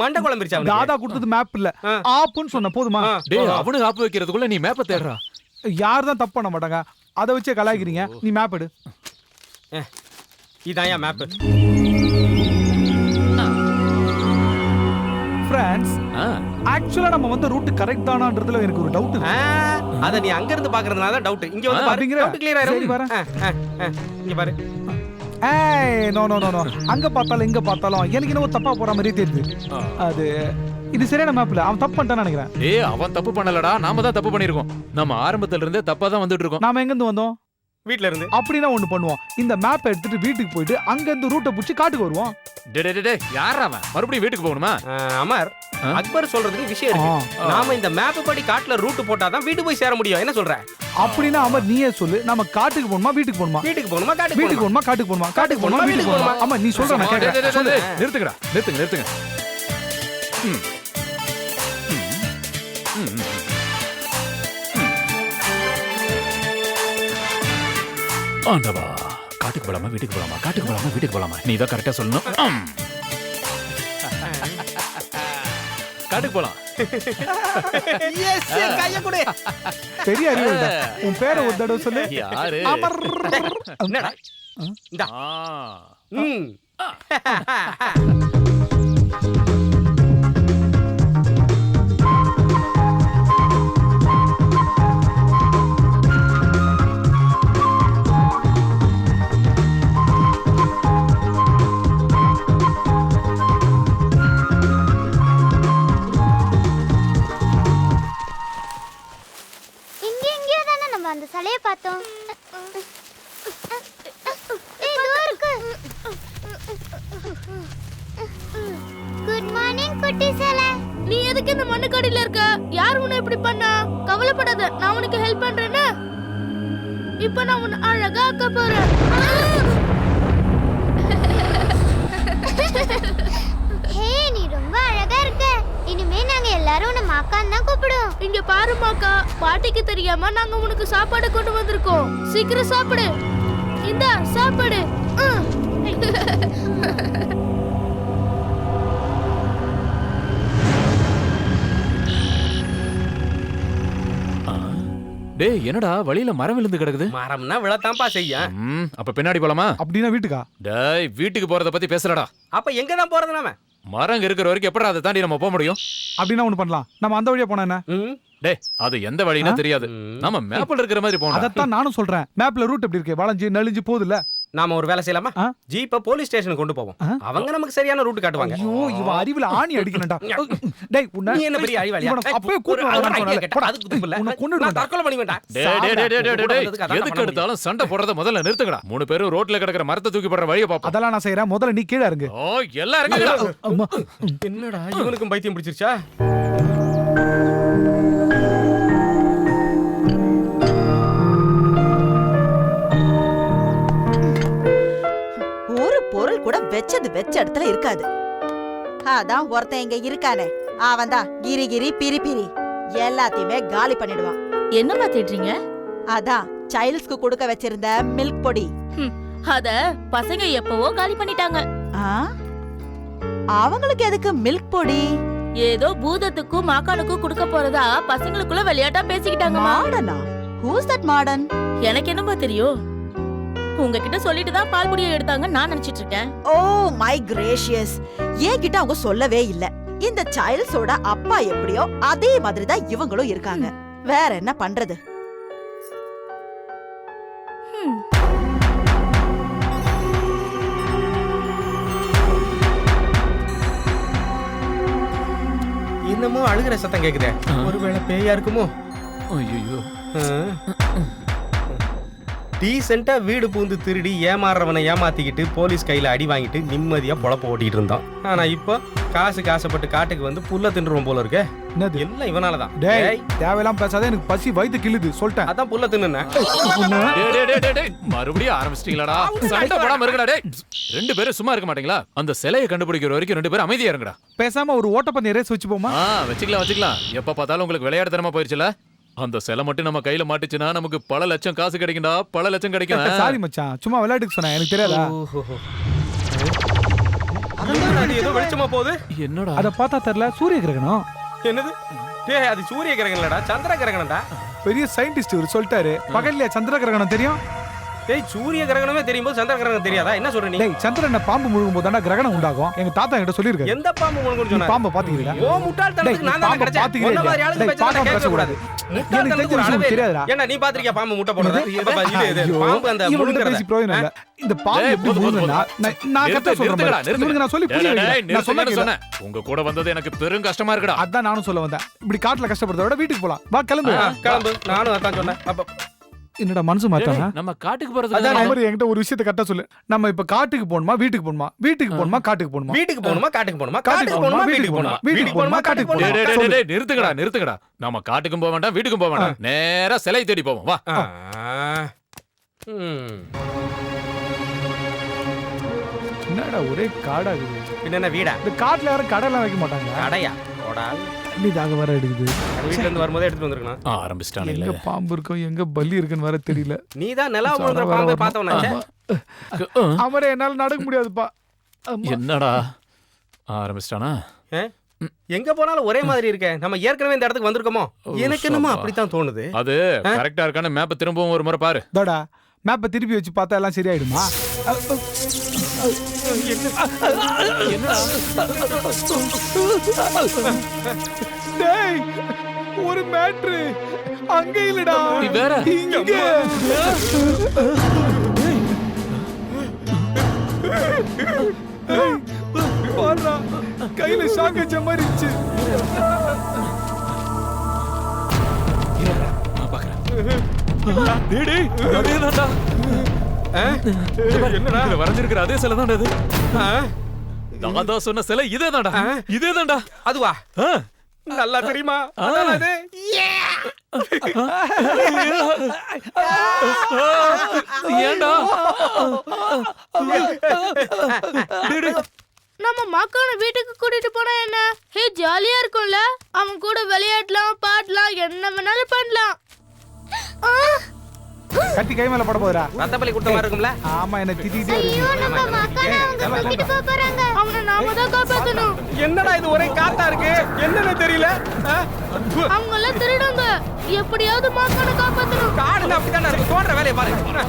மண்டை குழம்பிருச்சு அவனுக்கு. தாதா கொடுத்தது மேப் இல்ல, ஆப்புன்னு சொன்ன போதுமா? டேய், அவனுக்கு ஆப்பு வைக்கிறதுக்குள்ள நீ மேப்பை தேடுறா. யார் தான் தப்பு பண்ண மாட்டாங்க. அதை வச்சே கலாய்க்கிறீங்க. நீ மேப் எடு. இதான் மேப். ஃப்ரெண்ட்ஸ், ஆக்சுவலா நம்ம வந்த ரூட் கரெக்ட் தானான்றதுல எனக்கு ஒரு டவுட். அத நீ அங்க இருந்து பாக்குறதுனால தான் டவுட். இங்க வந்து பாரு. டவுட் கிளியர் ஆயிரும். இங்க பாரு. ஏய், நோ நோ நோ நோ. அங்க பார்த்தாலும் இங்க பார்த்தாலும் எனக்கு என்ன தப்பா போற மாதிரி தெரியுது. அது இது சரியான மேப்ல. அவன் தப்பு பண்ணிட்டான்னு நினைக்கிறேன். டேய், அவன் தப்பு பண்ணலடா. நாம தான் தப்பு பண்ணிருக்கோம். நம்ம ஆரம்பத்துல இருந்தே தப்பா தான் வந்துட்டு இருக்கோம். நாம எங்க இருந்து வந்தோம்? வீட்ல இருந்து. அப்படினா ஒன்னு பண்ணுவோம். இந்த மேப் எடுத்துட்டு வீட்டுக்கு போயிட்டு அங்க இருந்து ரூட்டை புடிச்சு காட்டுக்கு வருவோம். டேய், யாரா அவன்? மறுபடியும் வீட்டுக்கு போகணுமா? அமர், அக்பர் சொல்றதுக்கு விஷயம் இருக்கு. நாம இந்த மேப் படி காட்டுல ரூட் போட்டாதான் வீட்டு போய் சேர முடியும். என்ன சொல்ற? அப்படினா அமர் நீயே சொல்லு. நாம காட்டுக்கு போணுமா வீட்டுக்கு போணுமா? வீட்டுக்கு போணுமா காட்டுக்கு வீட்டுக்கு போணுமா காட்டுக்கு போணுமா? காட்டுக்கு போணுமா வீட்டுக்கு போணுமா? அம்மா நீ சொல்ற நான் கேக்குறேன். சொல்லு. நிறுத்துங்கடா. நிறுத்துங்க. ஆண்டவா, காட்டுக்கு போலாமா வீட்டுக்கு போலாமா? காட்டுக்கு போலாமா வீட்டுக்கு போலாமா? நீ தான் கரெக்டா சொல்லணும். காட்டுக்கு போலாம். எஸ், கைய கொடு. பெரிய அறிவுடா. உன் பேரை ஒரு தடவை சொல்லு. யாரு? அமர். என்னடா? இந்தா. மார்னிங் குட்டி சேலை. நீ எதுக்கு இந்த மண்ணுக்கடியில இருக்க? யார் உன்னை இப்படி பண்ணா? கவலைப்படாத, நான் உனக்கு ஹெல்ப் பண்றேன்னு. இப்ப நான் உன்னை அழகா ஆக்க போறேன். ஹே, நீ ரொம்ப அழகா இருக்க. இனிமே நாங்க எல்லாரும் உன்னை மாக்கான்னு தான் கூப்பிடுவோம். இங்க பாரு மாக்கா, பாட்டிக்கு தெரியாம நாங்க உனக்கு சாப்பாடு கொண்டு வந்திருக்கோம். சீக்கிரம் சாப்பிடு. இந்தா சாப்பாடு. டேய் என்னடா வழியில மரம் விழுந்து கிடக்குது? மரம்னா விழத்தாம்பா செய்யும். அப்ப பின்னாடி போலாமா? அப்படின்னா வீட்டுக்கா? டேய் வீட்டுக்கு போறத பத்தி பேசலடா. அப்ப எங்க தான் போறது நாம? மரம் இருக்கிற வரைக்கும் எப்படா அதை தாண்டி நம்ம போக முடியும்? அப்படின்னா ஒண்ணு பண்ணலாம், நம்ம அந்த வழியா போனா என்ன? டேய் அது எந்த வழினா தெரியாது. நம்ம மேப்ல இருக்கிற மாதிரி போறோம். அதத்தான் நானும் சொல்றேன். மேப்ல ரூட் எப்படி இருக்கு? வளைஞ்சு நெளிஞ்சு போகுதுல. நாம ஒரு வேலை செய்யலாமா? ஜீப்ப போலீஸ் ஸ்டேஷனுக்கு கொண்டு போவோம். அவங்க நமக்கு சரியான ரூட் காட்டுவாங்க. ஐயோ, இவ அறிவுல ஆணி அடிக்கணும்டா. டேய் உன்ன நீ என்ன பெரிய அறிவாளியா? அப்பவே கூட்டி வரணும். அதுக்கு துப்புல. உன்னை கொன்னுடுவேன். தற்கொலை பண்ணி வேண்டாம். டேய் எதுக்கு எடுத்தாலும் சண்டை போடுறத முதல்ல நிறுத்துங்கடா. 3 பேரும் ரோட்ல கிடக்குற மரத்தை தூக்கி போடுற வழியை பாப்போம். அதெல்லாம் நான் செய்யறேன். முதல்ல நீ கீழ இறங்கு. ஓ எல்லாம் இறங்குடா. என்னடா இவனுக்கும் பைத்தியம் பிடிச்சிருச்சா? ஒரு பொருள் கூட வெச்சது வெச்ச இடத்துல இருக்காது. அதான் ஒருத்தன் இங்க இருக்கானே, அவன் தான் கிரி கிரி பிரி பிரி எல்லாத்தையுமே காலி பண்ணிடுவான். என்னமா தேடுறீங்க? அதான் சைல்ட்ஸ்க்கு கொடுக்க வச்சிருந்த மில்க் பொடி. அத பசங்க எப்பவோ காலி பண்ணிட்டாங்க. அவங்களுக்கு எதுக்கு மில்க் பொடி? ஏதோ பூதத்துக்கும் மாக்கானுக்கும் கொடுக்க போறதா பசங்களுக்குள்ள விளையாட்டா பேசிக்கிட்டாங்க. மாடனா? Who's that Madan? எனக்கு என்னமா தெரியும்? உங்ககிட்ட சொல்லிட்டு தான் பால் பொடியை எடுத்தாங்க நான் நினைச்சிட்டு இருக்கேன். ஓ மை கிரேஷியஸ், ஏன் கிட்ட அவங்க சொல்லவே இல்ல. இந்த சைல்ட்ஸோட அப்பா எப்படியோ அதே மாதிரி தான் இவங்களும் இருக்காங்க. வேற என்ன பண்றது? இன்னமும் அழுகிற சத்தம் கேக்குதே. ஒருவேளை பேயா இருக்குமோ? ஐயோ, டீசெண்டா வீடு பூந்து திருடி ஏமாறுறவனை ஏமாத்திக்கிட்டு போலீஸ் கையில அடி வாங்கிட்டு நிம்மதியா பொழப்ப ஓட்டிட்டு இருந்தான். ஆனா இப்போ காசுக்கு ஆசைப்பட்டு காட்டுக்கு வந்து புல்ல தின்றுவோம் போல இருக்கு. எல்லாம் இவனாலதான். டேய் தேவையெல்லாம் பேசாத, எனக்கு பசி வயித்து கிள்ளுது சொல்லிட்டேன். அதான் புல்ல தின்னுனேன். மறுபடியும் ஆரம்பிச்சிட்டீங்களாடா? சண்டை போடாம இருக்கடா. டேய் 2 பேரும் சும்மா இருக்க மாட்டீங்களா? அந்த சிலையை கண்டுபிடிக்கிற வரைக்கும் 2 பேரும் அமைதியா இருங்கடா. பேசாம ஒரு ஓட்டப்பந்தய ரேஸ் வச்சு போமா? வச்சுக்கலாம். எப்ப பார்த்தாலும் உங்களுக்கு விளையாட தரமா போயிருச்சுல. அந்த சிலை மட்டும் நம்ம கையில மாட்டுச்சுன்னா நமக்கு பல லட்சம் காசு கிடைக்கும்டா. பல லட்சம் கிடைக்கும். சாரி மச்சான், சும்மா விளையாட்டுக்கு சொன்னேன், எனக்கு தெரியாதா? ஏதோ வெளிச்சமா போகுது. என்னடா அத பார்த்தா தெரியல. சூரிய கிரகணம். என்னது? டேய் அது சூரிய கிரகணம் இல்லடா, சந்திர கிரகணம்டா. பெரிய சயின்டிஸ்ட் இவர் சொல்லிட்டாரு. பகல்ல சந்திர கிரகணம் தெரியும். டேய் சூரிய கிரகணமே தெரியும் போது சந்திர கிரகணம் தெரியாதா? என்ன சொல்ற நீ? டேய் சந்திரன் பாம்பு முழுகும் போதுடா கிரகணம் உண்டாகும். எங்க தாத்தா என்கிட்ட சொல்லிருக்காரு. எந்த பாம்பு முழுகும்னு சொன்னா? பாம்பு பாத்தீங்களா? ஓ முட்டாள்தனத்துக்கு நான் தான் கிடைச்சேன். ஒண்ணு மாதிரி ஆளுங்க பேச்ச கேட்க கூடாது. முட்டாள்தனத்துக்கு தெரியாதா? என்ன நீ பாத்திருக்கியா பாம்பு முட்டை போடுறத? இது பாம்பு அந்த முழுங்கறத பேசி பிரயோஜனம் இல்ல. இந்த பாம்பு எப்படி முழுங்குனா நான் கரெக்ட்டா சொல்றேன். இவனுக்கு நான் சொல்லி புரிய வைக்கிறேன். நான் சொன்னேன். உங்க கூட வந்தது எனக்கு பெரும் கஷ்டமா இருக்குடா. அதான் நானும் சொல்ல வந்தேன். இப்படி காட்டுல கஷ்டப்படுறத விட வீட்டுக்கு போலாம். வா கிளம்பு. நானும் அதான் சொன்னேன். அப்ப என்னடா மனசு மாத்தானா? நம்ம காட்டுக்கு போறது. அதான் மாதிரி என்கிட்ட ஒரு விஷயத்தை கரெக்ட்டா சொல்லு. நம்ம இப்ப காட்டுக்கு போணுமா வீட்டுக்கு போணுமா? வீட்டுக்கு போணுமா காட்டுக்கு போணுமா? வீட்டுக்கு போணுமா காட்டுக்கு போணுமா? காட்டுக்கு போணுமா வீட்டுக்கு போணுமா? வீட்டுக்கு போணுமா காட்டுக்கு போணுமா? டேய் நிறுத்துங்கடா. நம்ம காட்டுக்கும் போக வேண்டாம், வீட்டுக்கும் போக வேண்டாம். நேரா சிலை தேடி போவோம். வா. என்னடா ஒரே காடா இருக்குது. பின்ன வீடா? இந்த காட்டுல யாரும் கடை வைக்க மாட்டாங்க. கடையா? ஓடால் நீ தாக வர எடுக்குது. வீட்ல இருந்து வரும்போது எடுத்து வந்திருக்கணும். ஆரம்பிச்சிட்டானே. எங்க பாம்பு இருக்கும் எங்க பல்லி இருக்குன்னு வர தெரியல. நீதான் நிலா போன்ற பாம்பை பார்த்தவனாச்சே. அவரே என்னால நடக்க முடியாதுப்பா. என்னடா ஆரம்பிச்சிட்டானா? எங்க போனாலும் ஒரே மாதிரி இருக்கே. நம்ம ஏற்கனவே இந்த இடத்துக்கு வந்திருக்கோமோ? எனக்கு என்னமோ அப்படித்தான் தோணுது. அது கரெக்டா இருக்கானே. மேப்பை திரும்பவும் ஒரு முறை பாரு. தோடா மேப்பை திருப்பி வச்சு பார்த்தா எல்லாம் சரியாயிடுமா? டேய் ஒரு மேட்ரு அங்க இல்லடா, வேற இங்க. பாருடா கையில ஷாக் அடிச்ச மாதிரி இருந்துச்சு. என்னடா வரைஞ்சிருக்கிற அதே சிலை தான் அது. தாதா சொன்ன சிலை இதேதான்டா இதேதான்டா. அதுவா? நல்லா தெரியுமா? அதான் அது. ஏண்டா நம்ம மாக்கான வீட்டுக்கு கூட்டிட்டு போனா என்ன? ஹே ஜாலியா இருக்கும்ல, அவன் கூட விளையாடலாம், பாடலாம், என்ன வேணாலும் பண்ணலாம். கட்டி கை மேல போட போறா. ரத்தப்பலி குட்டமா இருக்கும்ல? ஆமா, என்ன திட்டிட்டே ஐயோ நம்ம மாக்கான அவங்க தூக்கிட்டு போக போறாங்க. அவனை நாம தான் காப்பாத்தணும். என்னடா இது ஒரே காத்தா இருக்கு? என்னன்னு தெரியல. அவங்க எல்லாம் திருடுங்க. எப்படியாவது மாக்கான காப்பாத்தணும். காடுல அப்படிதானே இருக்கு. தோன்ற வேலையை பாருங்க.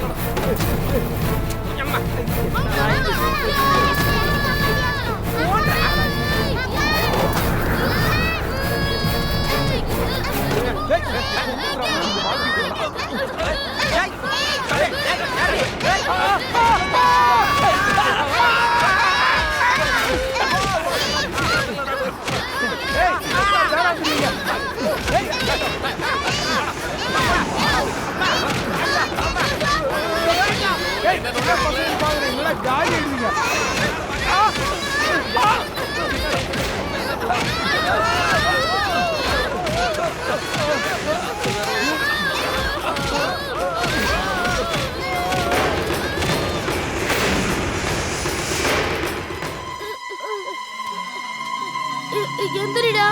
எந்திரிடா.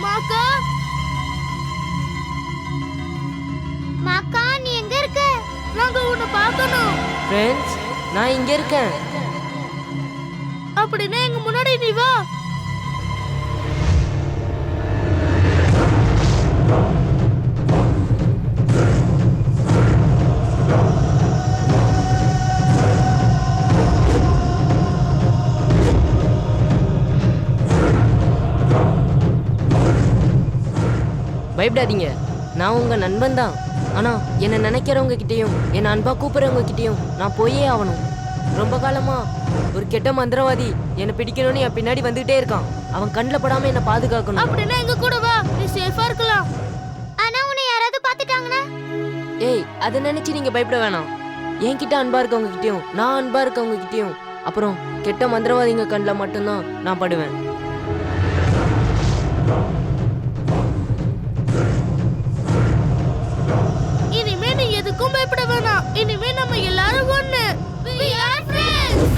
மாக்கா மாக்கா நீ எங்க இருக்க? நாங்க உன்னை பார்க்கணும். ஃப்ரெண்ட்ஸ், நான் இங்க இருக்கேன். அப்படின்னா எங்க முன்னாடி நீ வா. பயப்படாதீங்க, நான் உங்க நண்பன் தான். ஆனா என்னை நினைக்கிறவங்க கிட்டேயும் என்னை அன்பா கூப்பிடுறவங்க கிட்டேயும் நான் போயே ஆகணும். ரொம்ப காலமா ஒரு கெட்ட மந்திரவாதி என்னை பிடிக்கணும்னு என் பின்னாடி வந்துகிட்டே இருக்கான். அவன் கண்ணில் படாம என்னை பாதுகாக்கணும். அப்படின்னா எங்க கூட வா, நீ சேஃபா இருக்கலாம். ஆனா உன்னை யாராவது பாத்துட்டாங்கன்னா? ஏய், அதை நினைச்சு நீங்க பயப்பட வேணாம். என்கிட்ட அன்பா இருக்கவங்க கிட்டேயும் நான் அன்பா இருக்கவங்க கிட்டேயும் அப்புறம் கெட்ட மந்திரவாதிங்க கண்ணில் மட்டும்தான் நான் படுவேன். இனிமே நீ எதுக்கும் பயப்பட வேணாம். இனிமே நம்ம எல்லாரும் ஒண்ணு. We are friends.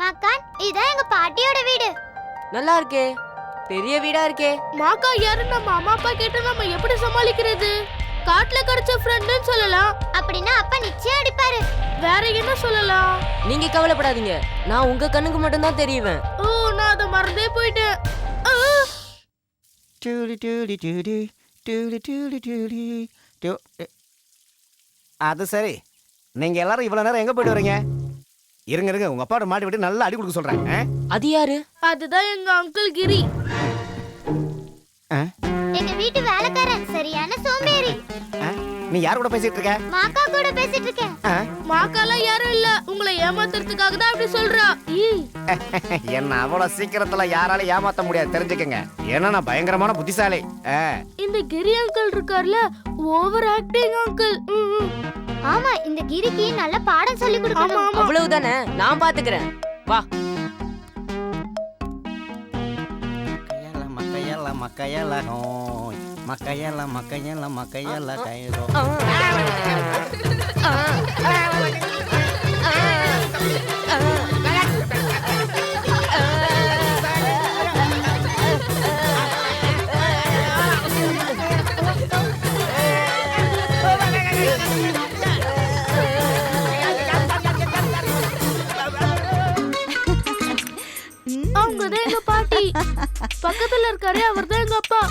மாக்கான், இதான் எங்க பாட்டியோட வீடு. நல்லா இருக்கே, பெரிய வீடா இருக்கே. மாக்கா யாரு? நம்ம அம்மா அப்பா கேட்டு நம்ம எப்படி சமாளிக்கிறது? காட்டுல கிடைச்ச ஃப்ரெண்ட்னு சொல்லலாம். அப்படின்னா அப்பா நிச்சயம் அடிப்பாரு. வேற என்ன சொல்லலாம்? நீங்க கவலைப்படாதீங்க, நான் உங்க கண்ணுக்கு மட்டும் தான் தெரியுவேன். ஓ, நான் அதை மறந்தே போயிட்டேன். அது சரி, நீங்க எல்லாரும் இவ்வளவு நேரம் எங்க போயிட்டு வரீங்க? இருங்க இருங்க, உங்க அப்பாவோட மாட்டி விட்டு நல்லா அடி கொடுக்க சொல்றேன். அது யாரு? அதுதான் எங்க அங்கிள் கிரி. எங்க வீட்டு வேலைக்காரன், சரியான சோம்பேறி. நீ யார் கூட பேசிட்டு இருக்க? மாக்கா கூட பேசிட்டு இருக்கேன். மாக்காலாம் யாரும் இல்ல, உங்களை ஏமாத்துறதுக்காக தான் அப்படி சொல்றா. என்ன அவ்வளவு சீக்கிரத்துல யாரால ஏமாத்த முடியாது, தெரிஞ்சுக்கங்க. ஏன்னா நான் பயங்கரமான புத்திசாலி. இந்த கிரி அங்கிள் இருக்கார்ல, ஓவர் ஆக்டிங் அங்கிள். ஆமா, இந்த கிரிக்கு நல்ல பாடம் சொல்லி கொடுக்கணும். அவ்வளவுதானே, நான் பாத்துக்கிறேன். வா. மக்கையல நோய், மக்கையல மக்கையல மக்கையல கைரோ. அவங்கதான் எங்க பாட்டி. பக்கத்துல இருக்காரு, அவர்தான் எங்க அப்பா.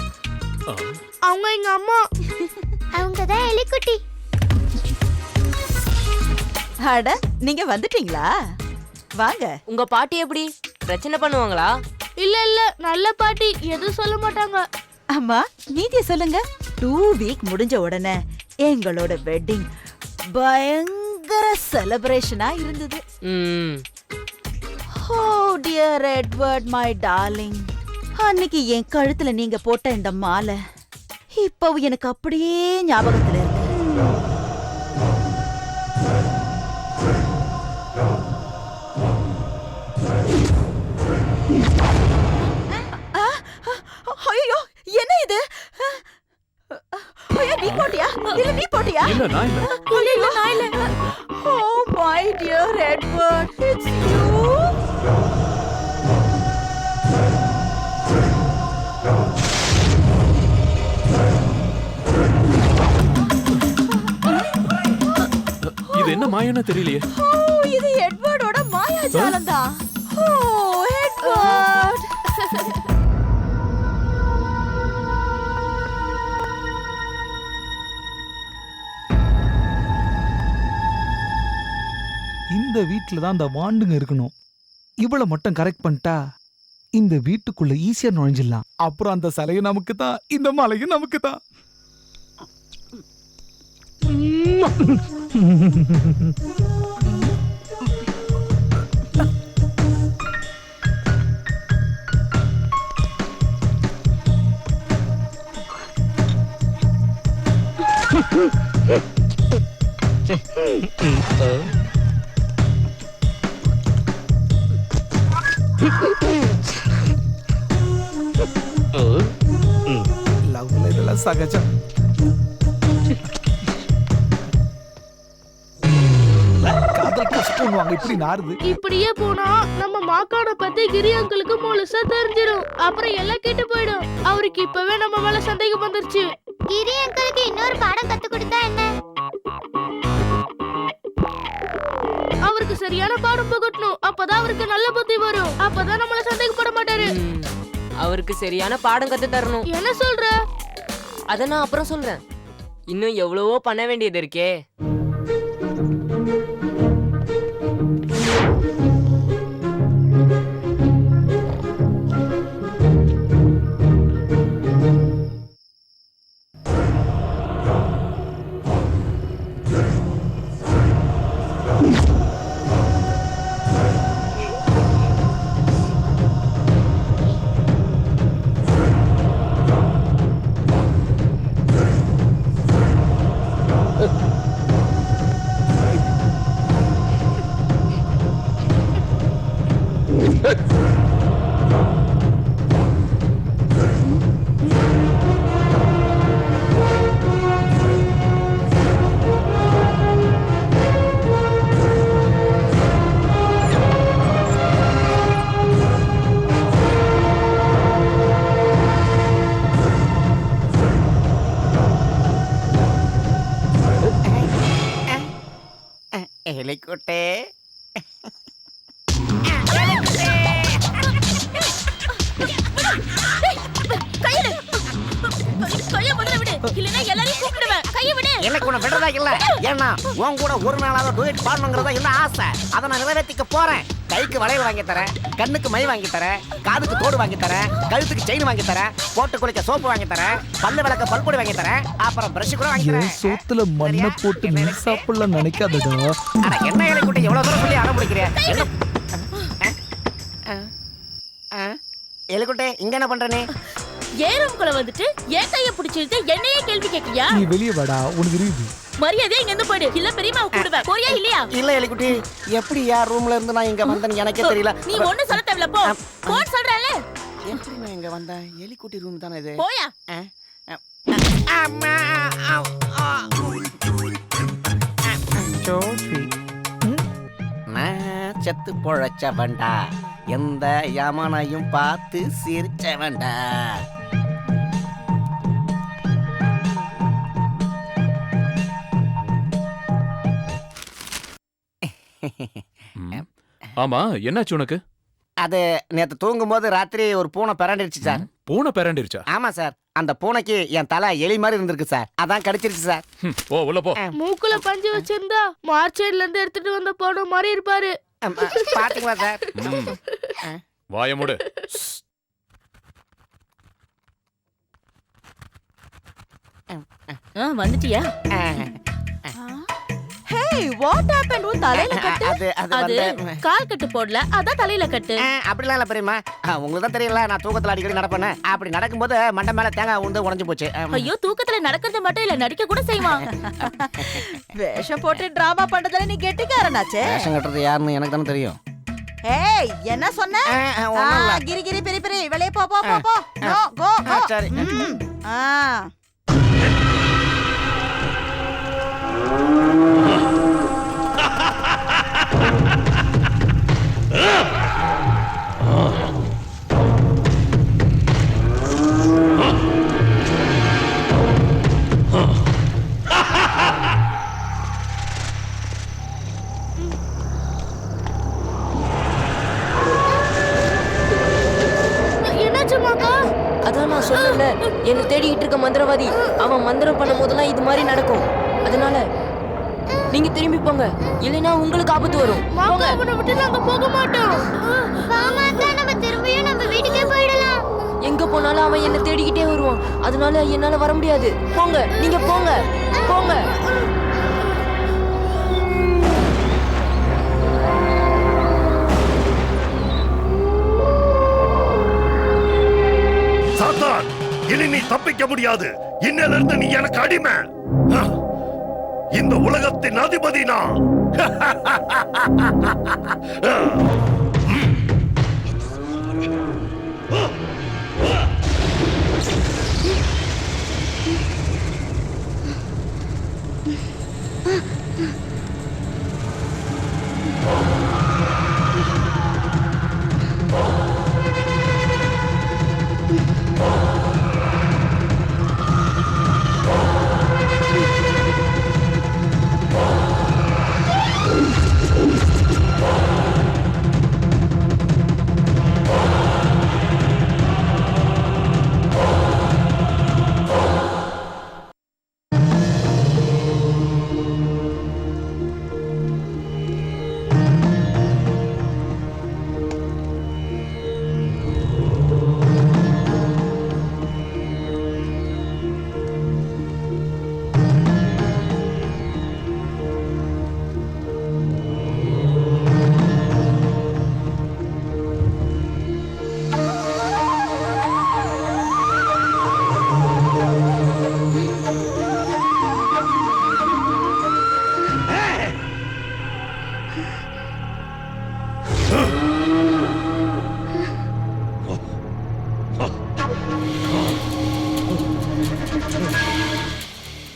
அவங்க எங்க அம்மா. அவங்கதான் எலிக்குட்டி. அட நீங்க வந்துட்டீங்களா? வாங்க. உங்க பாட்டி எப்படி பிரச்சனை பண்ணுவாங்களா? இல்ல இல்ல, நல்ல பாட்டி, எதுவும் சொல்ல மாட்டாங்க. அம்மா நீங்க சொல்லுங்க. 2 வீக் முடிஞ்ச உடனே எங்களோட வெட்டிங் பயங்கர செலிப்ரேஷனா இருந்தது. Oh dear Edward, my darling. அன்னைக்கு என் கழுத்துல நீங்க போட்ட இந்த மாலை இப்பவும் எனக்கு அப்படியே ஞாபகத்துல இருக்கு. ஐயோ, என்ன இது? ஐயோ, நீ போட்டியா? இல்ல நீ போட்டியா? இல்ல நான் இல்ல. இல்ல நான் இல்ல. Oh my dear Edward, it's you. இது என்ன மாயன்னு தெரியலையே. இது எட்வர்டோட மாயாஜாலம் தான். ஓ எட்வர்ட். இந்த வீட்ல தான் அந்த வாண்டுங்க இருக்கணும். இவளை மட்டும் கரெக்ட் பண்ணிட்டா இந்த வீட்டுக்குள்ள ஈஸியா நுழைஞ்சிடலாம். அப்புறம் அந்த சிலையும் நமக்கு தான், இந்த மலையும் நமக்கு தான். லவ்ல இதெல்லாம் சகஜம். காதல் கஷ்டம்வாங்க, இப்படி நாறுது. இப்படியே போனா நம்ம மாக்கான பத்தி கிரி அங்கிளுக்கு முழுசா தெரிஞ்சிடும். அப்புறம் எல்லாம் கேட்டு போயிடும். அவருக்கு இப்பவே நம்ம மேல சந்தேகம் வந்துருச்சு. கிரி அங்கிளுக்கு இன்னொரு பாடம் கத்து கொடுத்தா என்ன? அவருக்கு சரியான பாடம் புகட்டணும். அப்பதான் அவருக்கு நல்ல புத்தி வரும். அப்பதான் நம்மள சந்தேகப்பட மாட்டாரு. அவருக்கு சரியான பாடம் கத்து தரணும். என்ன சொல்ற? அத நான் அப்புறம் சொல்றேன். இன்னும் எவ்வளவோ பண்ண வேண்டியது இருக்கே. எலிக்குட்டே, எனக்கு உன்னை விடுறதா இல்ல. ஏன்னா உன் கூட ஒரு நாளாவது டூயட் பாடணுங்கிறதா இல்ல ஆசை. அதை நான் நிறைவேற்றிக்க போறேன். கைக்கு வளையல் வாங்கி தரேன், கண்ணுக்கு மை வாங்கி தரேன், காதுக்கு தோடு வாங்கி தரேன், கழுத்துக்கு செயின் வாங்கி தரேன், போட்டு குளிக்க சோப்பு வாங்கி தரேன், பல்லு விளக்க பல்பொடி வாங்கி தரேன், அப்புறம் பிரஷ் கூட வாங்கி தரேன். சோத்துல மண்ணை போட்டு நீ சாப்பிடலாம் நினைக்காதடா. அட என்ன எலிக்குட்டி எவ்வளவு தூரம் சொல்லி அடம்பிடிக்கிறியா? எலிக்குட்டே, இங்க என்ன பண்ற நீ? ஏறும்குள்ள வந்துட்டு என் கைய பிடிச்சிட்டு என்னையே கேள்வி கேட்கியா? நீ வெளியே வாடா, உனக்கு இருக்குது. மரியாதை இங்க இருந்து போயிடு, இல்ல பெரியம்மாவை கூடுவேன். போறியா இல்லையா? இல்ல எலிக்குட்டி, எப்படி யார் ரூம்ல இருந்து நான் இங்க வந்தேன்னு எனக்கே தெரியல. நீ ஒண்ணு சொல்ல தேவையில்ல, போ. போன் சொல்றேன்ல. எப்படி நான் இங்க வந்தேன்? எலிக்குட்டி ரூம் தானே இது? போயா. நான் செத்து பொழைச்ச வேண்டா, எந்த யமனையும் பார்த்து சிரிச்ச வேண்டா. ஆமா, என்னாச்சு உனக்கு? அது நேத்து தூங்கும் போது ராத்திரி ஒரு பூனை பிறண்டிருச்சு சார். பூனை பிறண்டிருச்சா? ஆமா சார். அந்த பூனைக்கு என் தலை எலி மாதிரி இருந்திருக்கு சார், அதான் கடிச்சிருச்சு சார். போ உள்ள போ. மூக்குல பஞ்சு வச்சிருந்தா மார்ச்சைட்ல இருந்து எடுத்துட்டு வந்த போன மாதிரி இருப்பாரு. பாத்தீங்களா சார்? வாய மூடு. வந்துட்டியா? Hey what happen? உன் தலையில கட்டு. அது கால் கட்டு போடல, அதான் தலையில கட்டு. அப்படிலாம் இல்ல பெரியம்மா, உங்களுக்கு தான் தெரியல, நான் தூக்கத்துல அடிக்கடி நடப்பேன். அப்படி நடக்கும்போது மண்டை மேல தேங்காய் உண்டு உடைஞ்சு போச்சு. ஐயோ, தூக்கத்துல நடக்கிறது மட்டும் இல்ல, நடிக்க கூட செய்வான். வேஷம் போட்டு டிராமா பண்றதுல நீ கெட்டிக்காரனாச்சே. வேஷம் கட்டுறது யாருன்னு எனக்கு தானே தெரியும். ஏய் என்ன சொன்ன? கிரி கிரி பெரி பெரி வெளிய போ போ போ போ. நோ கோ கோ. சரி. அதான் நான் சொன்னேன்ல, என்ன தேடிக்கிட்டு இருக்க மந்திரவாதி அவன் மந்திரம் பண்ணும் போதெல்லாம் இது மாதிரி நடக்கும். அதனால நீங்க திரும்பி போங்க, இல்லைன்னா உங்களுக்கு ஆபத்து வரும். மாமா அவனை விட்டு நாங்க போக மாட்டோம். வாமாக்கா, நம்ம திரும்பியும் நம்ம வீட்டுக்கே போயிடலாம். எங்க போனாலும் அவன் என்ன தேடிக்கிட்டே வருவான், அதனால என்னால வர முடியாது. போங்க, நீங்க போங்க போங்க. சாத்தான், இனி நீ தப்பிக்க முடியாது. இன்னையில இருந்து நீ எனக்கு அடிமை. இந்த உலகத்தின் அதிபதி நான்.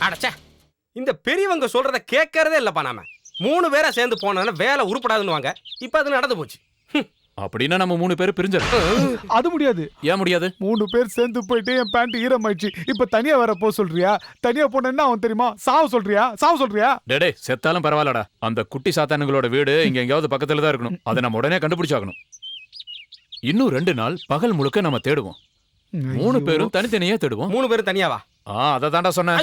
அடச்சே, இந்த பெரியவங்க சொல்றத கேட்கறதே இல்லப்பா. நாம 3 பேரா சேர்ந்து போனா வேலை உருப்படாதுன்னு. இப்ப அது நடந்து போச்சு. அப்படின்னா நம்ம 3 பேர் பிரிஞ்சிடலாம். அது முடியாது. ஏன் முடியாது? 3 பேர் சேர்ந்து போயிட்டு என் பேண்ட் ஈரமாயிடுச்சு. இப்ப தனியா வர போ சொல்றியா? தனியா போனா அவன் தெரியுமா? சாவு சொல்றியா? டேடே, செத்தாலும் பரவாயில்லடா. அந்த குட்டி சாத்தானுங்களோட வீடு இங்க எங்கயாவது பக்கத்துல தான் இருக்கணும். அதை நம்ம உடனே கண்டுபிடிச்சாகணும். இன்னும் 2 நாள் பகல் முழுக்க நம்ம தேடுவோம். 3 பேரும் தனித்தனியா தேடுவோம். 3 பேரும் தனியாவா? அதை தாண்டா சொன்னேன்.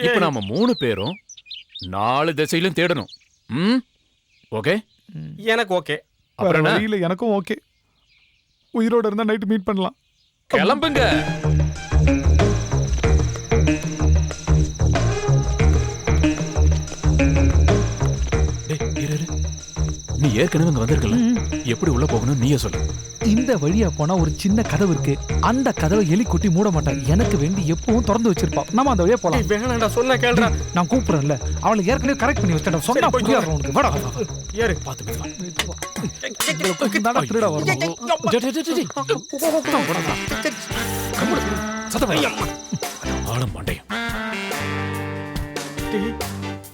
இப்ப நாம 3 பேரும் 4 திசையிலும் தேடணும். ஓகே? எனக்கு ஓகே. அப்புறம் இல்ல, எனக்கும் ஓகே. உயிரோட இருந்தா நைட் மீட் பண்ணலாம். கிளம்புங்க. நீ ஏற்கனவே இங்க வந்திருக்கல, எப்படி உள்ள போகணும் நீயே சொல்லு. இந்த வழியா போனா ஒரு சின்ன கதவு இருக்கு. அந்த கதவை எலி குட்டி மூட மாட்டான். எனக்கு வேண்டி எப்பவும் திறந்து வச்சிருப்பா. நம்ம அந்த வழியா போலாம். வேணாம்டா, சொன்னா கேளுடா. நான் கூப்பிடுறேன்ல, அவளை ஏற்கனவே கரெக்ட் பண்ணி வச்சிட்டேன். சொன்னா புரியாது உனக்கு. வாடா ஏறு. பாத்து திருடா வரணும். ஆளும் மண்டையும்.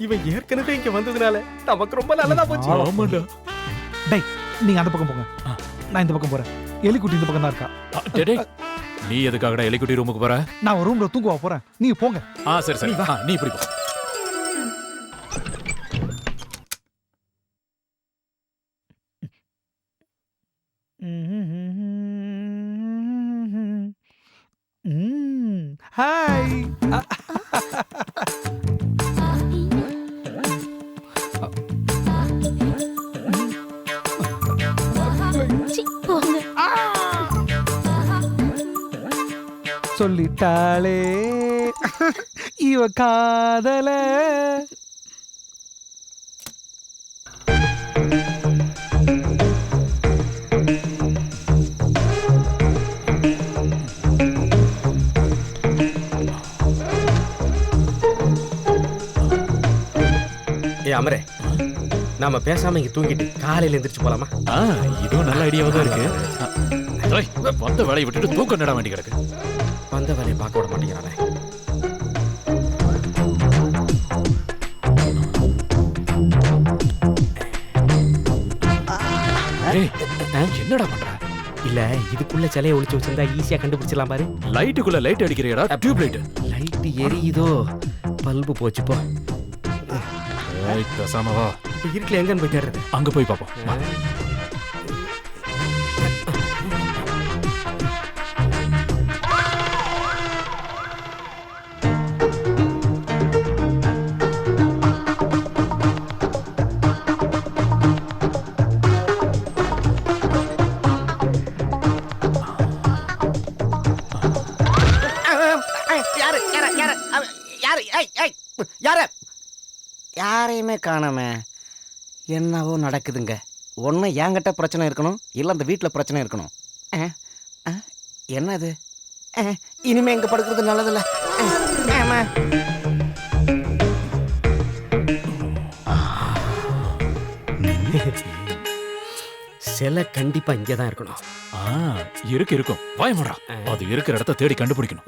இவன் ஏற்கனவே இங்க வந்ததுனால நமக்கு ரொம்ப நல்லதா போச்சு. ஆமாடா. டேய், நீங்க அந்த பக்கம் போங்க, நான் இந்த பக்கம் போறேன். எலிக்குட்டி இந்த பக்கம் தான் இருக்கா. நீ எதுக்காகடா எலிக்குட்டி ரூமுக்கு போற? நான் ரூம்ல தூங்குவா போறேன், நீங்க போங்க. சரி நீ இப்படி போ. ஹாய். சொல்லிட்டாளே இவ காதல. அமரே, நாம பேசாம இங்க தூங்கிட்டு காலையில எந்திரிச்சு போலாமா? இதுவும் நல்ல ஐடியாவா தான் இருக்கு. வந்த வேலையை விட்டுட்டு தூக்கம் நட வேண்டி கிடக்கு. வந்த வேலையை பார்க்க விட மாட்டேங்கிறானே. என்னடா பண்ற? இல்ல இதுக்குள்ள சிலையை ஒளிச்சு வச்சிருந்தா ஈஸியா கண்டுபிடிச்சிடலாம் பாரு. லைட்டுக்குள்ள லைட் அடிக்கிறியடா? Tube light. லைட் எரியுதோ? பல்பு போச்சு போ. பேசாம வா. இருட்டுல எங்கன்னு போய் தேடுறது? அங்க போய் பாப்போம். யாரையுமே காணாம. என்னவோ நடக்குதுங்க. ஒன்று என்கிட்ட பிரச்சனை இருக்கணும், இல்லை அந்த வீட்டில் பிரச்சனை இருக்கணும். என்னது? இனிமே இங்கே படுக்கிறது நல்லதில்ல. சிலை கண்டிப்பா இங்கதான் இருக்கணும். இருக்கும். வாயமுடா. அது இருக்கிற இடத்த தேடி கண்டுபிடிக்கணும்.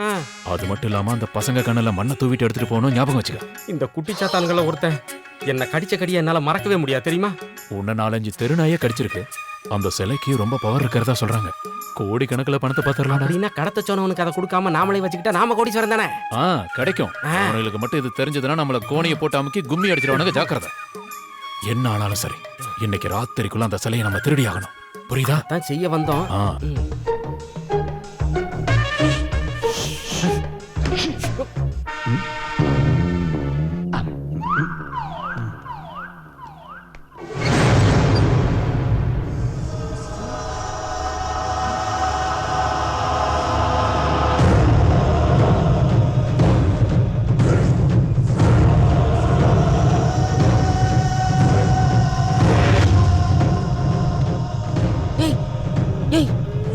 அது மட்டும் இல்லாம அந்த பசங்க கண்ணுல மண்ணை தூவிட்டு எடுத்துட்டு போகணும். ஞாபகம் வச்சுக்க. இந்த குட்டி சாத்தான்கள ஒருத்தன் என்ன கடிச்ச கடியை என்னால மறக்கவே முடியாது தெரியுமா? உன்ன 4-5 தெருநாயே கடிச்சிருக்கு. அந்த சிலைக்கு ரொம்ப பவர் இருக்கிறதா சொல்றாங்க. கோடி கணக்குல பணத்தை பாத்துறலாம். அப்படின்னா கடத்த சொன்னவனுக்கு அதை கொடுக்காம நாமளே வச்சுக்கிட்டா நாம கோடீஸ்வரன் தானே? கிடைக்கும். அவங்களுக்கு மட்டும் இது தெரிஞ்சதுன்னா நம்மள கோணியை போட்டு அமுக்கி கும்மி அடிச்சிருவானுங்க. ஜாக்கிரதை. என்ன ஆனாலும் சரி, இன்னைக்கு ராத்திரிக்குள்ள அந்த சிலையை நம்ம திருடி ஆகணும். புரியுதா? தான் செய்ய வந்தோம்.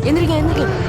எந்திரிக்க எந்திரிக்க.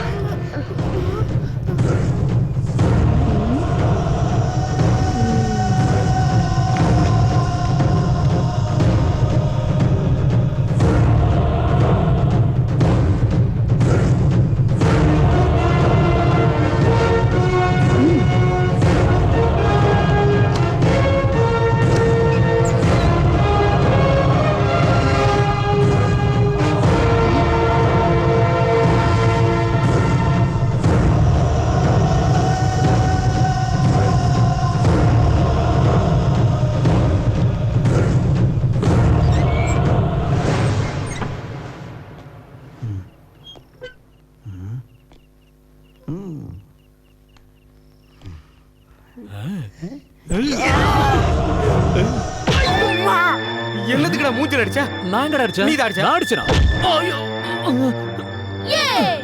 என்னதுக்குடா மூஞ்சில அடிச்சா? நாங்கடா அடிச்சா? நீ தான் அடிச்சா? நான் அடிச்சனா? ஐயோ.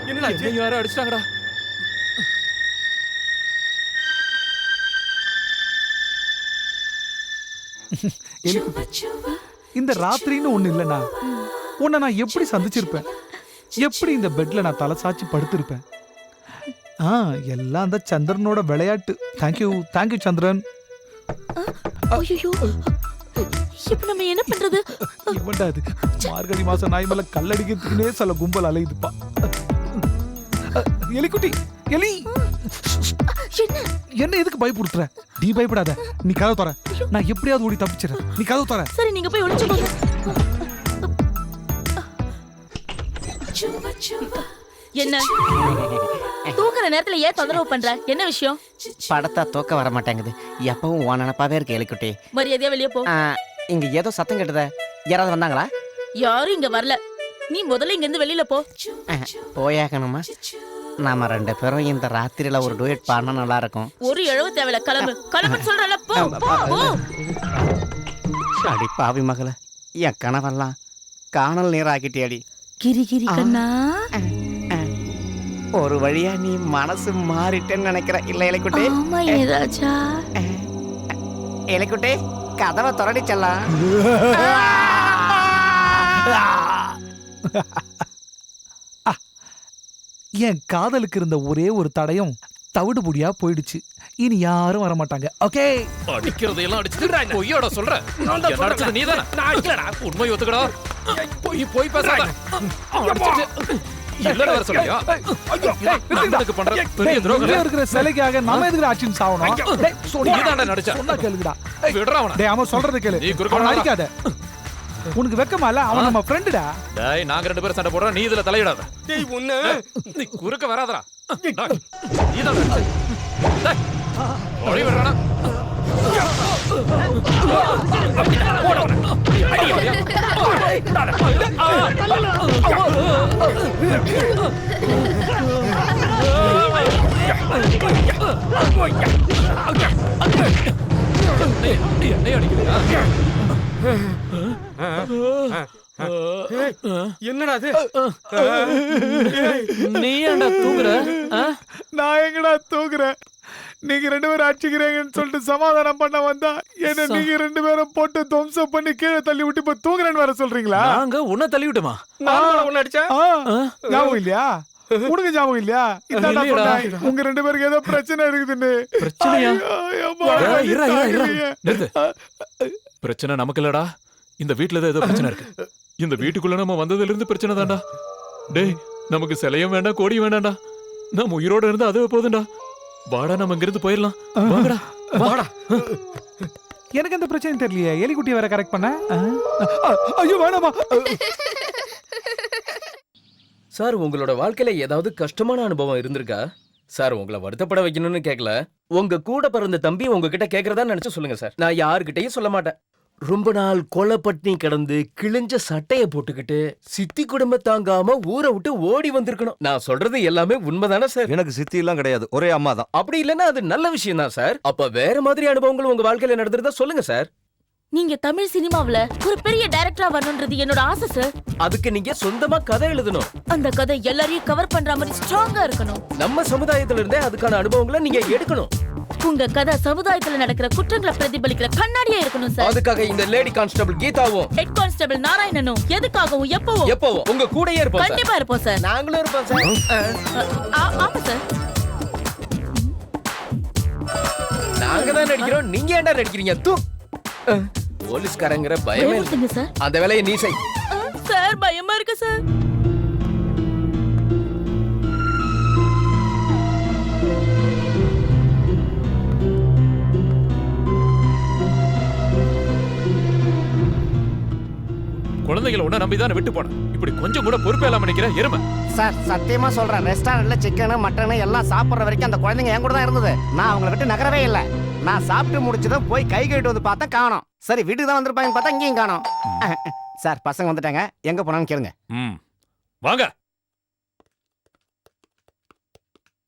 என்னடா ஆச்சு? யாரோ அடிச்சிட்டாங்கடா. இந்த ராத்திரின்னு ஒண்ணு இல்லனா உன்னை நான் எப்படி சந்திச்சிருப்பேன்? எப்படி இந்த பெட்ல நான் தலை சாச்சி படுத்திருப்பேன்? எல்லாம் அந்த சந்திரனோட விளையாட்டு. தேங்க்யூ சந்திரன். ஐயோ, இப்ப நம்ம என்ன பண்றது? இவன்டா அது மார்கழி மாசம் நாய் மேல கல்லடிக்கிறதுக்குனே சில கும்பல் அலையுதுப்பா. எலிக்குட்டி, எலி என்ன எதுக்கு பயப்படுத்துற? நீ பயப்படாத. நீ கதவு தர. நான் எப்படியாவது ஓடி தப்பிச்சிடறேன். நீ கதவு தர. சரி, நீங்க போய் ஒளிச்சுக்கோங்க. என்ன தூக்குற நேரத்துல ஏன் தொந்தரவு பண்ற? என்ன விஷயம்? படத்தா தூக்க வர மாட்டேங்குது. எப்பவும் உன் நினப்பாவே இருக்கு எலிக்குட்டி. மரியாதையா வெளியே போ. இங்க ஏதோ சத்தம் கேட்டத. யாராவது வந்தாங்களா? யாரும் இங்க வரல. நீ முதல்ல இங்க இருந்து வெளியில போ. போயாகணுமா? நாம 2 பேரும் இந்த ராத்திரியில ஒரு டூயட் பாடினா நல்லா இருக்கும். ஒரு எழுவ தேவையில்ல, கிளம்பு கிளம்பு சொல்றல. போ போ. அடி பாவி மகள, என் கனவெல்லாம் காணல் நீராக்கிட்டியடி. கிரி கண்ணா, ஒரு வழியா நீ மனசு மாறிட்டேன்னு நினைக்கிற இல்ல இலைக்குட்டி? ஆமா ஏதாச்சா? இலைக்குட்டி கதவை திறடி செல்லாம். என் காதலுக்கு இருந்த ஒரே ஒரு தடயம் தவிடுபுடியா போயிடுச்சு. இனி யாரும் வர மாட்டாங்க. ஓகே, அடிக்கிறதையெல்லாம் அடிச்சு பொய்யோட சொல்ற. நீ தானே? உண்மை ஒத்துக்கடா. போய் பேசாத. இல்லடா வர சொல்றியா? நண்பனுக்கு பண்ற பெரிய துரோகம் இருக்கிற சிலைக்காக நம்ம எதுக்கு ஆக்ஷன் சாவணும்? நீ தான்டா நடிச்ச. சொன்னா கேளுடா. விடுறா அவனை. டேய் அவன் சொல்றத கேளு. நீ குறுக்க அவனை அடிக்காத. உனக்கு வெக்கமா இல்ல? அவன் நம்ம ஃப்ரெண்டுடா. டேய் நாங்க 2 பேரும் சண்டை போடுறோம், நீ இதுல தலையிடாத. டேய் உன்ன நீ குறுக்க வராதடா. நீ தான் டேய் ஓடி வரடா. என்னடா அது? நீ ஏன்டா தூங்குற? நான் எங்கடா தூங்குறேன்? நீங்க 2 பேரும் அடிச்சுக்கிறீங்கன்னு சொல்லிட்டு சமாதானம் பண்ண வந்தா என்ன நீங்க 2 பேரும் போட்டு துவம்சம் பண்ணி கீழே தள்ளி விட்டு இப்ப தூங்குறேன்னு வேற சொல்றீங்களா? நாங்க உன்னை தள்ளி விட்டோமா? நான் உன்னை அடிச்சா? ஞாபகம் இல்லையா? உனக்கு ஞாபகம் இல்லையா? இதான்டா சொன்னேன், உங்க 2 பேருக்கு ஏதோ பிரச்சனை இருக்குதுன்னு. பிரச்சனையா? பிரச்சனை நமக்கு இல்லடா, இந்த வீட்டுல தான் ஏதோ பிரச்சனை இருக்கு. இந்த வீட்டுக்குள்ள நம்ம வந்ததுல இருந்து பிரச்சனை தான்டா. டேய் நமக்கு சிலையும் வேண்டாம், கோடியும் வேண்டாம்டா. நம்ம உயிரோட இருந்து அதுவே போதும்டா. வாடா நம்ம இங்கிருந்து போயிடலாம். வாடா வாடா. எனக்கு அந்த பிரச்சனை தெரியலையே. எலிக்குட்டி வேற கரெக்ட் பண்ண. ஐயோ வேணாமா. சார் உங்களோட வாழ்க்கையில ஏதாவது கஷ்டமான அனுபவம் இருந்திருக்கா? சார் உங்களை வருத்தப்பட வைக்கணும்னு கேட்கல. உங்க கூட பிறந்த தம்பி உங்ககிட்ட கேட்கறதா நினைச்சு சொல்லுங்க சார். நான் யாருக்கிட்டையும் சொல்ல மாட்டேன். ரொம்ப நாள் கொலை பட்டினி கிடந்து கிழிஞ்ச சட்டைய போட்டுக்கிட்டு சித்தி குடும்ப தாங்காம ஊரை விட்டு ஓடி வந்திருக்கணும். நான் சொல்றது எல்லாமே உண்மைதானே சார்? எனக்கு சித்தி எல்லாம் கிடையாது, ஒரே அம்மா தான். அப்படி இல்லைன்னா அது நல்ல விஷயம் தான் சார். அப்ப வேற மாதிரி அனுபவங்கள் உங்க வாழ்க்கையில நடந்திருந்தா சொல்லுங்க சார். நீங்க தமிழ் சினிமாவுல ஒரு பெரிய டைரக்டரா வரணும்ன்றது என்னோட ஆசை சார். அதுக்கு நீங்க சொந்தமா கதை எழுதணும். அந்த கதை எல்லாரையும் கவர் பண்ற மாதிரி ஸ்ட்ராங்கா இருக்கணும். நம்ம சமுதாயத்துல இருந்தே அதுக்கான அனுபவங்களை நீங்க எடுக்கணும். உங்க கதை சமுதாயத்துல நடக்கிற குற்றங்களை பிரதிபலிக்கிற கண்ணாடியா இருக்கணும் சார். அதுக்காக இந்த லேடி கான்ஸ்டபிள் கீதாவும் ஹெட் கான்ஸ்டபிள் நாராயணனும் எதுக்காகவும் எப்பவும் உங்க கூடயே இருப்போம். கண்டிப்பா இருப்போம் சார். நாங்களும் இருப்போம் சார். ஆமா சார். நாங்க தான் நடிக்கிறோம், நீங்க ஏன்டா நடிக்கிறீங்க? தூ போலீஸ்காரங்கிற பயமே இல்ல சார். அந்த வேலையை நீ செய். சார் பயமா இருக்கு சார். குழந்தைகளை உன்ன நம்பிதான் விட்டு போன. இப்படி கொஞ்சம் கூட பொறுப்பே இல்லாம நிக்கிற எருமை. சார் சத்தியமா சொல்றேன், ரெஸ்டாரண்ட்ல சிக்கன் மட்டன் எல்லாம் சாப்பிடுற வரைக்கும் அந்த குழந்தைங்க என் கூட தான் இருந்தது. நான் அவங்கள விட்டு நகரவே இல்லை. நான் சாப்பிட்டு முடிச்சதும் போய் கை கழுவிட்டு வந்து பார்த்தா காணோம். சரி வீட்டுக்கு தான் வந்திருப்பாங்கன்னு பார்த்தா இங்கேயும் காணோம். சார் பசங்க வந்துட்டாங்க, எங்க போனான்னு கேளுங்க. வாங்க,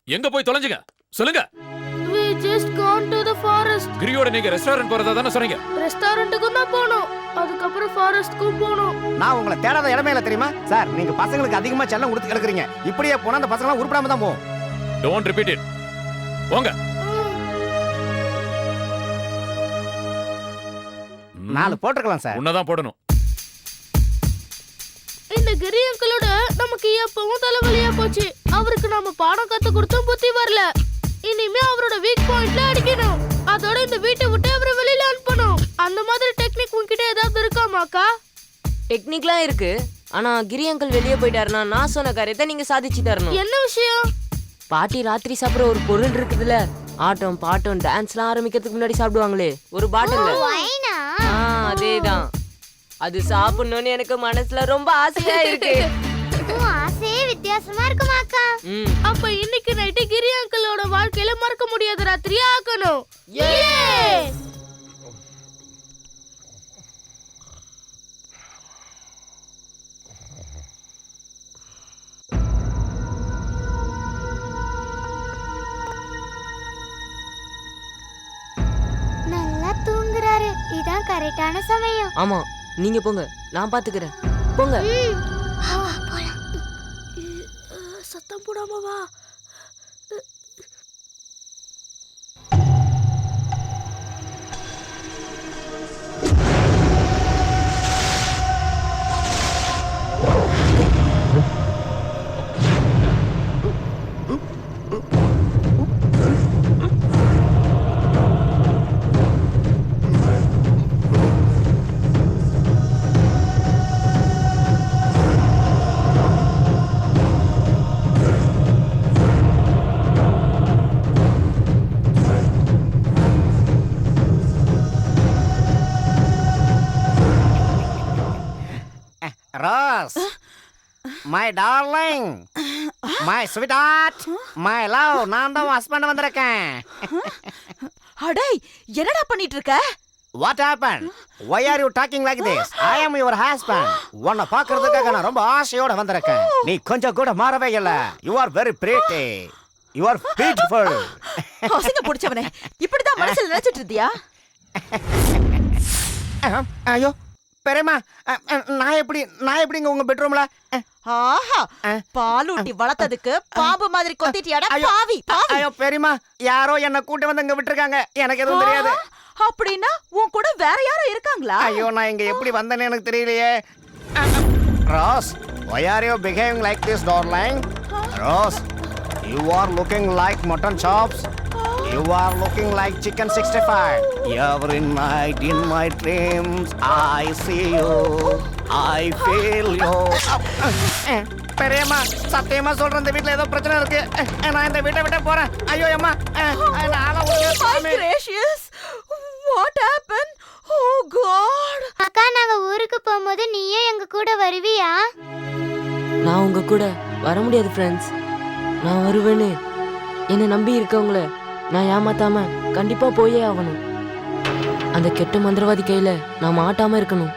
எங்க போய் தொலைஞ்சுங்க சொல்லுங்க. We just gone to the forest. கிரியோட நீங்க ரெஸ்டாரண்ட் போறதா தானே சொன்னீங்க? ரெஸ்டாரண்ட்டுக்கு தான் போனோம், அதுக்கப்புறம் ஃபாரஸ்ட்க்கும் போனோம். நான் உங்களை தேடாத இடமே இல்ல தெரியுமா சார்? நீங்க பசங்களுக்கு அதிகமா செல்லம் கொடுத்து கிடக்குறீங்க. இப்படியே போனா அந்த பசங்க உருப்படாம தான் போகும். Don't repeat it. போங்க. 4 போட்டுக்கலாம் சார். உன்னதான் போடணும். இந்த கிரி அங்கிளோட நமக்கு எப்பவும் தலைவலியா போச்சு. அவருக்கு நாம பாடம் கத்து கொடுத்தும் புத்தி வரல. இனிமே அவரோட வீக் பாயிண்ட்ல அடிக்கணும். அதோட இந்த வீட்டை விட்டு அவரை வெளியில அனுப்பணும். அந்த மாதிரி டெக்னிக் உன்கிட்ட ஏதாவது இருக்காமாக்கா? டெக்னிக்லாம் இருக்கு. ஆனா கிரி அங்கிள் வெளியே போயிட்டாருன்னா நான் சொன்ன காரியத்தை நீங்க சாதிச்சு தரணும். என்ன விஷயம்? பாட்டி ராத்திரி சாப்பிடுற ஒரு பொருள் இருக்குதுல்ல, ஆட்டம் பாட்டம் டான்ஸ்லாம் ஆரம்பிக்கிறதுக்கு முன்னாடி சாப்பிடுவாங்களே ஒரு பாட்டில். அதேதான். அது சாப்பிடணும்னு எனக்கு மனசுல ரொம்ப ஆசையா இருக்கு. ஆசையே வித்தியாசமா இருக்குமாக்கா. அப்ப இன்னைக்கு நைட்டு கிரி அங்கிளோட வாழ்க்கையில மறக்க முடியாத ராத்திரியா ஆக்கணும். கரெக்டான சமயம். ஆமா நீங்க போங்க, நான் பாத்துக்கிறேன். போங்க. சத்தம் போடாம வா. Rose, my darling, my sweetheart, my love, நான் தான் ஹஸ்பண்ட் வந்திருக்கேன். அடே என்னடா பண்ணிட்டு இருக்க? What happened? Why are you talking like this? I am your husband. உன்னை பார்க்கிறதுக்காக நான் ரொம்ப ஆசையோட வந்திருக்கேன். நீ கொஞ்சம் கூட மாறவே இல்ல. You are very pretty. You are beautiful. அசிங்க புடிச்சவனே, இப்படிதான் மனசுல நினைச்சிட்டு இருந்தியா? ஐயோ பெரியம்மா, நான் எப்படிங்க உங்க பெட்ரூம்ல? ஆஹா, பாலூட்டி வளர்த்ததுக்கு பாம்பு மாதிரி கொத்திட்டியாடா பாவி பாவி. ஐயோ பெரியம்மா, யாரோ என்ன கூட்டி வந்து இங்க விட்டுருக்காங்க, எனக்கு எதுவும் தெரியாது. அப்படின்னா உன் கூட வேற யாரும் இருக்காங்களா? ஐயோ நான் இங்க எப்படி வந்தேன்னு எனக்கு தெரியலையே. Rose, why are you behaving like this, darling? Rose, you are looking like mutton chops. You are looking like chicken 65. Every night in my dreams I see you, I feel you. பெரியம்மா, சத்தியமா சொல்றேன், இந்த வீட்ல ஏதோ பிரச்சனை இருக்கு. நான் இந்த வீட்டை விட்டு போறேன். ஐயோ அம்மா, What happened? Oh God. அக்கா, நாங்க ஊருக்கு போகும்போது நீயே எங்க கூட வருவியா? நான் உங்க கூட வர முடியாது ஃப்ரெண்ட்ஸ். நான் வருவேன்னு என்னை நம்பி இருக்கவங்கள நான் ஏமாத்தாம கண்டிப்பா போயே ஆகணும். அந்த கெட்ட மந்திரவாதி கையில நான் மாட்டாம இருக்கணும்.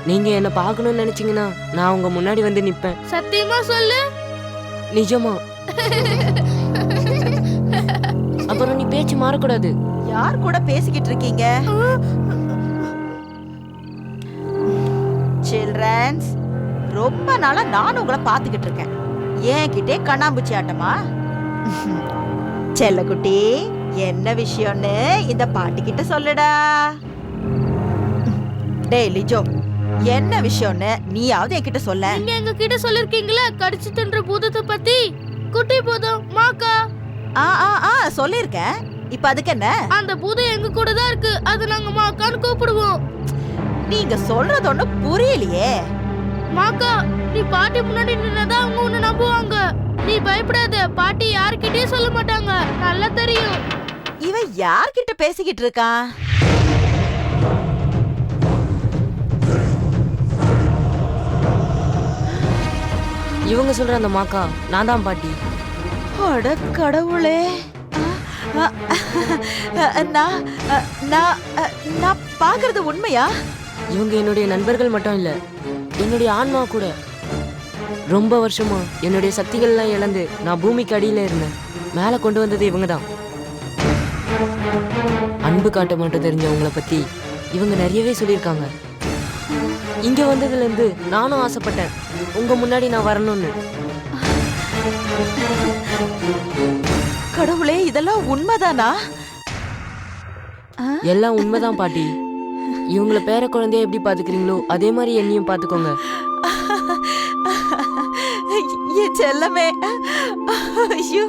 நீங்க என்ன பார்க்கணும்னு நினைச்சீங்கன்னா நான் உங்க முன்னாடி வந்து நிப்பேன். சத்தியமா சொல்லு. நிஜமா. அப்புறம் நீ பேச்சு மாறக்கூடாது. யார் கூட பேசிக்கிட்டு இருக்கீங்க? சில்ட்ரன்ஸ், ரொம்ப நாளா நானும் உங்களை பார்த்துக்கிட்டு இருக்கேன். என்கிட்டே கண்ணாம்பூச்சி ஆட்டமா? செல்லக்குட்டி, என்ன விஷயம்னு இந்த பாட்டி கிட்ட சொல்லுடா. டேய் லிஜோ, என்ன விஷயம்னு நீயாவது என்கிட்ட சொல்ல. நீங்க எங்க கிட்ட சொல்லிருக்கீங்களா கடிச்சு தின்ற பூதத்தை பத்தி? குட்டி பூதம் மாக்கா. சொல்லிருக்கேன். இப்ப அதுக்கு என்ன? அந்த பூதம் எங்க கூட தான் இருக்கு. அது நாங்க மாக்கான்னு கூப்பிடுவோம். நீங்க சொல்றது ஒண்ணு புரியலையே. மாக்கா, நீ பாட்டி முன்னாடி நின்னதான் அவங்க உன்னை நம்புவாங்க. நீ பயப்படாத, பாட்டி யார்கிட்டயும் சொல்ல மாட்டாங்க, நல்லா தெரியும். இவன் யார்கிட்ட பேசிக்கிட்டு இருக்கான்? இவங்க சொல்ற அந்த மாக்கா நான் தான் பாட்டி. அட கடவுளே, நான் பாக்குறது உண்மையா? இவங்க என்னுடைய நண்பர்கள் மட்டும் இல்ல, என்னுடைய ஆன்மா கூட. ரொம்ப வருஷமா என்னுடைய சக்திகள்லாம் இழந்து நான் பூமிக்கு அடியில இருந்தேன். மேல கொண்டு வந்தது இவங்க தான். அன்பு காட்ட மட்டும் தெரிஞ்சவங்களை பத்தி இவங்க நிறையவே சொல்லியிருக்காங்க. இங்க வந்ததுல இருந்து நானும் ஆசைப்பட்டேன் உங்க முன்னாடி நான் வரணும்னு. கடவுளே, இதெல்லாம் உண்மைதானா? எல்லாம் உண்மைதான் பாட்டி. இவங்களை பேர குழந்தைய எப்படி பாத்துக்கிறீங்களோ அதே மாதிரி என்னையும் பாத்துக்கோங்க. என் செல்லமே. ஐயோ.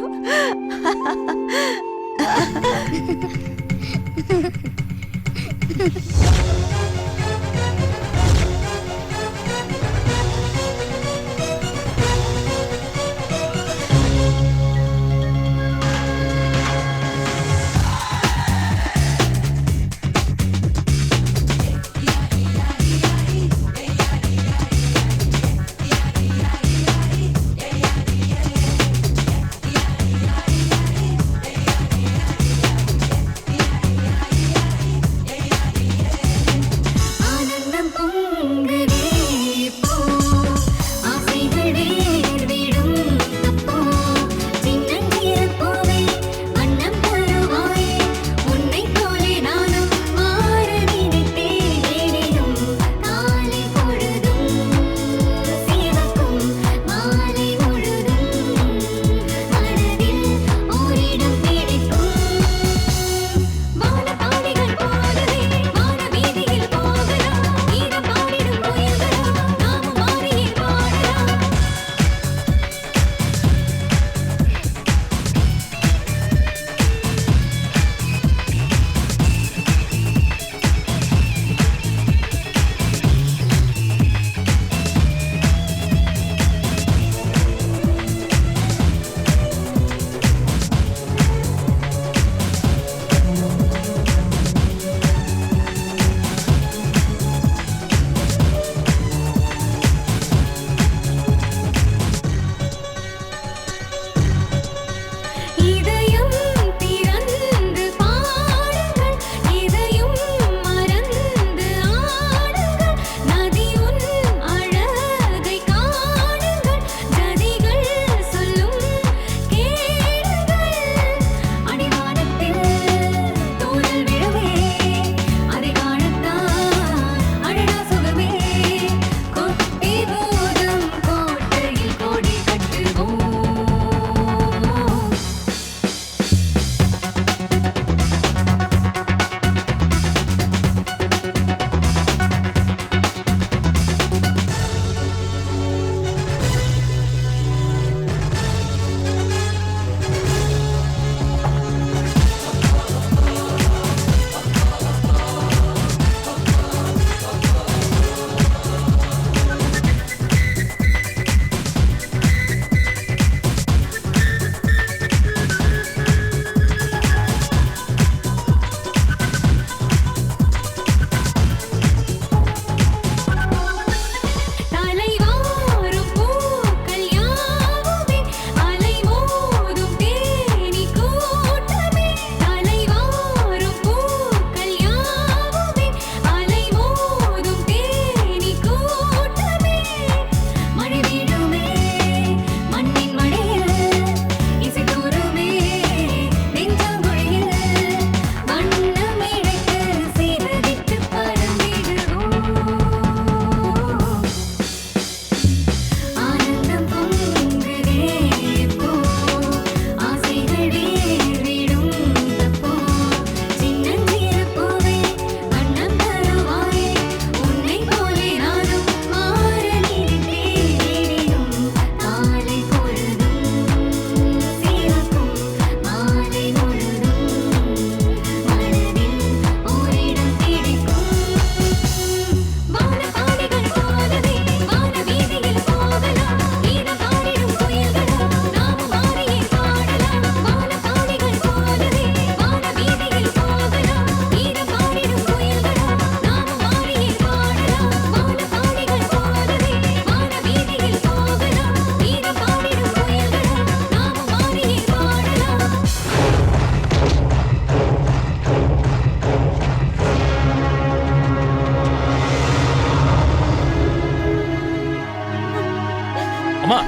அம்மா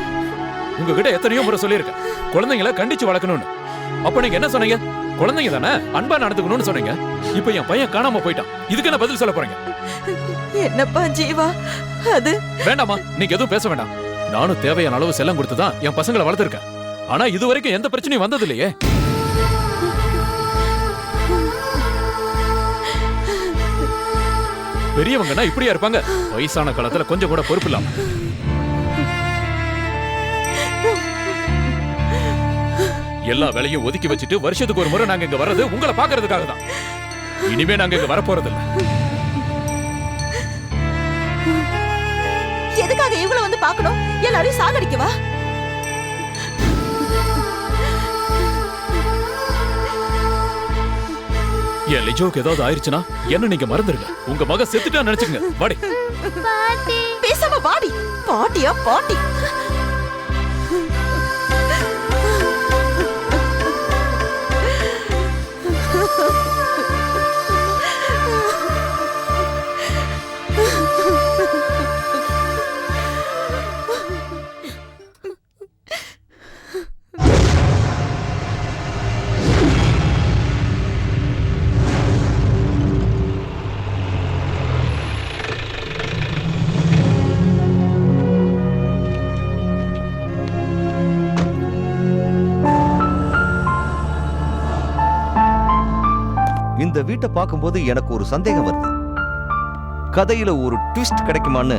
உங்ககிட்ட எத்தனையோ முறை சொல்லியிருக்கேன் குழந்தைங்களை கண்டிச்சு வளர்க்கணும்னு. அப்ப நீங்க என்ன சொன்னீங்க? குழந்தைங்க தானே அன்பா நடந்துக்கணும்னு சொன்னீங்க. இப்ப என் பையன் காணாம போயிட்டான். இதுக்கு என்ன பதில் சொல்ல போறீங்க? என்னப்பா ஜீவா அது? வேண்டாமா, நீங்க எதுவும் பேச வேண்டாம். நானும் தேவையான அளவு செல்லம் கொடுத்துதான் என் பசங்களை வளர்த்திருக்கேன். ஆனா இது வரைக்கும் எந்த பிரச்சனையும் வந்தது இல்லையே. பெரியவங்கன்னா இப்படியா இருப்பாங்க? வயசான காலத்துல கொஞ்சம் கூட பொறுப்பு இல்லாம. எல்லா வேலையும் ஒதுக்கி வச்சுட்டு வருஷத்துக்கு ஒரு முறை நாங்க இங்க வர்றது உங்களை பாக்குறதுக்காக தான். இனிமே நாங்க இங்க வரப்போறது இல்ல. எதுக்காக இவ்வளவு வந்து பார்க்கணும்? எல்லாரையும் சாகடிக்கவா? என் லிஜோக்கு ஏதாவது ஆயிருச்சுன்னா என்ன நீங்க மறந்துருங்க. உங்க மக செத்துட்டா நினைச்சுங்க. வாடி பேசாம வாடி. பாட்டியா பாட்டி? இந்த வீட்டை பார்க்கும்போது எனக்கு ஒரு சந்தேகம் வருது. கதையில ஒரு ட்விஸ்ட் கிடைக்குமான்னு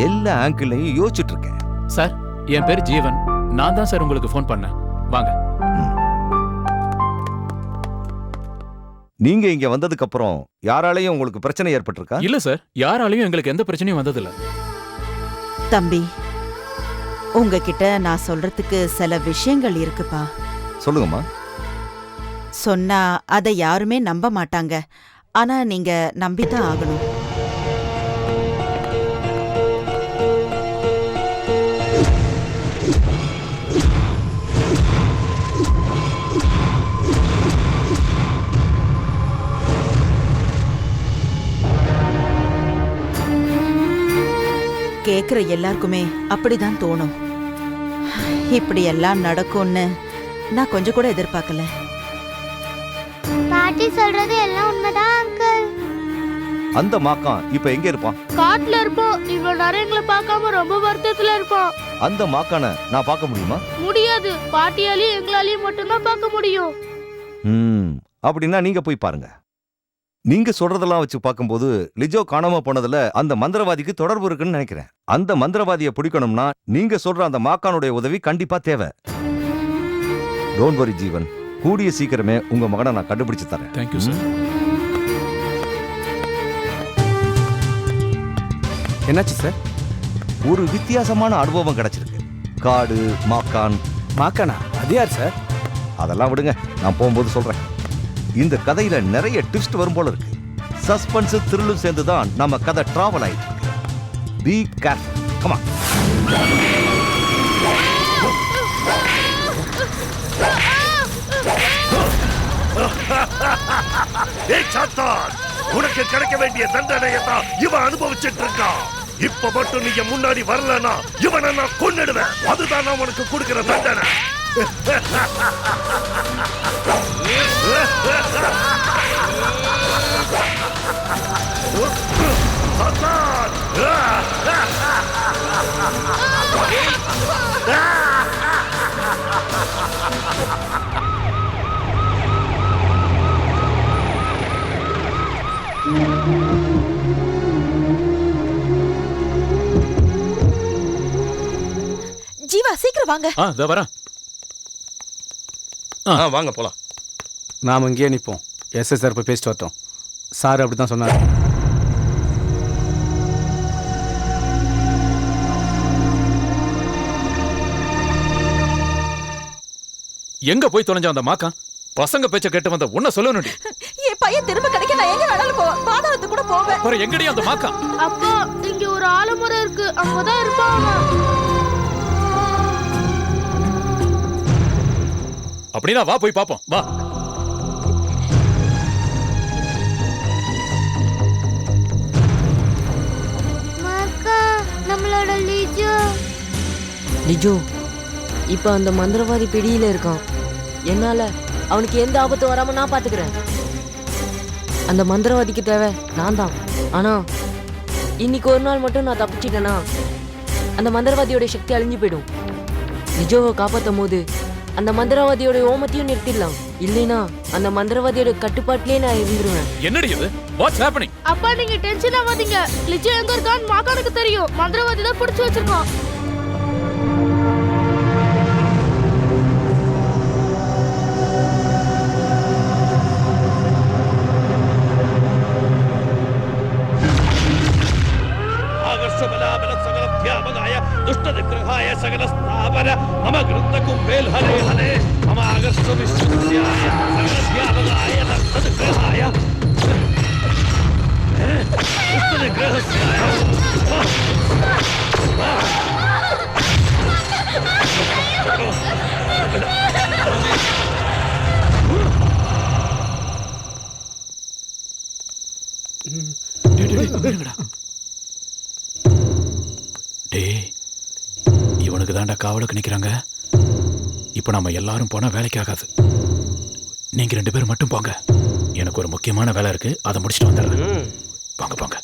எல்லா ஆங்கிள்லையும் யோசிச்சுட்டு இருக்கேன். சார், என் பேர் ஜீவன். நான் தான் சார் உங்களுக்கு ஃபோன் பண்ணேன். வாங்க. நீங்க இங்க வந்ததுக்கு அப்புறம் யாராலையும் உங்களுக்கு பிரச்சனை ஏற்பட்டிருக்கா? இல்ல சார், யாராலையும் எங்களுக்கு எந்த பிரச்சனையும் வந்ததில்ல. தம்பி, உங்ககிட்ட நான் சொல்றதுக்கு சில விஷயங்கள் இருக்குப்பா. சொல்லுங்கம்மா. சொன்னா அதை யாருமே நம்ப மாட்டாங்க. ஆனா நீங்க நம்பிதான் ஆகணும். கேக்குற எல்லாருக்குமே அப்படிதான் தோணும். இப்படி எல்லாம் நடக்கும்னு நான் கொஞ்சம் கூட எதிர்பார்க்கல. பாட்டி சொல்றது எல்லாம் உண்மைதான் அங்கிள். அந்த மாக்கான் இப்ப எங்க இருப்பான்? காட்டுல இருப்போம். இவ்வளவு நேரம் எங்களை பார்க்காம ரொம்ப வருத்தத்துல இருப்போம். அந்த மாக்கான நான் பார்க்க முடியுமா? முடியாது. பாட்டியாலையும் எங்களாலையும் மட்டும்தான் பார்க்க முடியும். அப்படின்னா நீங்க போய் பாருங்க. நீங்க சொல்றதெல்லாம் வச்சு பார்க்கும்போது லிஜோ காணாம போனதுல அந்த மந்திரவாதிக்கு தொடர்பு இருக்குன்னு நினைக்கிறேன். அந்த மந்திரவாதியை பிடிக்கணும்னா நீங்க சொல்ற அந்த மாக்கானுடைய உதவி கண்டிப்பா தேவை. டோன்ட் வரி ஜீவன், கூடிய சீக்கிரமே உங்க மகனை நான் கண்டுபிடிச்சு தரேன். Thank you sir. என்னாச்சு சார்? ஒரு வித்தியாசமான அனுபவம் கிடைச்சிருக்கு. காடு மாக்கான். மாக்கானா? அது யார் சார்? அதெல்லாம் விடுங்க, நான் போகும்போது சொல்றேன். இந்த கதையில நிறைய ட்விஸ்ட் வரும் போல இருக்கு. சஸ்பென்ஸ் த்ரில்லும் சேர்ந்து தான் நம்ம கதை டிராவல் ஆயிட்டு இருக்கு. Be careful. Come on. ஏய் சாத்தான், உனக்கு கிடைக்க வேண்டிய தண்டனையை தான் இவன் அனுபவிச்சுட்டு இருக்கான். இப்ப மட்டும் நீங்க முன்னாடி வரலனா இவனை நான் கொன்னுடுவேன். அதுதான் நான் உனக்கு கொடுக்கிற தண்டனை. சாத்தான்! ஜீவா, சீக்கிரம் வாங்க. இதோ வரேன். வாங்க போலாம். நாம இங்கேயே நிற்போம். எஸ்எஸ்ஆர் போய் பேசிட்டு வரட்டும். சார் அப்படித்தான் சொன்னார். எங்க போய் தொலைஞ்ச அந்த மாக்கான்? பசங்க பேச்ச கேட்டு வந்த உன்ன சொல்லணும்டி. என் பையன் திரும்ப கிடைக்க நான் எங்க வேணாலும் போவேன். பாதாளத்துக்கு கூட போவேன். அப்புறம் எங்கடி அந்த மாக்கான்? அப்பா, இங்க ஒரு ஆலமரம் இருக்கு. அங்கதான் இருப்பான். அப்படின்னா வா போய் பாப்போம். வா. மாக்கா, நம்மளோட லிஜோ. லிஜோ இப்ப அந்த மந்திரவாதி பிடியில இருக்கான். என்னால அவனுக்கு எந்த ஆபத்தும் வராம நான் பாத்துக்கிறேன். அந்த மந்திரவாதிக்கு தேவை நான் தான். ஆனா இன்னைக்கு ஒரு நாள் மட்டும் நான் தப்பிச்சிட்டேனா அந்த மந்திரவாதியோட சக்தி அழிஞ்சு போயிடும். லிஜோவை காப்பாத்தும் போது அந்த மந்திரவாதியோட ஓமத்தையும் நிறுத்திடலாம். இல்லைனா அந்த மந்திரவாதியோட கட்டுப்பாட்டிலே நான் இருந்துருவேன். என்னடி இது? What's happening? அப்பா நீங்க டென்ஷன் ஆகாதீங்க. லிஜோ எங்க இருக்கான்னு மாகானுக்கு தெரியும். மந்திரவாதி தான் பிடிச்சு வச்சிருக்கான். இவனுக்கு தாண்டா காவலுக்கு நிக்கிறாங்க. இப்ப நம்ம எல்லாரும் போனா வேலைக்கு ஆகாது. நீங்க 2 பேரும் மட்டும் போங்க. எனக்கு ஒரு முக்கியமான வேலை இருக்கு, அதை முடிச்சுட்டு வந்துடுறேன். போங்க போங்க.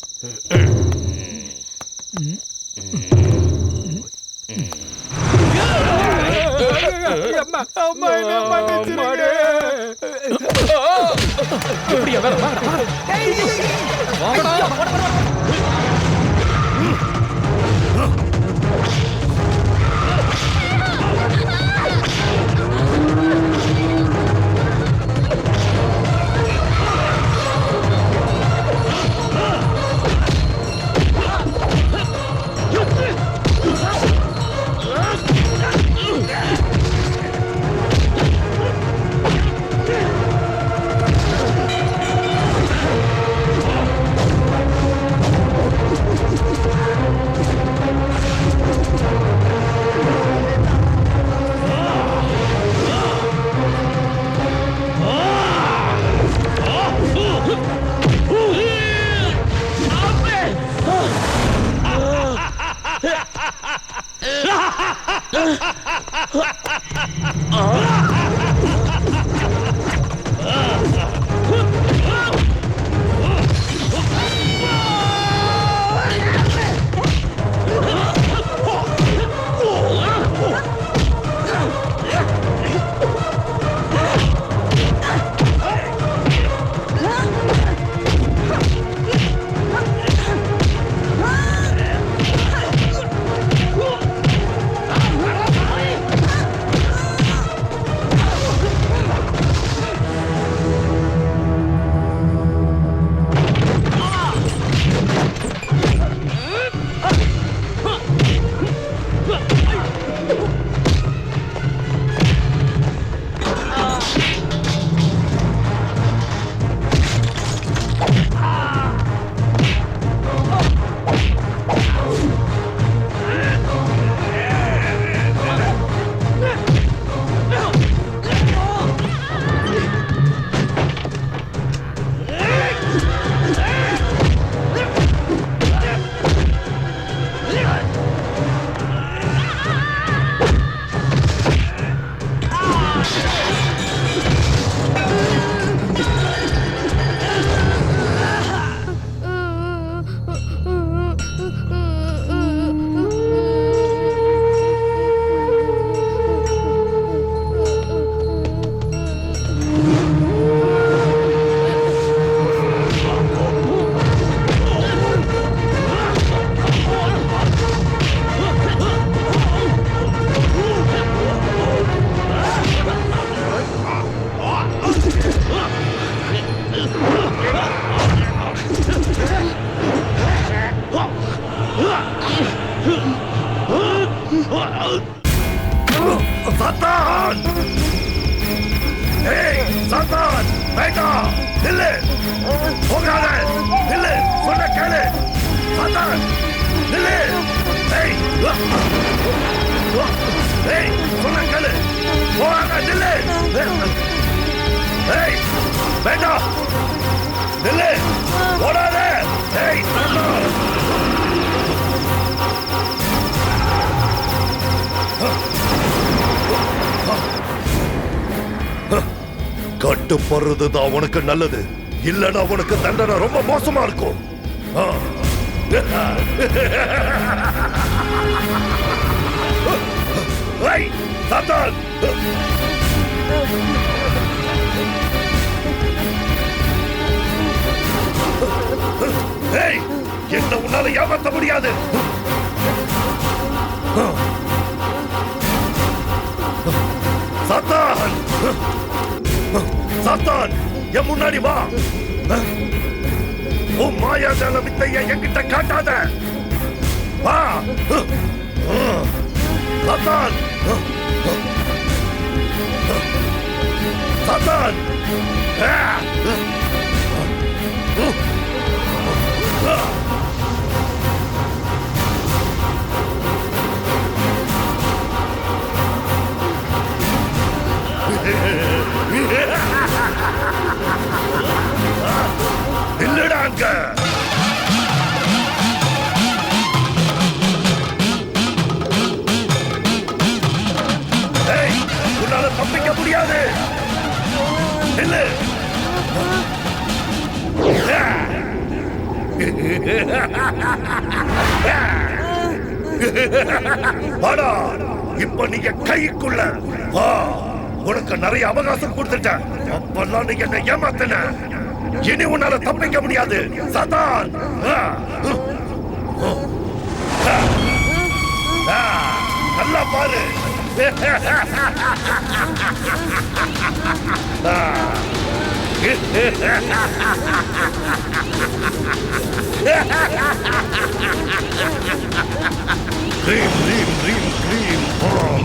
சத்தான்! ஏய் சத்தான்! வேகா! நில்லு! போகாத! நில்லு! சொன்ன கேளு! சத்தான்! நில்லு! ஏய்! ஏய்! சொன்ன கேளு! போகாத! நில்லு! ஏய்! வேகா! நில்லு! ஓடாத! ஏய்! சத்தான்! கட்டுப்படுறதுதான் உனக்கு நல்லது. இல்லனா உனக்கு தண்டனை ரொம்ப மோசமா இருக்கும். சாத்தான், என்ன உன்னால ஏமாத்த முடியாது. சாத்தான், சாத்தான், என் முன்னாடி வா. உன் மாயாஜால வித்தைய என்கிட்ட காட்டாத. வா சாத்தான், சாத்தான். இல்லடாங்க. உன்னால தப்பிக்க முடியாது. இல்ல வாடா, இப்ப நீங்க கைக்குள்ள வா. உனக்கு நிறைய அவகாசம் கொடுத்துட்டேன். அப்பெல்லாம் நீங்க என்ன ஏமாத்தின. இனி உன்னால தப்பிக்க முடியாது. சாத்தான், நல்லா பாரு. Dream, dream, dream, dream on.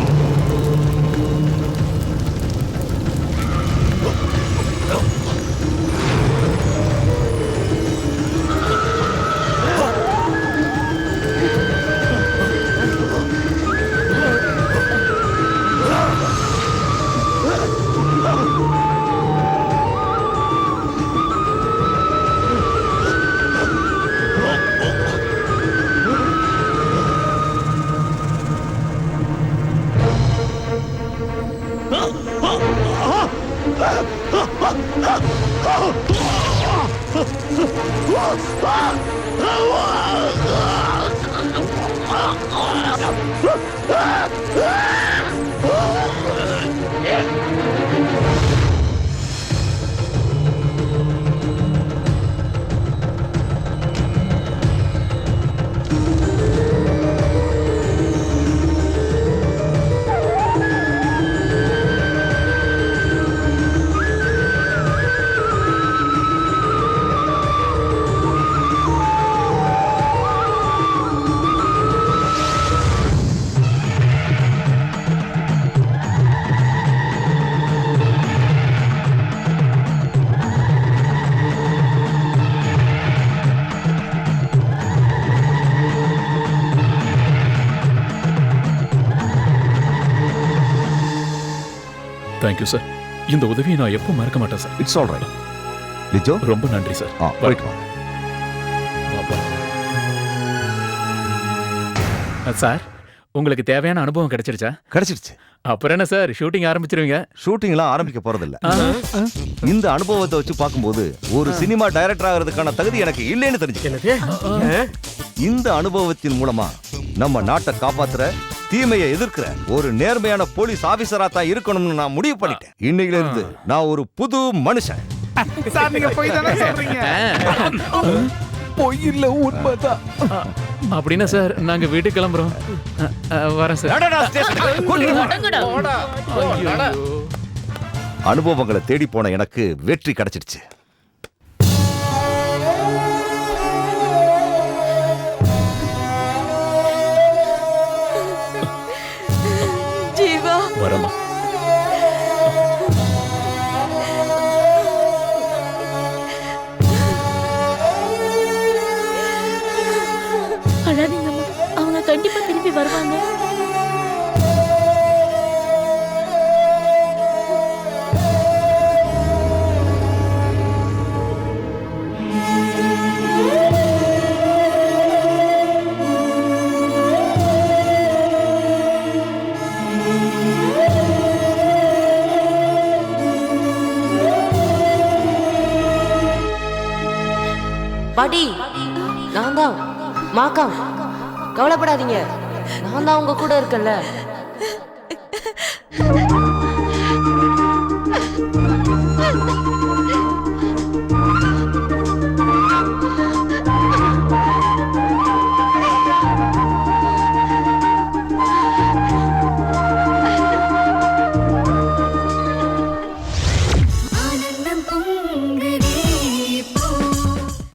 Thank you sir. இந்த உதவியை நான் எப்போ மறக்க மாட்டேன் sir. It's all right. Lijo, ரொம்ப நன்றி சார். போயிட்டு வா. சார், உங்களுக்கு தேவையான அனுபவம் கிடைச்சிருச்சா? கிடைச்சிருச்சு. அப்புறம் என்ன சார், ஷூட்டிங் ஆரம்பிச்சிருவீங்க? ஷூட்டிங்லாம் ஆரம்பிக்க போறதில்ல. இந்த அனுபவத்தை வச்சு பார்க்கும்போது ஒரு சினிமா டைரக்டர் ஆகிறதுக்கான தகுதி எனக்கு இல்லைன்னு தெரிஞ்சுக்கிறேன். இந்த அனுபவத்தின் மூலமா நம்ம நாட்டை காப்பாத்துற, தீமையை எதிர்க்கிற ஒரு நேர்மையான போலீஸ் ஆபீசரா தான் இருக்கணும்னு நான் முடிவு பண்ணிட்டேன். இன்னையில இருந்து நான் ஒரு புது மனுஷன். சார், நீங்க போய் தானே சொல்றீங்க? பொய் இல்ல, உண்மைதான். அப்படின்னா சார், நாங்க வீட்டுக்கு கிளம்புறோம். வரேன் சார். அனுபவங்களை தேடி போன எனக்கு வெற்றி கிடைச்சிடுச்சு. ஜீவா, வரமா. அழாதீங்கம்மா, அவங்க கண்டிப்பா திரும்பி வருவாங்க. பாட்டி நான் தான் மாக்கா, கவலைப்படாதீங்க, நான் தான் உங்க கூட இருக்கேன்ல.